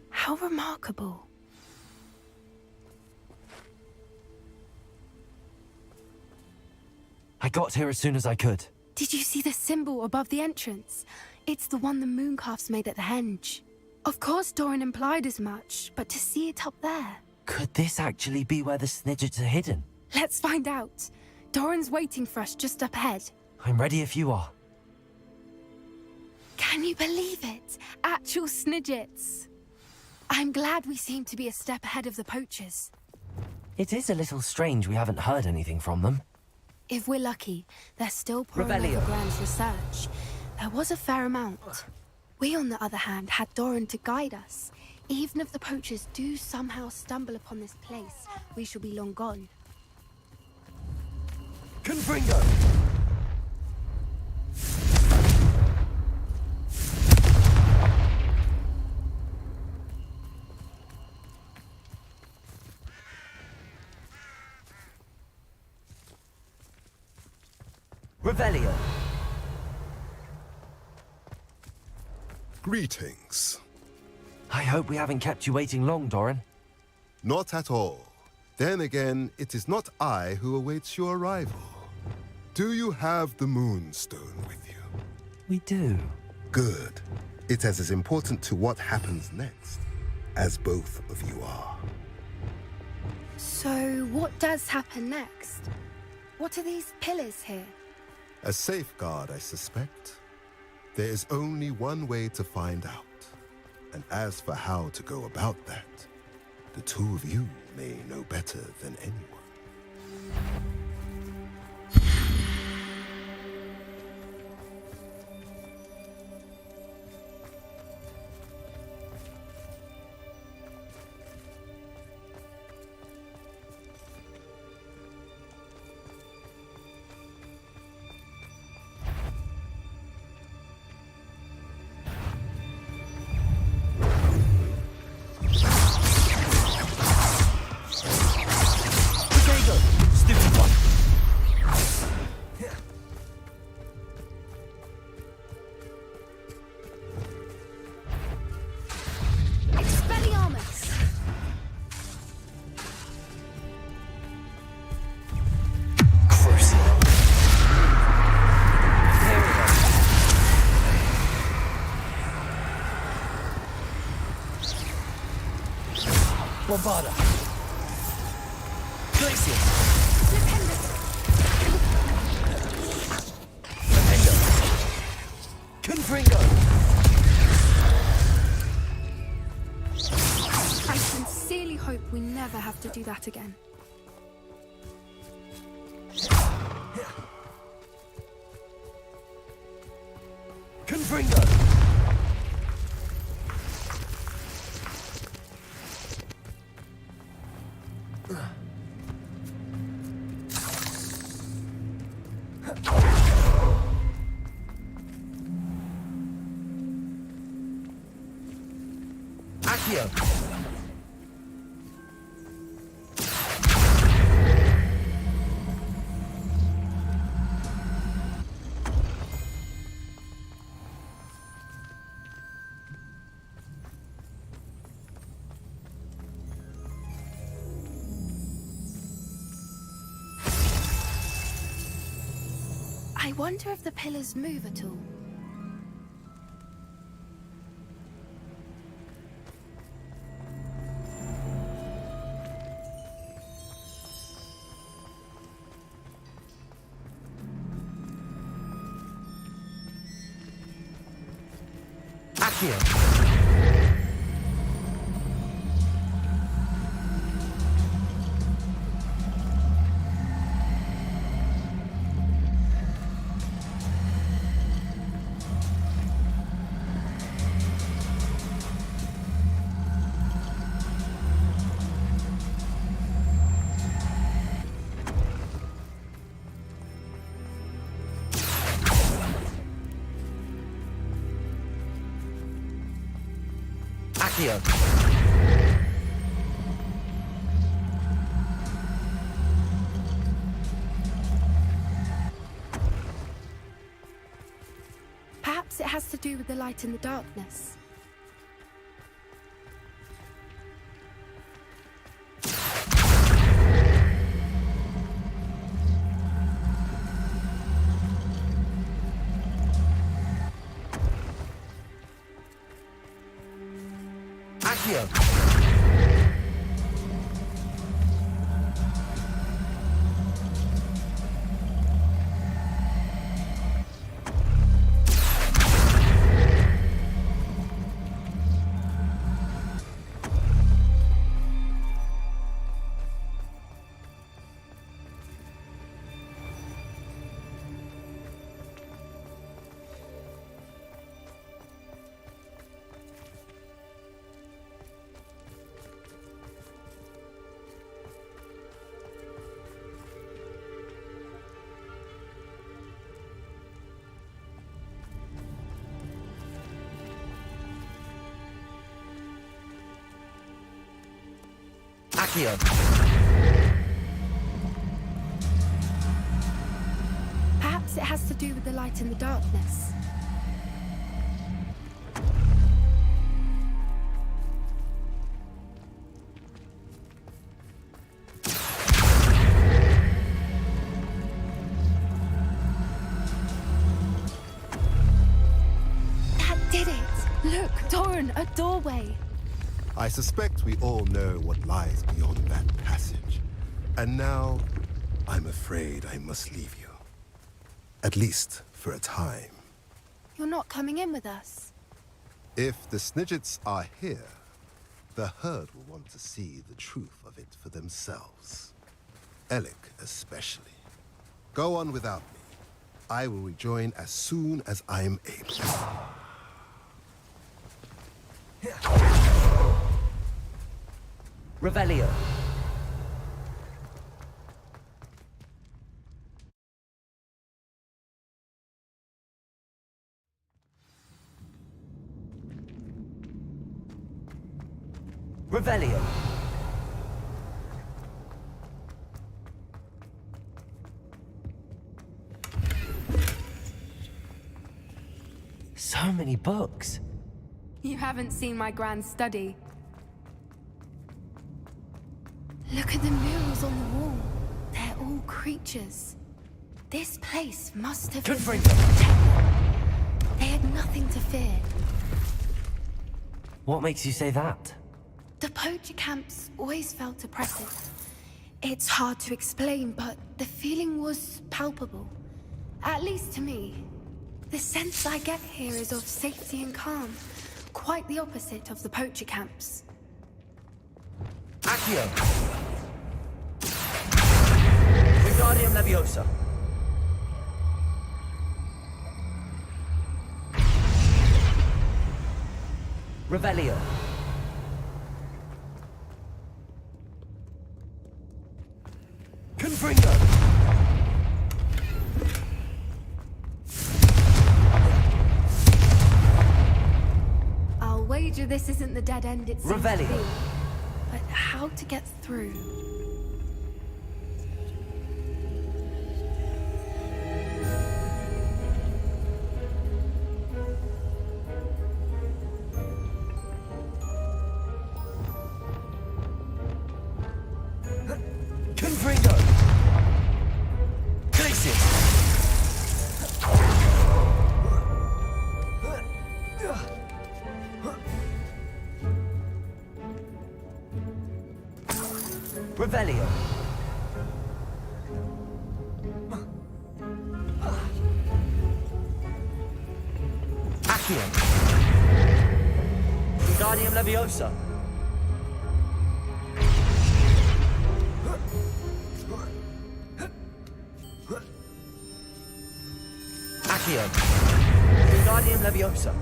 How remarkable. I got here as soon as I could. Did you see the symbol above the entrance? It's the one the mooncalfs made at the henge. Of course Doran implied as much, but to see it up there... Could this actually be where the Snidgets are hidden? Let's find out. Doran's waiting for us just up ahead. I'm ready if you are. Can you believe it? Actual Snidgets. I'm glad we seem to be a step ahead of the poachers. It is a little strange we haven't heard anything from them. If we're lucky, they're still poring Revelio. over Graham's research. There was a fair amount. We, on the other hand, had Doran to guide us. Even if the poachers do somehow stumble upon this place, we shall be long gone. Confringo! Revelio. Greetings. I hope we haven't kept you waiting long, Doran. Not at all. Then again, it is not I who awaits your arrival. Do you have the Moonstone with you? We do. Good. It is as important to what happens next as both of you are. So, what does happen next? What are these pillars here? A safeguard, I suspect. There is only one way to find out. And as for how to go about that, the two of you may know better than anyone. Bombarda. Glacier. Defender. Confringo. I sincerely hope we never have to do that again. Confringo. Accio. I wonder if the pillars move at all. Accio. Accio. Perhaps it has to do with the light in the darkness. Accio. Accio. Perhaps it has to do with the light in the darkness. That did it! Look, Doran, a doorway. I suspect we all know what lies beyond that passage. And now, I'm afraid I must leave you. At least for a time. You're not coming in with us. If the Snidgets are here, the herd will want to see the truth of it for themselves. Alec especially. Go on without me. I will rejoin as soon as I am able. Revelio. Revelio. So many books. You haven't seen my grand study. Look at the murals on the wall. They're all creatures. This place must have been protected. They had nothing to fear. What makes you say that? The poacher camps always felt oppressive. It's hard to explain, but the feeling was palpable. At least to me. The sense I get here is of safety and calm. Quite the opposite of the poacher camps. Accio. Wingardium Leviosa. Revelio. Confringo. I'll wager this isn't the dead end it seems to Revelio. be. But how to get through? Confringo. Glacius. Revelio. Accio. Wingardium Leviosa. Accio. Wingardium Leviosa.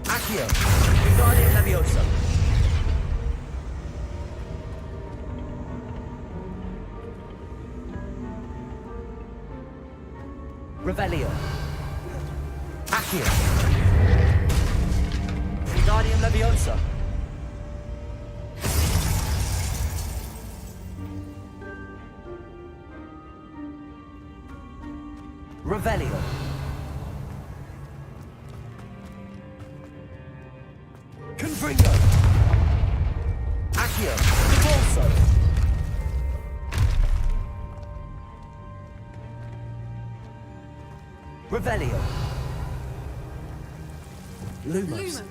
Accio. Wingardium Leviosa. Revelio. Accio. Wingardium Leviosa. Revelio. Confringo. Accio. Convulso. Revelio. Lumos.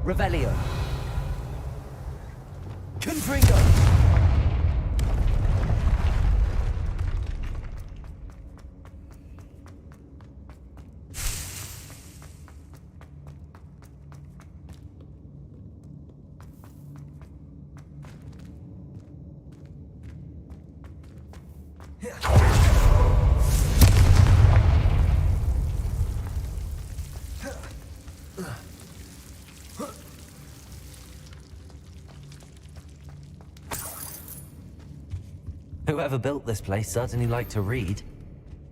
Revelio. Confringo. Whoever built this place certainly liked to read.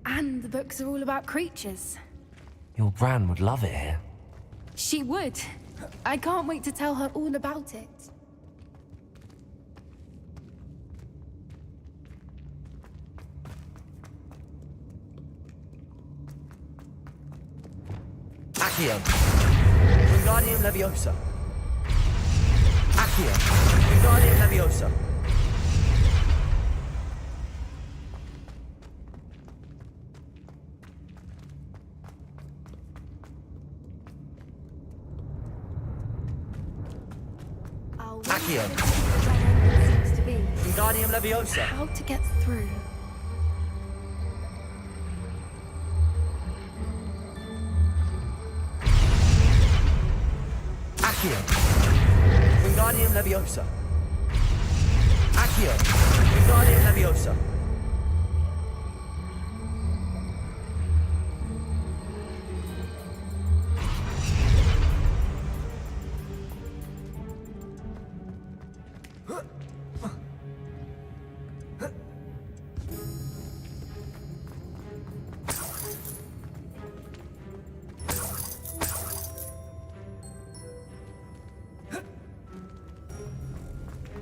And the books are all about creatures. Your Gran would love it here. She would. I can't wait to tell her all about it. Accio. Wingardium Leviosa. Accio. Wingardium Leviosa. Accio. Seems to be. Wingardium Leviosa. How to get through. Accio. Wingardium Leviosa. Accio. Wingardium Leviosa.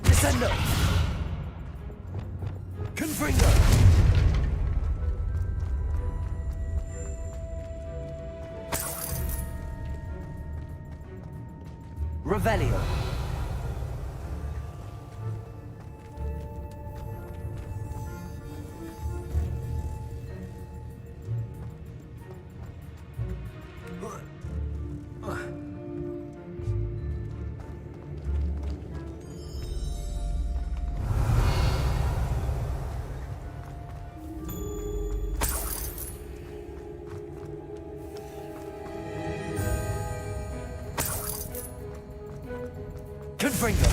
Descendo! Confringo! Revelio! Confringo!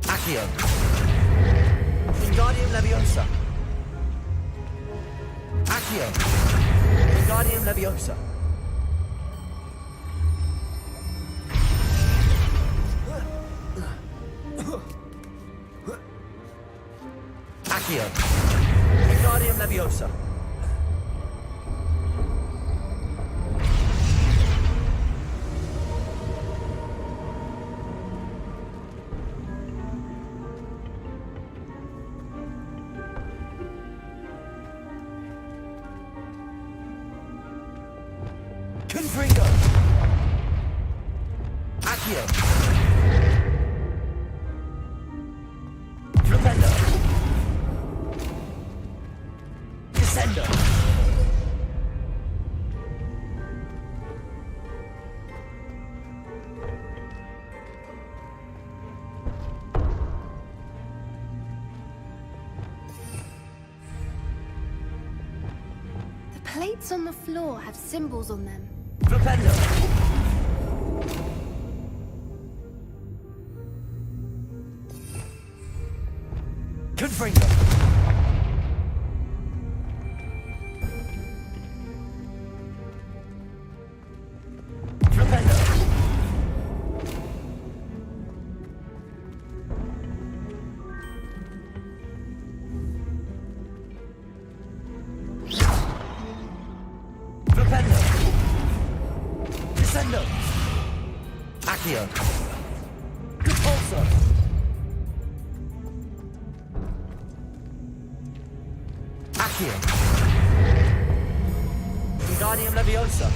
Accio. Wingardium Leviosa. Accio. Wingardium Leviosa. Accio. Wingardium Leviosa. Confringo! Accio! Flipendo! Descendo! The plates on the floor have symbols on them. Flipendo! Confringo! Flipendo! Flipendo! Descendo! Accio! Repulso! Accio! Wingardium Leviosa!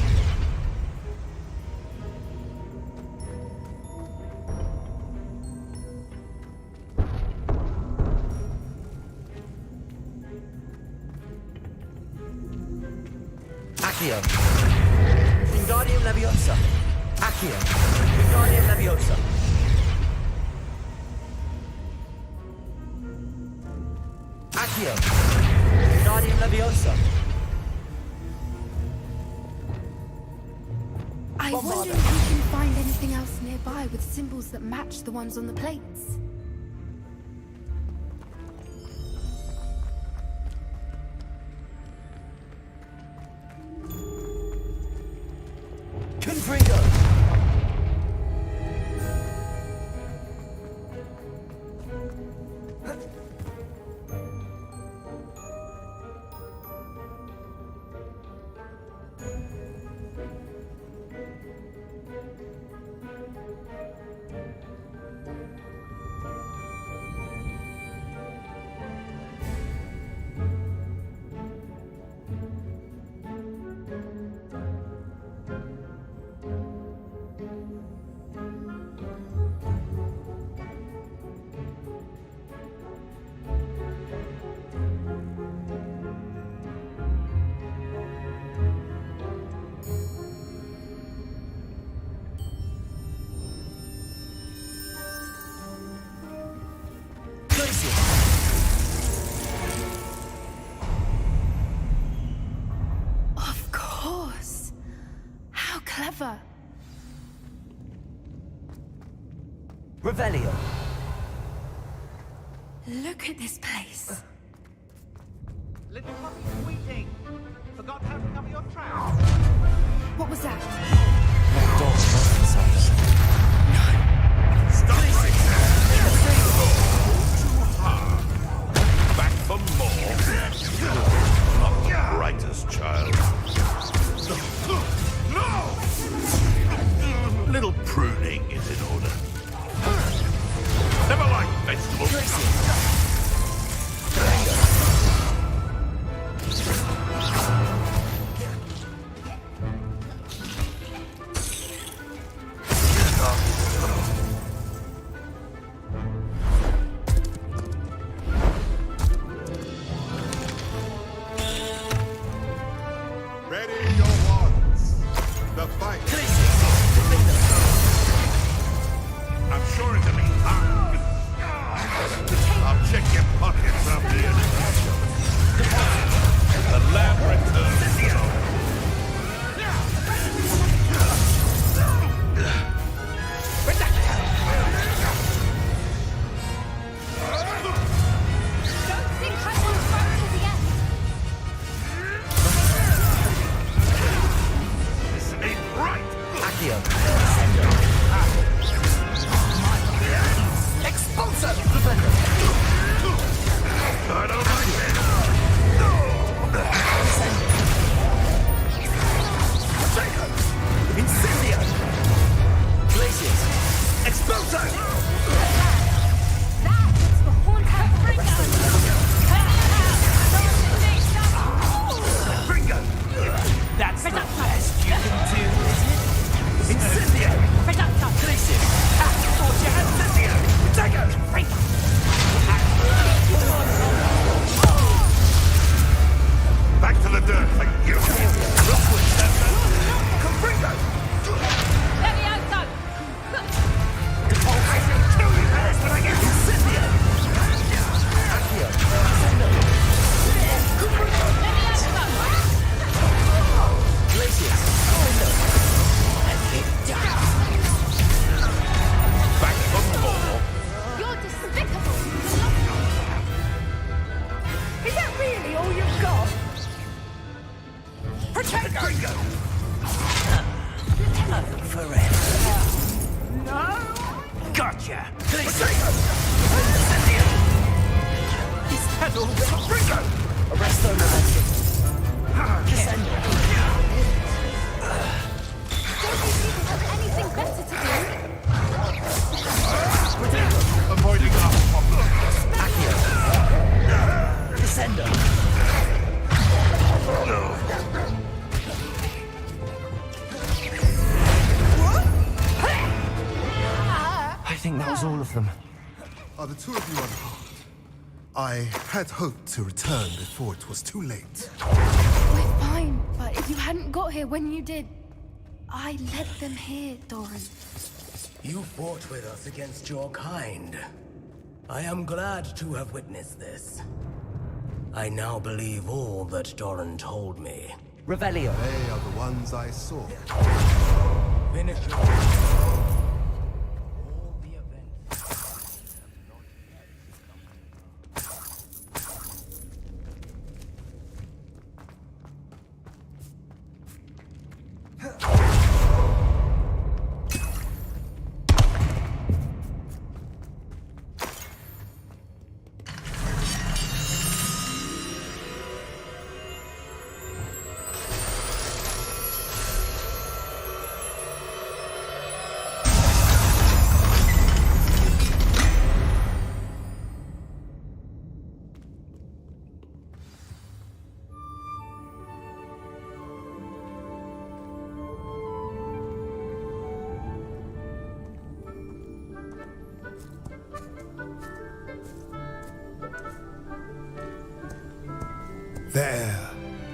Accio. Wingardium Leviosa. Accio. Wingardium Leviosa. Accio. Wingardium Leviosa. I wonder if we can find anything else nearby with symbols that match the ones on the plates. Confringo. Of course. How clever. Revelio. Look at this place. Little puppy squeaking. Forgot how to cover your tracks. What was that? That door lost themselves. Stop right there! Too hard. Back for more. Not the brightest child. No! Little pruning is in order. Never liked vegetables. Ready your wands. The fight. I'm sure it'll be hot. I'll check your pockets after you. The lamb returns. Don't think I will fight to the end. This ain't right. Accio. Expulso! I don't like it. Incendio. Glaciers. Expulso. That's for Haunted Ringo. That's the best you can do, is it? Incendio. Glaciers. Thought you had Incendio. Dago. Back to the dirt for you. Confringo! Levioso! I shall kill you first when I get Incendio! Glaciers. Back for more. You're despicable! Is that really all you've got? Confringo! Forever. No! Gotcha! Is that all? Confringo! Arresto momentum. Descendo. Don't you people have anything better to do? Avoiding our problem. Accio. Descendo. No. I think that was all of them. Are the two of you unharmed? I had hoped to return before it was too late. We're fine, but But if you hadn't got here when you did, I let them here, Doran. You fought with us against your kind. I am glad to have witnessed this. I now believe all that Doran told me. Revelio. They are the ones I saw. Finish your...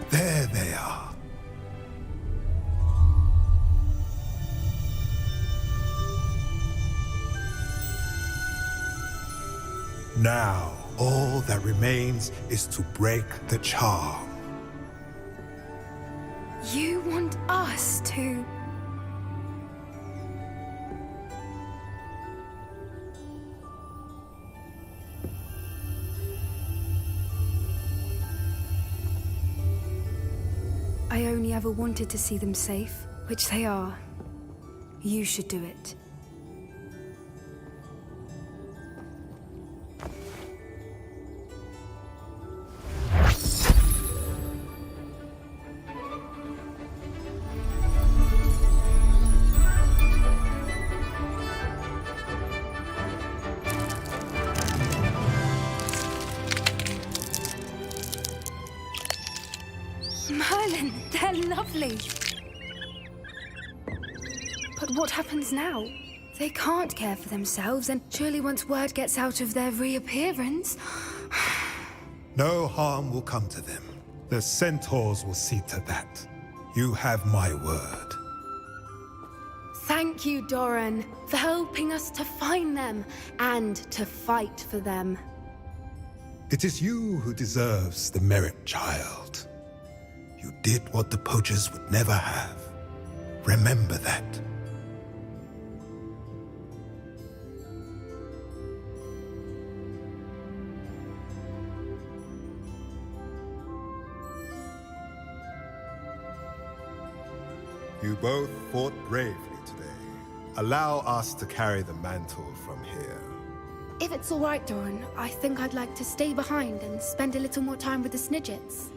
There they are. Now, all that remains is to break the charm. You want us to... I only ever wanted to see them safe, which they are. You should do it. Merlin, they're lovely. But what happens now? They can't care for themselves, and surely once word gets out of their reappearance... No harm will come to them. The centaurs will see to that. You have my word. Thank you, Doran, for helping us to find them and to fight for them. It is you who deserves the merit, child. You did what the poachers would never have. Remember that. You both fought bravely today. Allow us to carry the mantle from here. If it's all right, Doran, I think I'd like to stay behind and spend a little more time with the Snidgets.